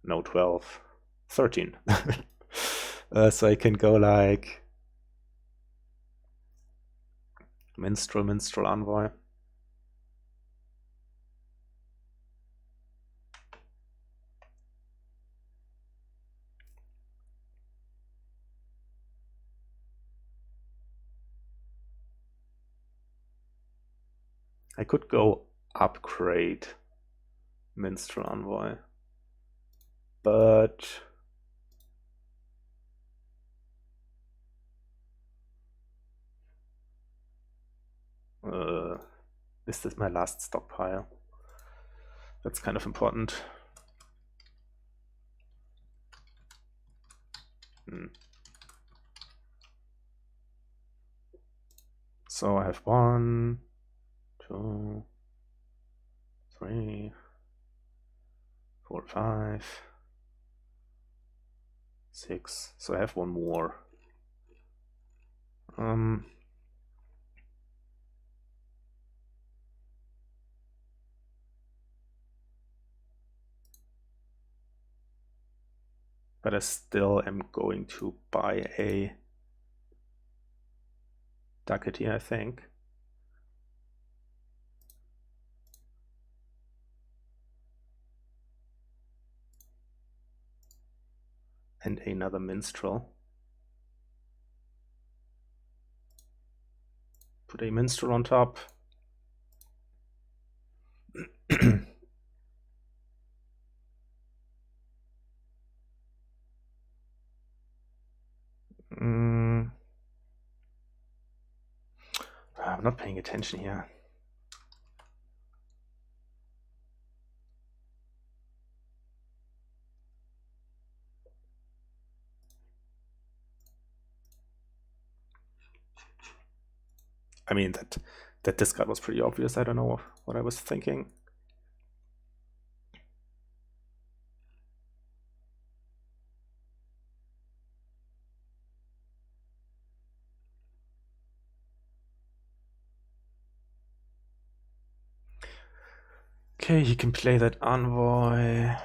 No, 12. 13. So I can go like... Minstrel, Envoy. I could go upgrade Minstrel Envoy, but this is my last stockpile. That's kind of important. So I have 1, 2, 3, 4, 5, 6. So I have 1 more. But I still am going to buy a Ducati, I think. And another Minstrel. Put a Minstrel on top. I'm not paying attention here. I mean, that discard was pretty obvious. I don't know what I was thinking. Okay, he can play that Envoy.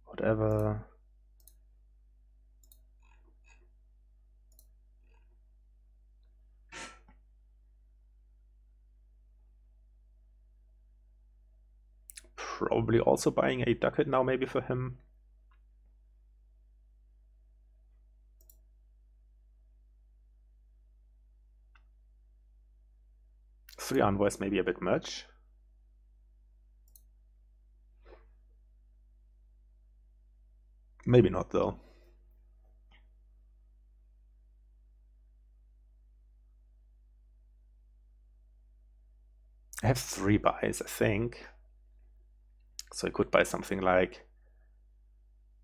Whatever. Probably also buying a Ducat now, maybe for him. Three Envoys maybe a bit much. Maybe not, though. I have 3 buys, I think. So I could buy something like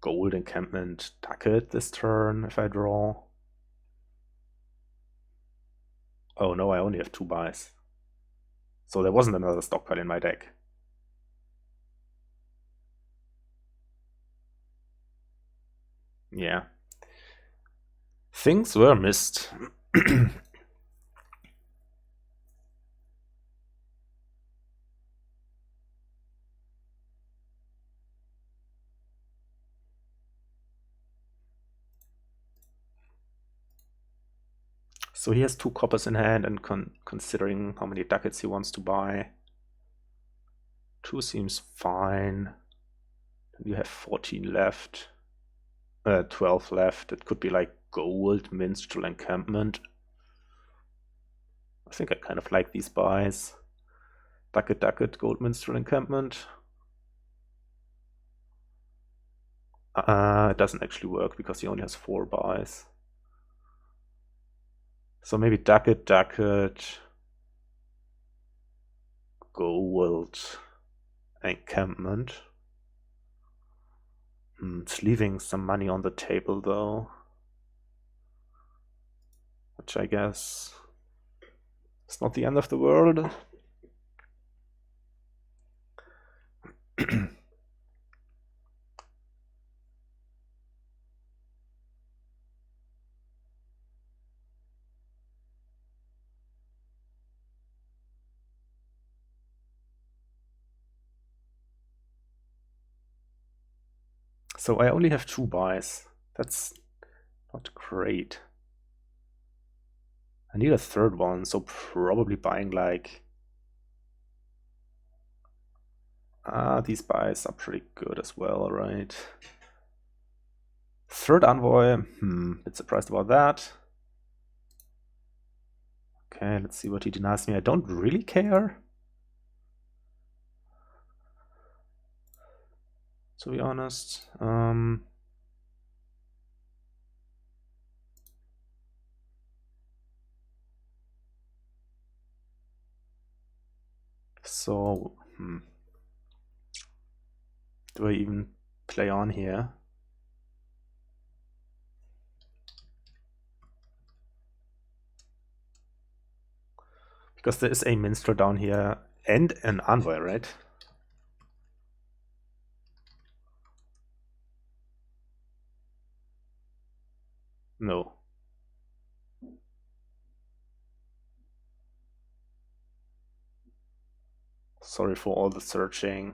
Gold Encampment Ducat this turn if I draw. Oh no, I only have 2 buys. So there wasn't another stockpile in my deck. Yeah. Things were missed. So he has 2 coppers in hand, and considering how many ducats he wants to buy, 2 seems fine. You have 14 left, 12 left. It could be like gold, minstrel, encampment. I think I kind of like these buys. Ducat, gold, minstrel, encampment. It doesn't actually work because he only has 4 buys. So maybe ducat, gold, encampment. It's leaving some money on the table though, which I guess is not the end of the world. So I only have 2 buys. That's not great. I need a 3rd one, so probably buying like... these buys are pretty good as well, right? 3rd envoy, bit surprised about that. Okay, let's see what he denies me. I don't really care, to be honest. So, do I even play on here? Because there is a minstrel down here and an envoy, right? No. Sorry for all the searching,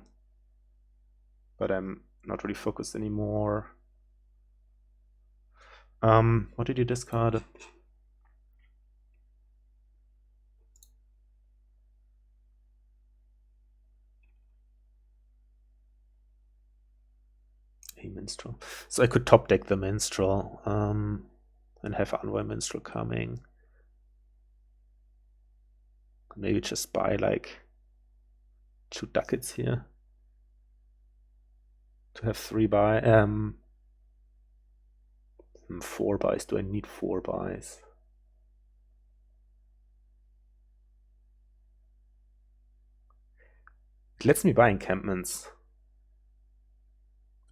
but I'm not really focused anymore. What did you discard? A minstrel. So I could top deck the minstrel and have envoy minstrel coming. Maybe just buy like 2 ducats here to have 3 buy. 4 buys. Do I need 4 buys? It lets me buy encampments.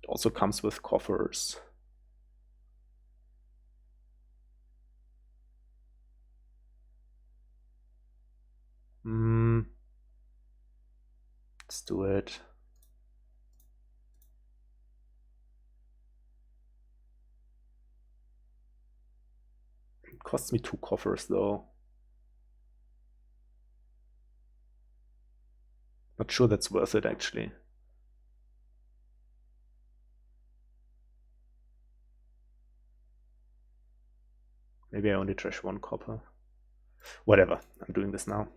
It also comes with coffers. Let's do it. It costs me 2 coffers though. Not sure that's worth it actually. Maybe I only trash 1 copper. Whatever, I'm doing this now.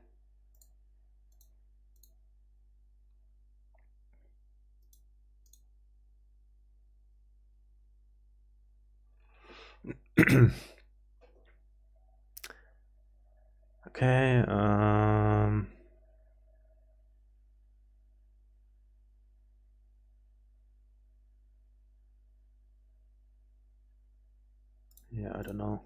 Okay, yeah, I don't know.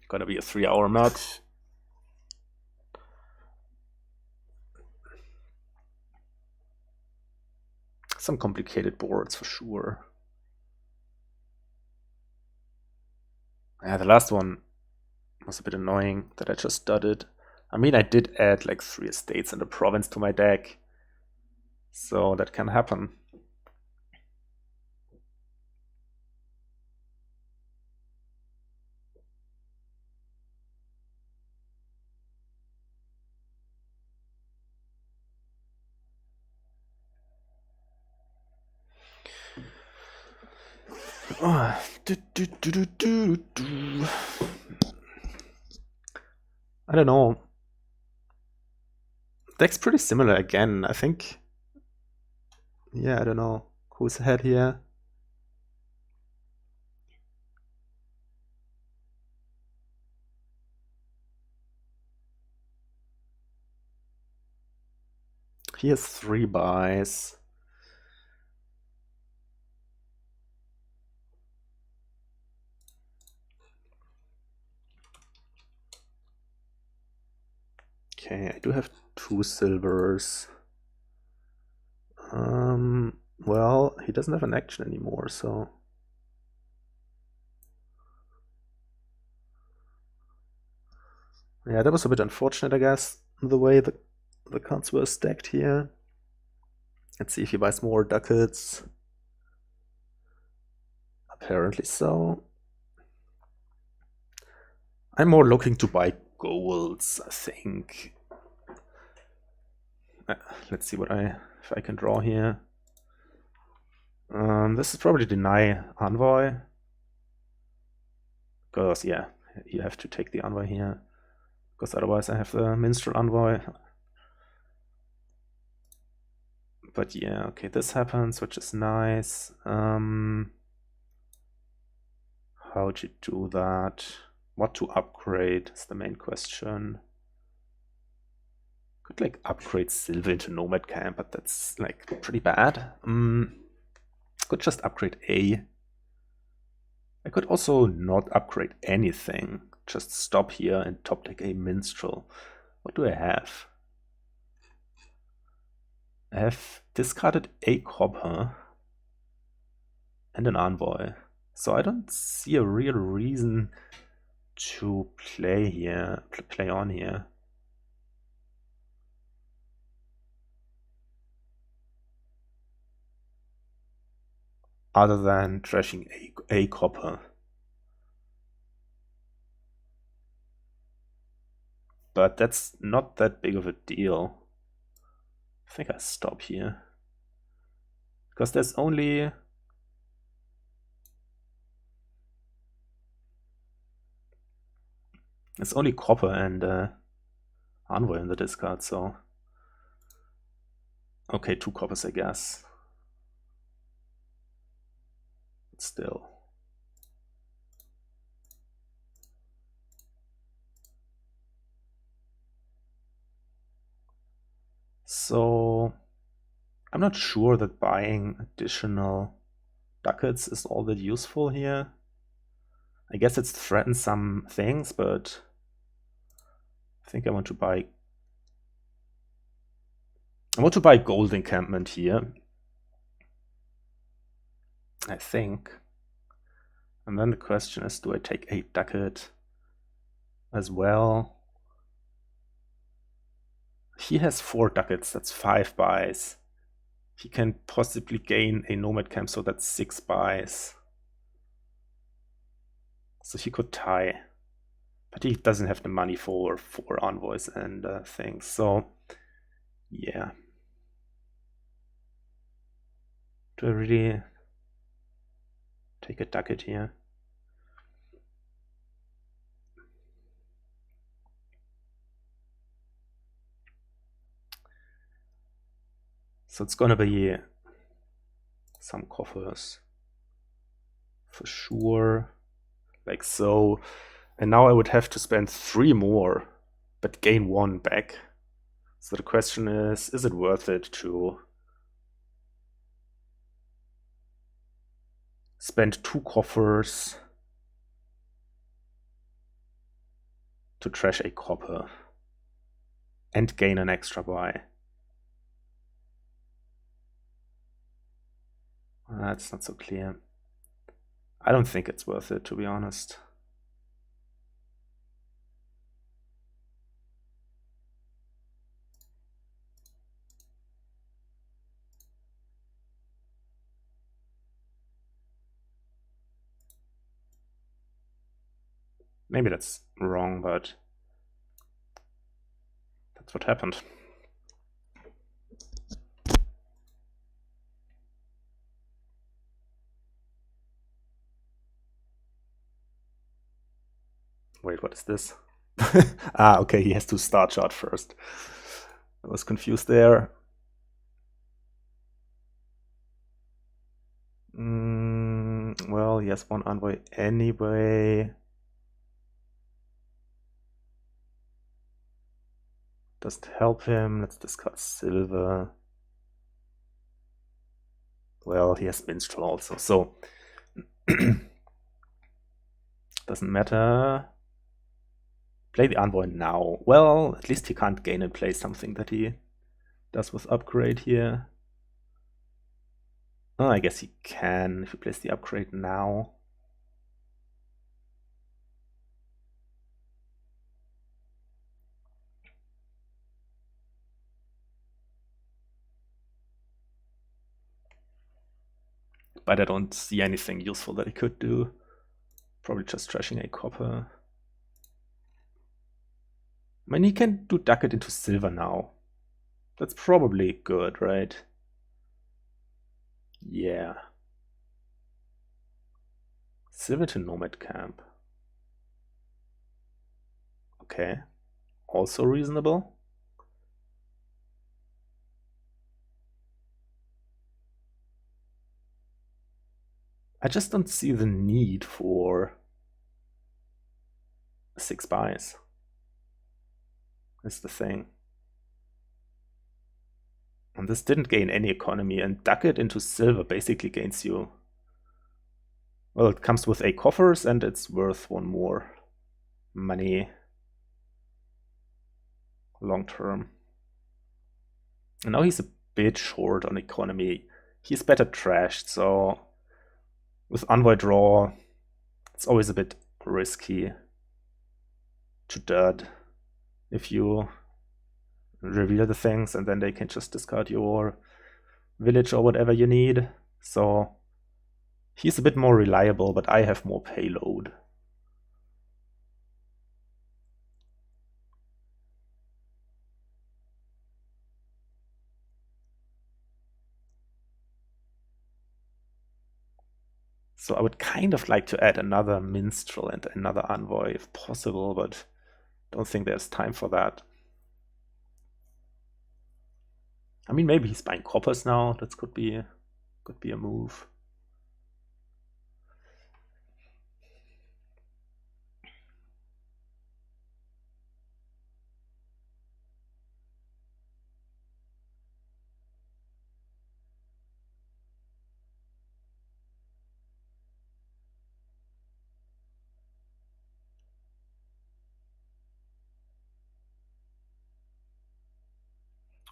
Gonna be a 3-hour match. Some complicated boards for sure. Yeah, the last one was a bit annoying that I just studied. I mean, I did add like 3 estates in the province to my deck, so that can happen. I don't know. Deck's pretty similar again, I think. Yeah, I don't know. Who's ahead here? He has 3 buys. Okay, I do have 2 silvers. Well, he doesn't have an action anymore, so... Yeah, that was a bit unfortunate, I guess, the way the cards were stacked here. Let's see if he buys more ducats. Apparently so. I'm more looking to buy golds, I think. Let's see if I can draw here. This is probably deny envoy. Because, yeah, you have to take the envoy here. Because otherwise I have the minstrel envoy. But yeah, okay, this happens, which is nice. How'd you do that? What to upgrade is the main question. Could like upgrade Silver into Nomad Camp, but that's like pretty bad. Could just upgrade A. I could also not upgrade anything. Just stop here and top deck a Minstrel. What do I have? I have discarded a copper and an envoy. So I don't see a real reason to play on here. Other than trashing a copper. But that's not that big of a deal. I think I stop here. Because there's only... It's only copper and envoy in the discard, so... Okay, 2 coppers, I guess. But still. So... I'm not sure that buying additional ducats is all that useful here. I guess it threatens some things, but I think I want to buy... gold encampment here. I think. And then the question is, do I take a ducat as well? He has 4 ducats, that's 5 buys. He can possibly gain a nomad camp, so that's 6 buys. So he could tie. But he doesn't have the money for 4 envoys and things, so yeah. Do I really take a ducat here? So it's gonna be some coffers for sure, like so. And now I would have to spend 3 more, but gain 1 back. So the question is it worth it to spend 2 coffers to trash a copper and gain an extra buy? That's not so clear. I don't think it's worth it, to be honest. Maybe that's wrong, but that's what happened. Wait, what is this? Ah, okay, he has to start chart first. I was confused there. Well, he has one envoy anyway. Doesn't help him. Let's discuss silver. Well, he has minstrel also, so doesn't matter. Play the envoy now. Well, at least he can't gain and play something that he does with upgrade here. Oh, I guess he can if he plays the upgrade now. But I don't see anything useful that he could do. Probably just trashing a copper. I mean, he can do duck it into silver now. That's probably good, right? Yeah. Silver to nomad camp. Okay. Also reasonable. I just don't see the need for 6 buys. That's the thing. And this didn't gain any economy, and duck it into silver basically gains you. Well, it comes with 8 coffers and it's worth 1 more money long term. And now he's a bit short on economy. He's better trashed, so with envoy draw, it's always a bit risky to dud if you reveal the things and then they can just discard your village or whatever you need. So he's a bit more reliable, but I have more payload. So I would kind of like to add another minstrel and another envoy if possible, but don't think there's time for that. I mean, maybe he's buying coppers now. That could be a move.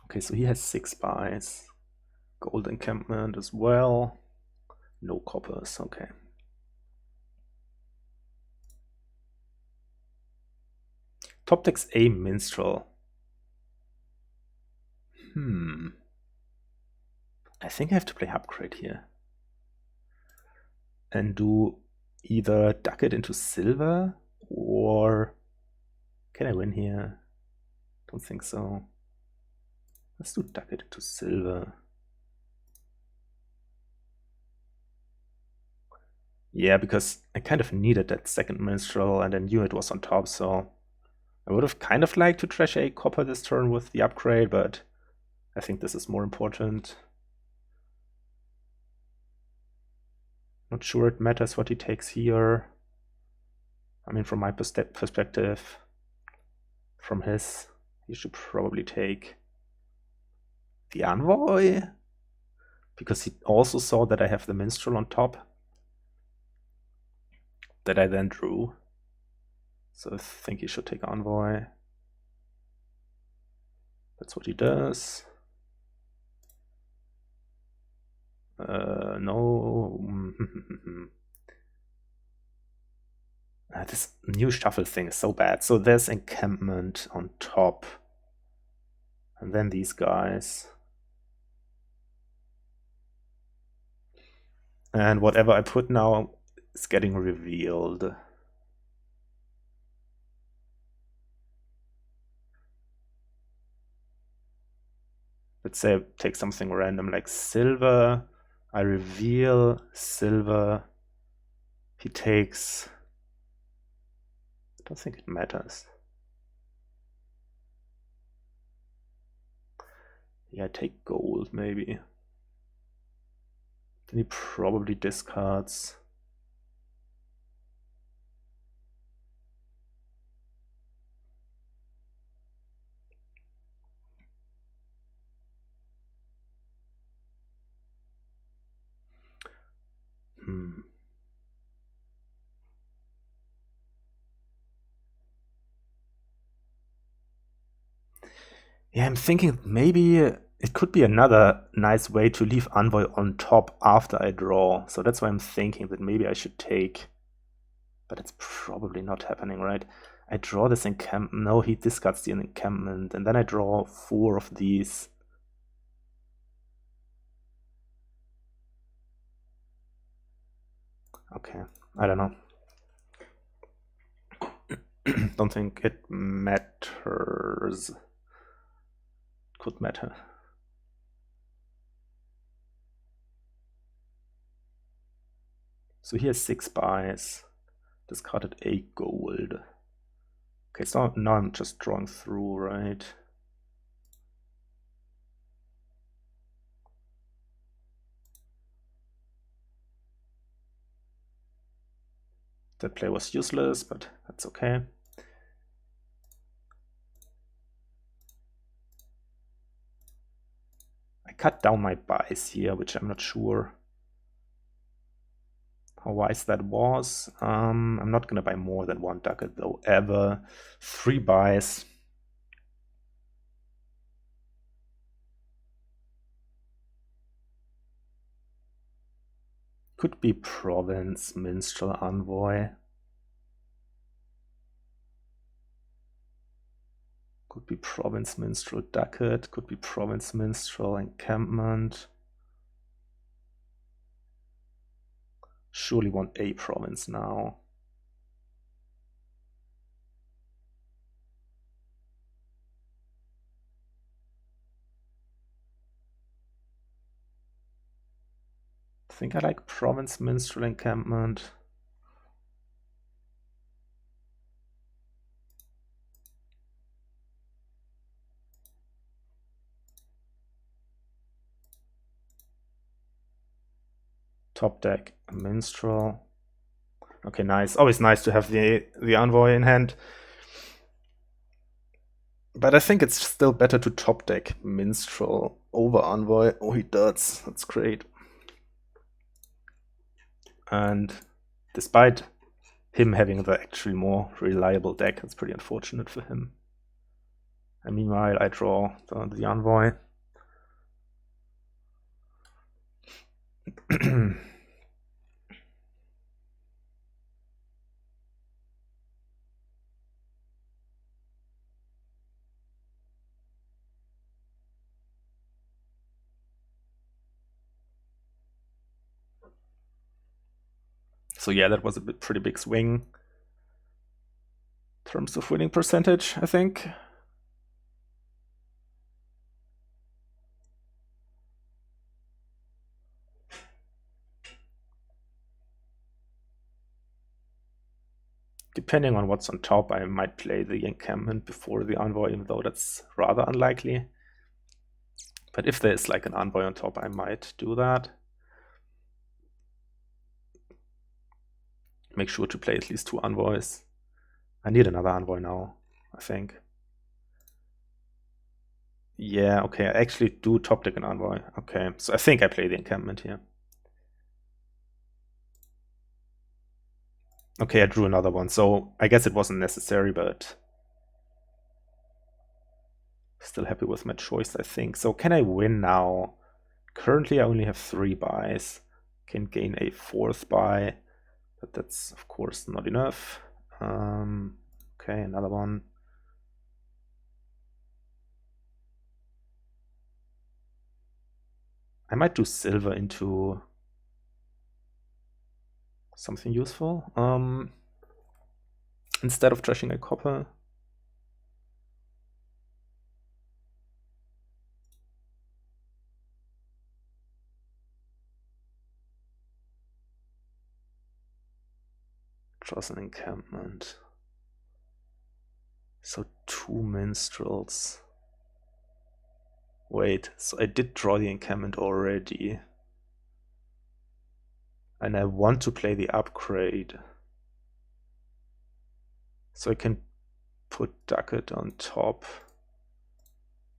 Okay, so he has 6 buys. Gold encampment as well. No coppers, okay. Top decks a minstrel. I think I have to play upgrade here. And do either duck it into silver or can I win here? Don't think so. Let's do duck it into silver. Yeah, because I kind of needed that second minstrel and I knew it was on top, so I would have kind of liked to trash a copper this turn with the upgrade, but I think this is more important. Not sure it matters what he takes here. I mean, from my perspective, from his, he should probably take the envoy, because he also saw that I have the minstrel on top that I then drew. So I think he should take envoy. That's what he does. No. This new shuffle thing is so bad. So there's encampment on top. And then these guys. And whatever I put now is getting revealed. let's say I take something random like silver, I reveal silver, he takes, I don't think it matters. Yeah, I take gold maybe. Then he probably discards. Yeah, I'm thinking maybe it could be another nice way to leave Envoy on top after I draw. So that's why I'm thinking that maybe I should take, but it's probably not happening, right? I draw this encampment. No, he discards the encampment, and then I draw 4 of these. Okay, I don't know. Don't think it matters. Could matter. So here's 6 buys. Discarded a gold. Okay, so now I'm just drawing through, right? That play was useless, but that's okay. I cut down my buys here, which I'm not sure how wise that was. I'm not gonna buy more than 1 ducat though, ever. 3 buys. Could be province, minstrel, envoy. Could be province, minstrel, ducat. Could be province, minstrel, encampment. Surely want a province now. I think I like province, minstrel, encampment. Top deck, a minstrel. Okay, nice. Always nice to have the envoy in hand. But I think it's still better to top deck minstrel over envoy. Oh, he does. That's great. And despite him having the actually more reliable deck, it's pretty unfortunate for him. And meanwhile, I draw the envoy. So yeah, that was a pretty big swing in terms of winning percentage, I think. Depending on what's on top, I might play the encampment before the envoy, even though that's rather unlikely. But if there's like an envoy on top, I might do that. Make sure to play at least 2 envoys. I need another envoy now, I think. Yeah, okay, I actually do top deck an envoy. Okay, so I think I play the encampment here. Okay, I drew another one, so I guess it wasn't necessary, but still happy with my choice, I think. So can I win now? Currently, I only have 3 buys. Can gain a 4th buy, but that's, of course, not enough. Okay, another one. I might do silver into something useful. Instead of trashing a copper. Draws an encampment. So 2 minstrels. Wait, so I did draw the encampment already. And I want to play the upgrade. So I can put Ducat on top.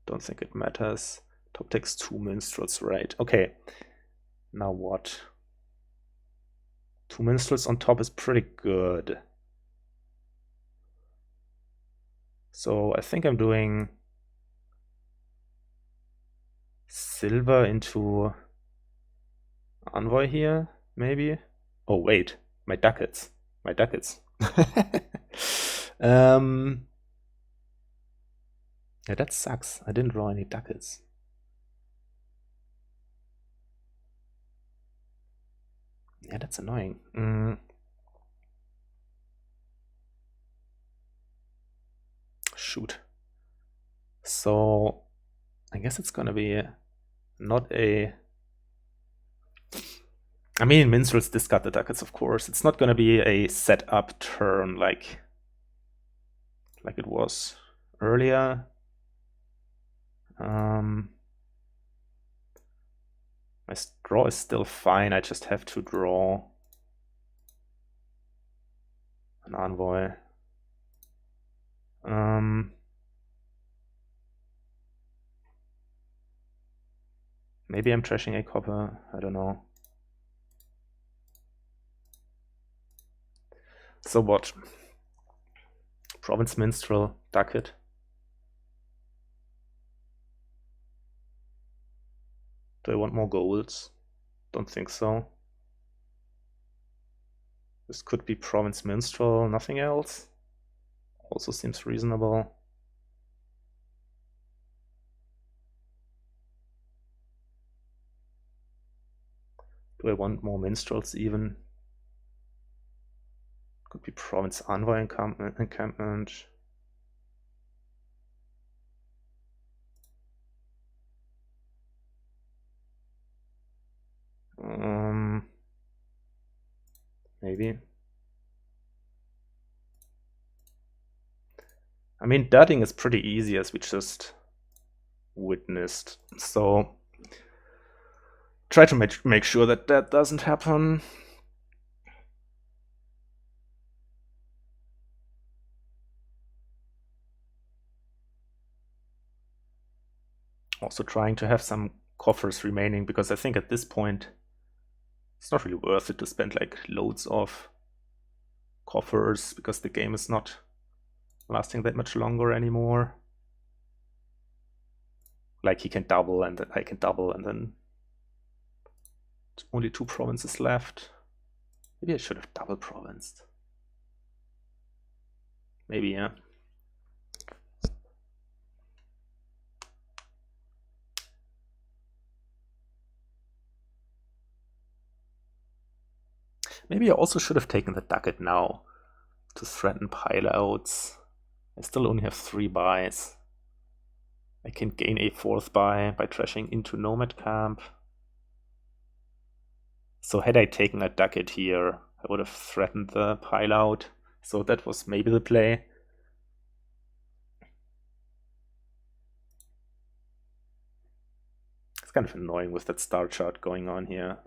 Don't think it matters. Top takes 2 minstrels, right? Okay. Now what? 2 minstrels on top is pretty good. So I think I'm doing silver into envoy here, maybe. Oh wait, my ducats. My ducats. Yeah, that sucks. I didn't draw any ducats. Yeah, that's annoying. Shoot. So I guess it's gonna be not a... I mean, minstrels discard the ducats, of course. It's not gonna be a set up turn like it was earlier. My draw is still fine. I just have to draw an envoy. Maybe I'm trashing a copper. I don't know. So what? Province Minstrel, Ducat. Do I want more golds? Don't think so. This could be Province Minstrel, nothing else. Also seems reasonable. Do I want more minstrels even? Could be Province Envoy encampment. Maybe. I mean, dirting is pretty easy, as we just witnessed. So try to make sure that that doesn't happen. Also trying to have some coffers remaining, because I think at this point it's not really worth it to spend like loads of coffers, because the game is not lasting that much longer anymore. Like he can double and then I can double, and then only 2 provinces left. Maybe I should have double provinced. Maybe, yeah. Maybe I also should have taken the Ducat now to threaten pileouts. I still only have 3 buys. I can gain a 4th buy by trashing into Nomad Camp. So had I taken a Ducat here, I would have threatened the pileout. So that was maybe the play. It's kind of annoying with that star chart going on here.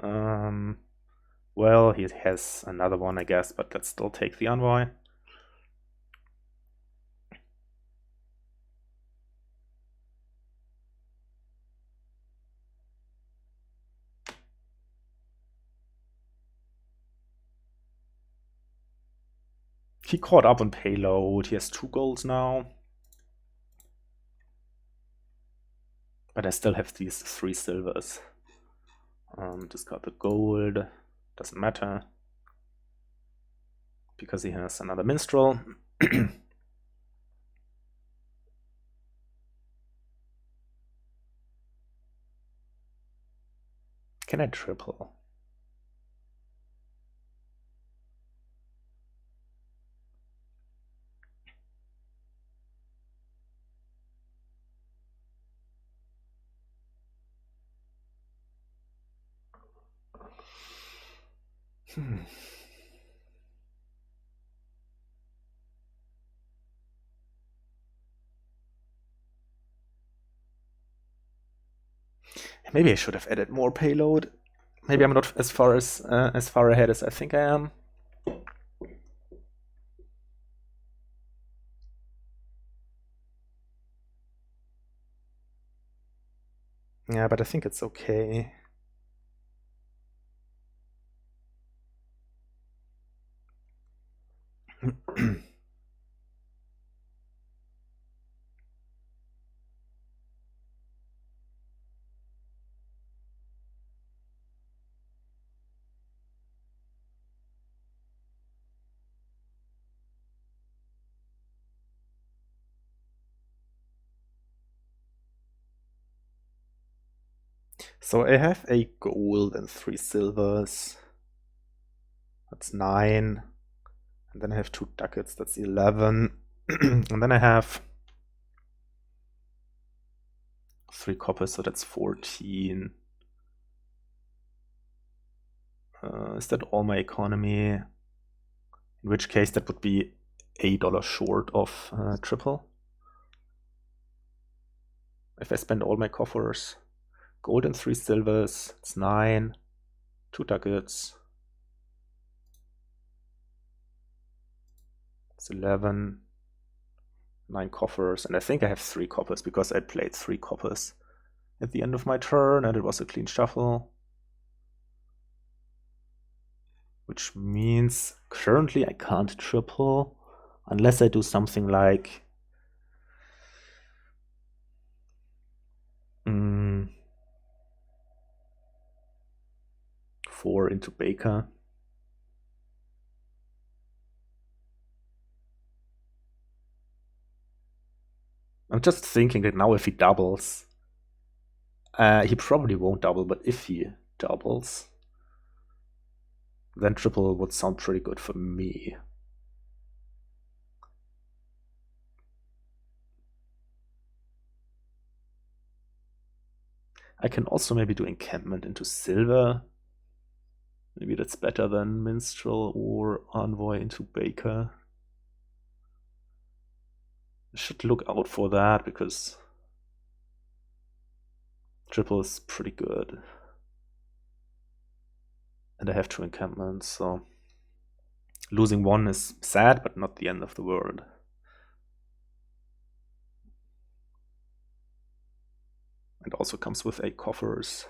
Well, he has another one, I guess, but let's still take the envoy. He caught up on payload. He has 2 golds now. But I still have these 3 silvers. Discard the gold. Doesn't matter. Because he has another minstrel. Can I triple? Maybe I should have added more payload. Maybe I'm not as far ahead as I think I am. Yeah, but I think it's okay. So I have a gold and 3 silvers. That's 9. And then I have 2 ducats, that's 11. And then I have 3 coppers, so that's 14. Is that all my economy? In which case that would be $8 short of triple. If I spend all my coffers. Gold and 3 silvers, it's 9. 2 ducats. It's 11. 9 coffers, and I think I have 3 coppers because I played 3 coppers at the end of my turn and it was a clean shuffle. Which means currently I can't triple unless I do something like 4 into Baker. I'm just thinking that now if he doubles, he probably won't double, but if he doubles, then triple would sound pretty good for me. I can also maybe do encampment into silver. Maybe that's better than minstrel or envoy into Baker. I should look out for that because triple is pretty good. And I have 2 encampments, so losing 1 is sad, but not the end of the world. And also comes with 8 coffers.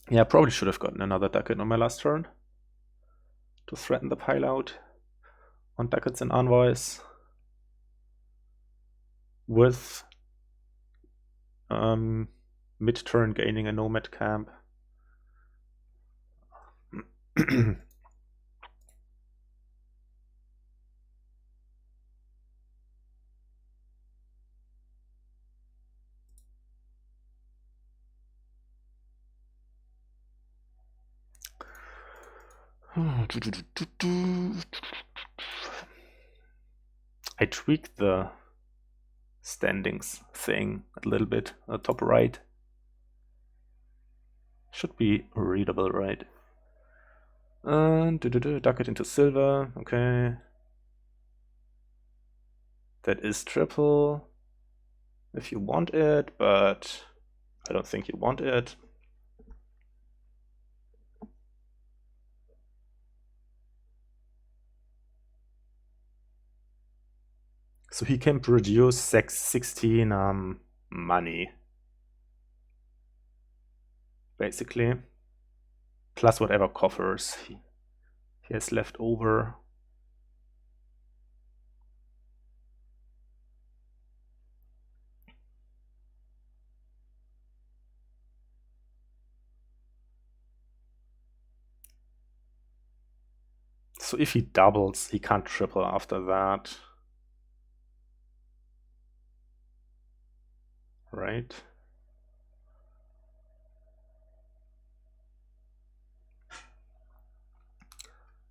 Yeah, I probably should have gotten another ducat on my last turn to threaten the pile out on ducats and envoys with mid-turn gaining a nomad camp. I tweaked the standings thing a little bit, top right. Should be readable, right? Ducat into silver, okay. That is triple if you want it, but I don't think you want it. So he can produce 16 money, basically, plus whatever coffers he has left over. So if he doubles, he can't triple after that. Right?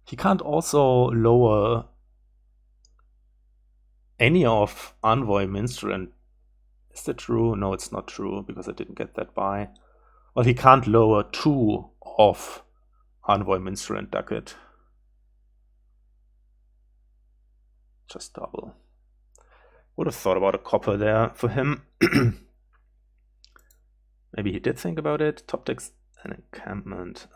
He can't also lower any of Envoy, Minstrel, and Is that true? No, it's not true, because I didn't get that buy. Well, he can't lower 2 of Envoy, Minstrel, and Ducat. Just double. Would have thought about a copper there for him. Maybe he did think about it. Top decks and encampment.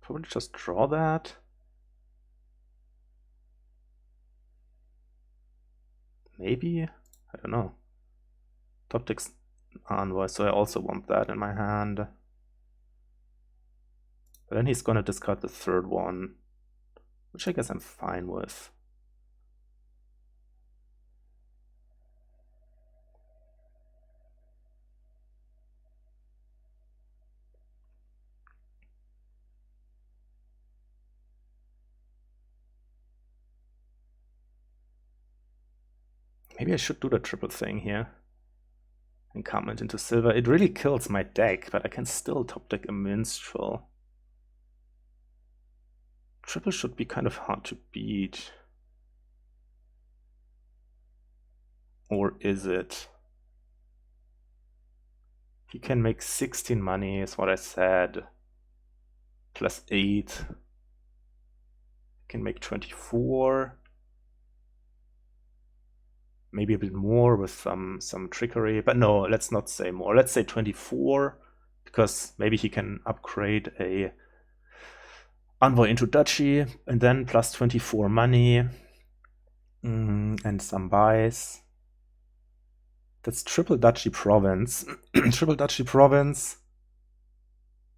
Probably just draw that. Maybe? I don't know. Top decks Envoy, so I also want that in my hand. But then he's gonna discard the third one, which I guess I'm fine with. Maybe I should do the triple thing here. Encampment into silver. It really kills my deck, but I can still top deck a Minstrel. Triple should be kind of hard to beat. Or is it? He can make 16 money, is what I said. Plus 8. He can make 24. Maybe a bit more with some trickery. But no, let's not say more. Let's say 24. Because maybe he can upgrade a Envoy into Duchy. And then plus 24 money. And some buys. That's triple Duchy Province. Triple Duchy Province.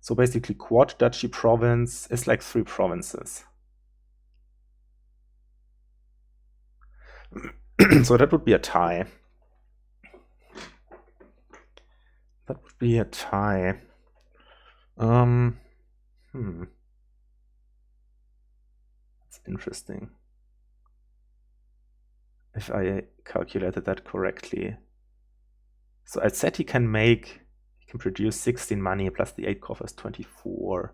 So basically quad Duchy Province is like 3 provinces. So that would be a tie. That would be a tie. That's interesting. If I calculated that correctly. So I said he can produce 16 money plus the 8 coffers 24.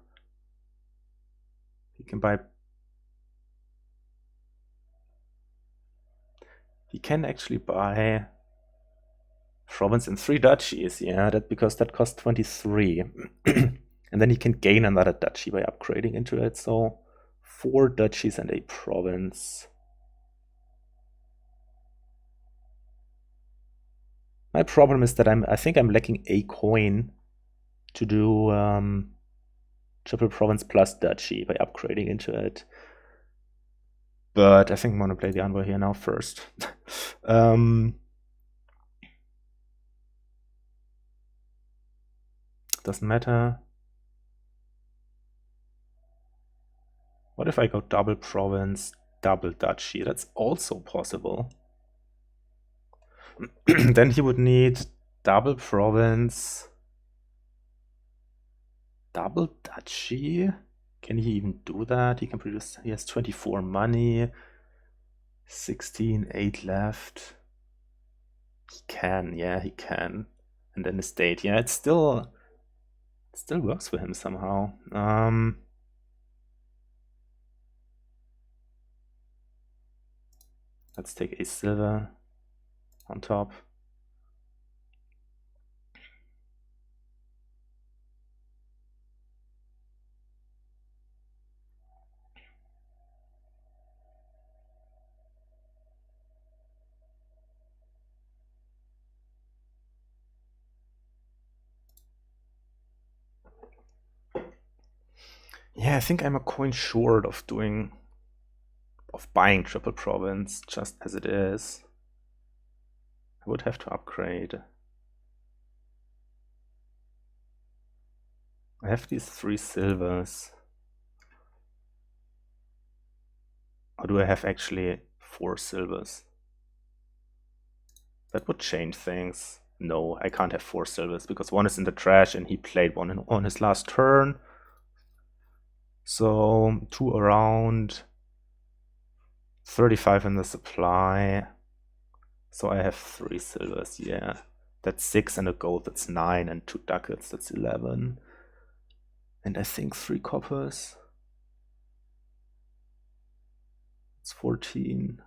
He can buy. He can actually buy province in 3 duchies, yeah, because that costs 23. And then he can gain another duchy by upgrading into it, so 4 duchies and a province. My problem is that I think I'm lacking a coin to do triple province plus duchy by upgrading into it. But I think I'm gonna play the Envoy here now first. Doesn't matter. What if I go double province, double duchy? That's also possible. Then he would need double province, double duchy. Can he even do that? He can produce. He has 24 money, 16, 8 left. He can, yeah, he can. And then the state, yeah, it still works for him somehow. Let's take a silver on top. Yeah, I think I'm a coin short of buying triple province just as it is. I would have to upgrade. I have these 3 silvers. Or do I have actually 4 silvers? That would change things. No, I can't have 4 silvers because 1 is in the trash and he played 1 on his last turn. So 2 around, 35 in the supply. So I have 3 silvers, yeah. That's 6 and a gold, that's 9, and 2 ducats, that's 11. And I think 3 coppers. It's 14.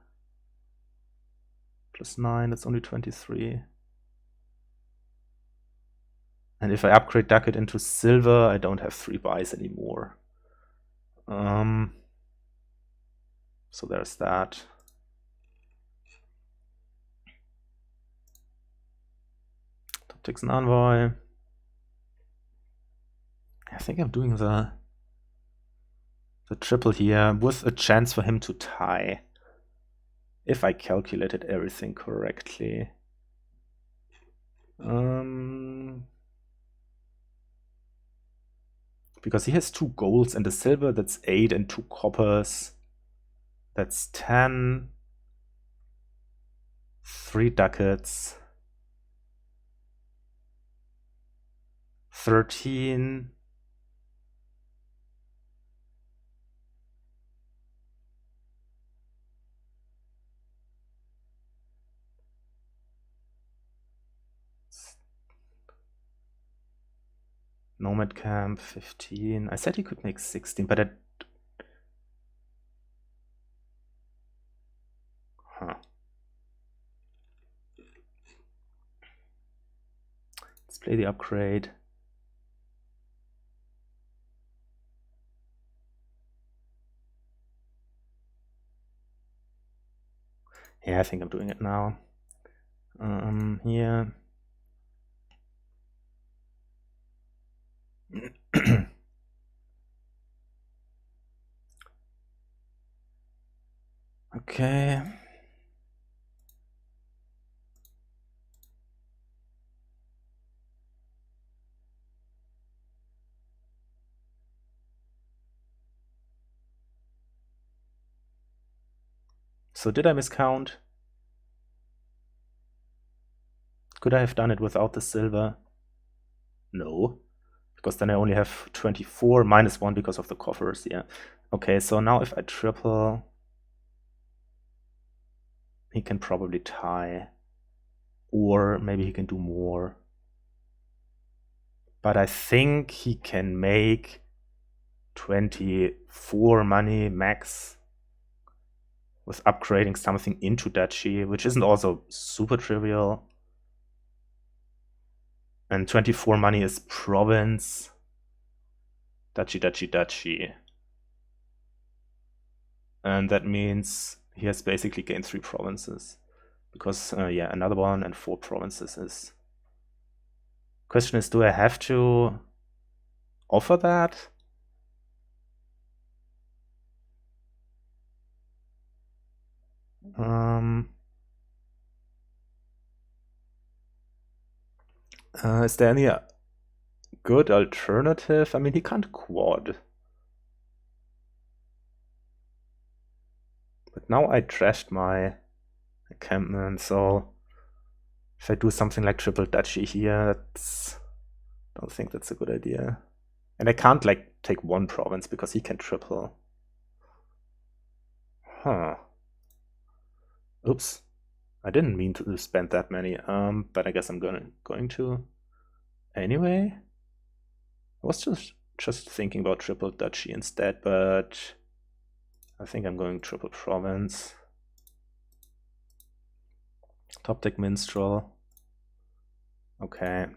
Plus 9, that's only 23. And if I upgrade Ducat into silver, I don't have 3 buys anymore. So there's that. Top takes an envoy. I think I'm doing the triple here with a chance for him to tie, if I calculated everything correctly. Because he has 2 golds and a silver, that's 8, and 2 coppers, that's 10. 3 ducats, 13. Nomad camp, 15. I said he could make 16, but I... Huh. Let's play the upgrade. Yeah, I think I'm doing it now. Here. Okay. So did I miscount? Could I have done it without the silver? No, because then I only have 24 minus 1 because of the coffers. Yeah. Okay, so now if I triple, he can probably tie, or maybe he can do more. But I think he can make 24 money max with upgrading something into duchy, which isn't also super trivial. And 24 money is province, duchy, duchy, duchy. And that means he has basically gained 3 provinces. Because, yeah, another one and 4 provinces is... Question is, do I have to offer that? Is there any good alternative? I mean, he can't quad. But now I trashed my encampment, so if I do something like triple duchy here, I don't think that's a good idea. And I can't like take 1 province because he can triple. Huh. Oops. I didn't mean to spend that many, but I guess I'm going to anyway. I was just thinking about triple duchy instead, but I think I'm going triple province. Top deck minstrel. Okay.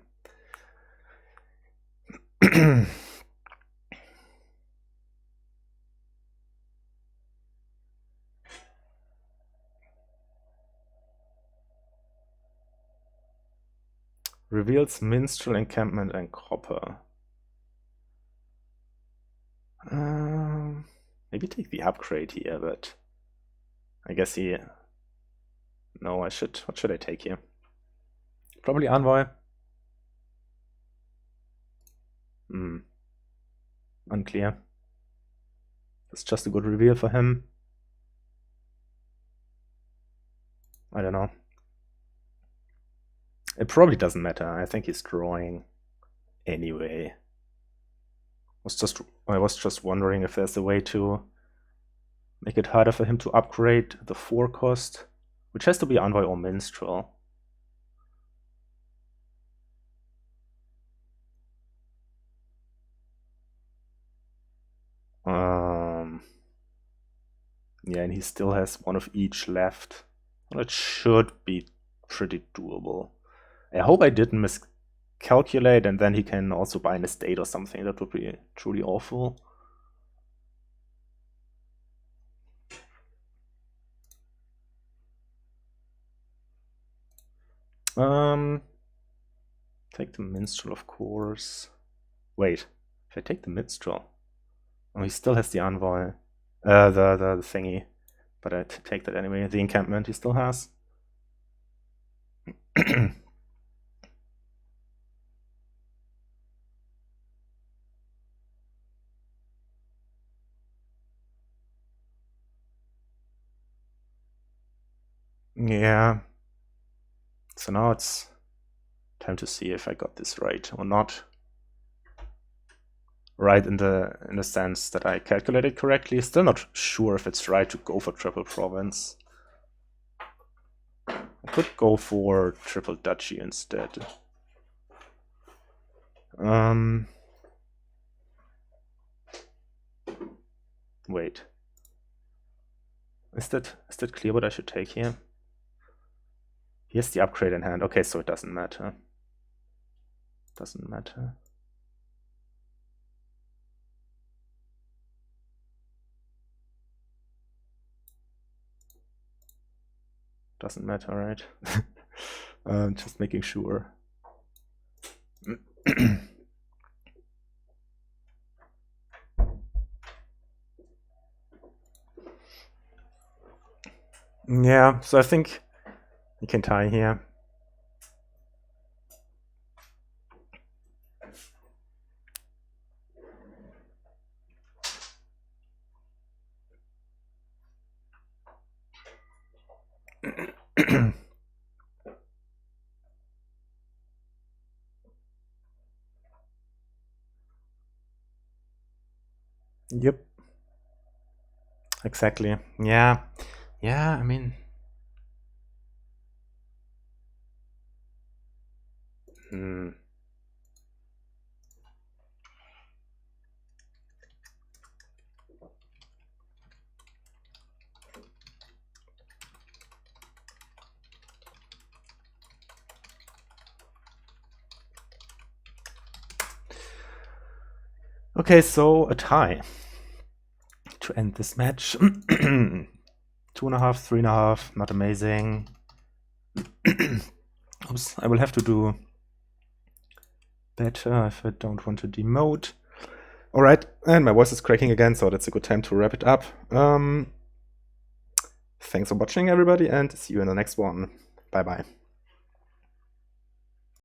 Reveals minstrel, encampment, and copper. Maybe take the upgrade here, but I guess he... No, I should... What should I take here? Probably envoy. Unclear. It's just a good reveal for him. I don't know. It probably doesn't matter. I think he's drawing anyway. I was just wondering if there's a way to make it harder for him to upgrade the 4 cost, which has to be envoy or minstrel. Yeah, and he still has one of each left. Well, it should be pretty doable. I hope I didn't miscalculate, and then he can also buy an estate or something. That would be truly awful. Take the minstrel, of course. Wait, if I take the minstrel, oh, he still has the envoy, the thingy, but I take that anyway. The encampment he still has. Yeah. So now it's time to see if I got this right or not. Right in the sense that I calculated correctly. Still not sure if it's right to go for triple province. I could go for triple duchy instead. Wait. Is that clear what I should take here? Here's the upgrade in hand. Okay, so it doesn't matter. Doesn't matter. Doesn't matter, right? Just making sure. Yeah, so I think you can tie here. Yep. Exactly. Yeah. Yeah, I mean... Okay, so a tie to end this match. 2.5, 3.5, not amazing. Oops, I will have to do better if I don't want to demote. Alright, and my voice is cracking again, so that's a good time to wrap it up. Thanks for watching, everybody, and see you in the next one. Bye-bye.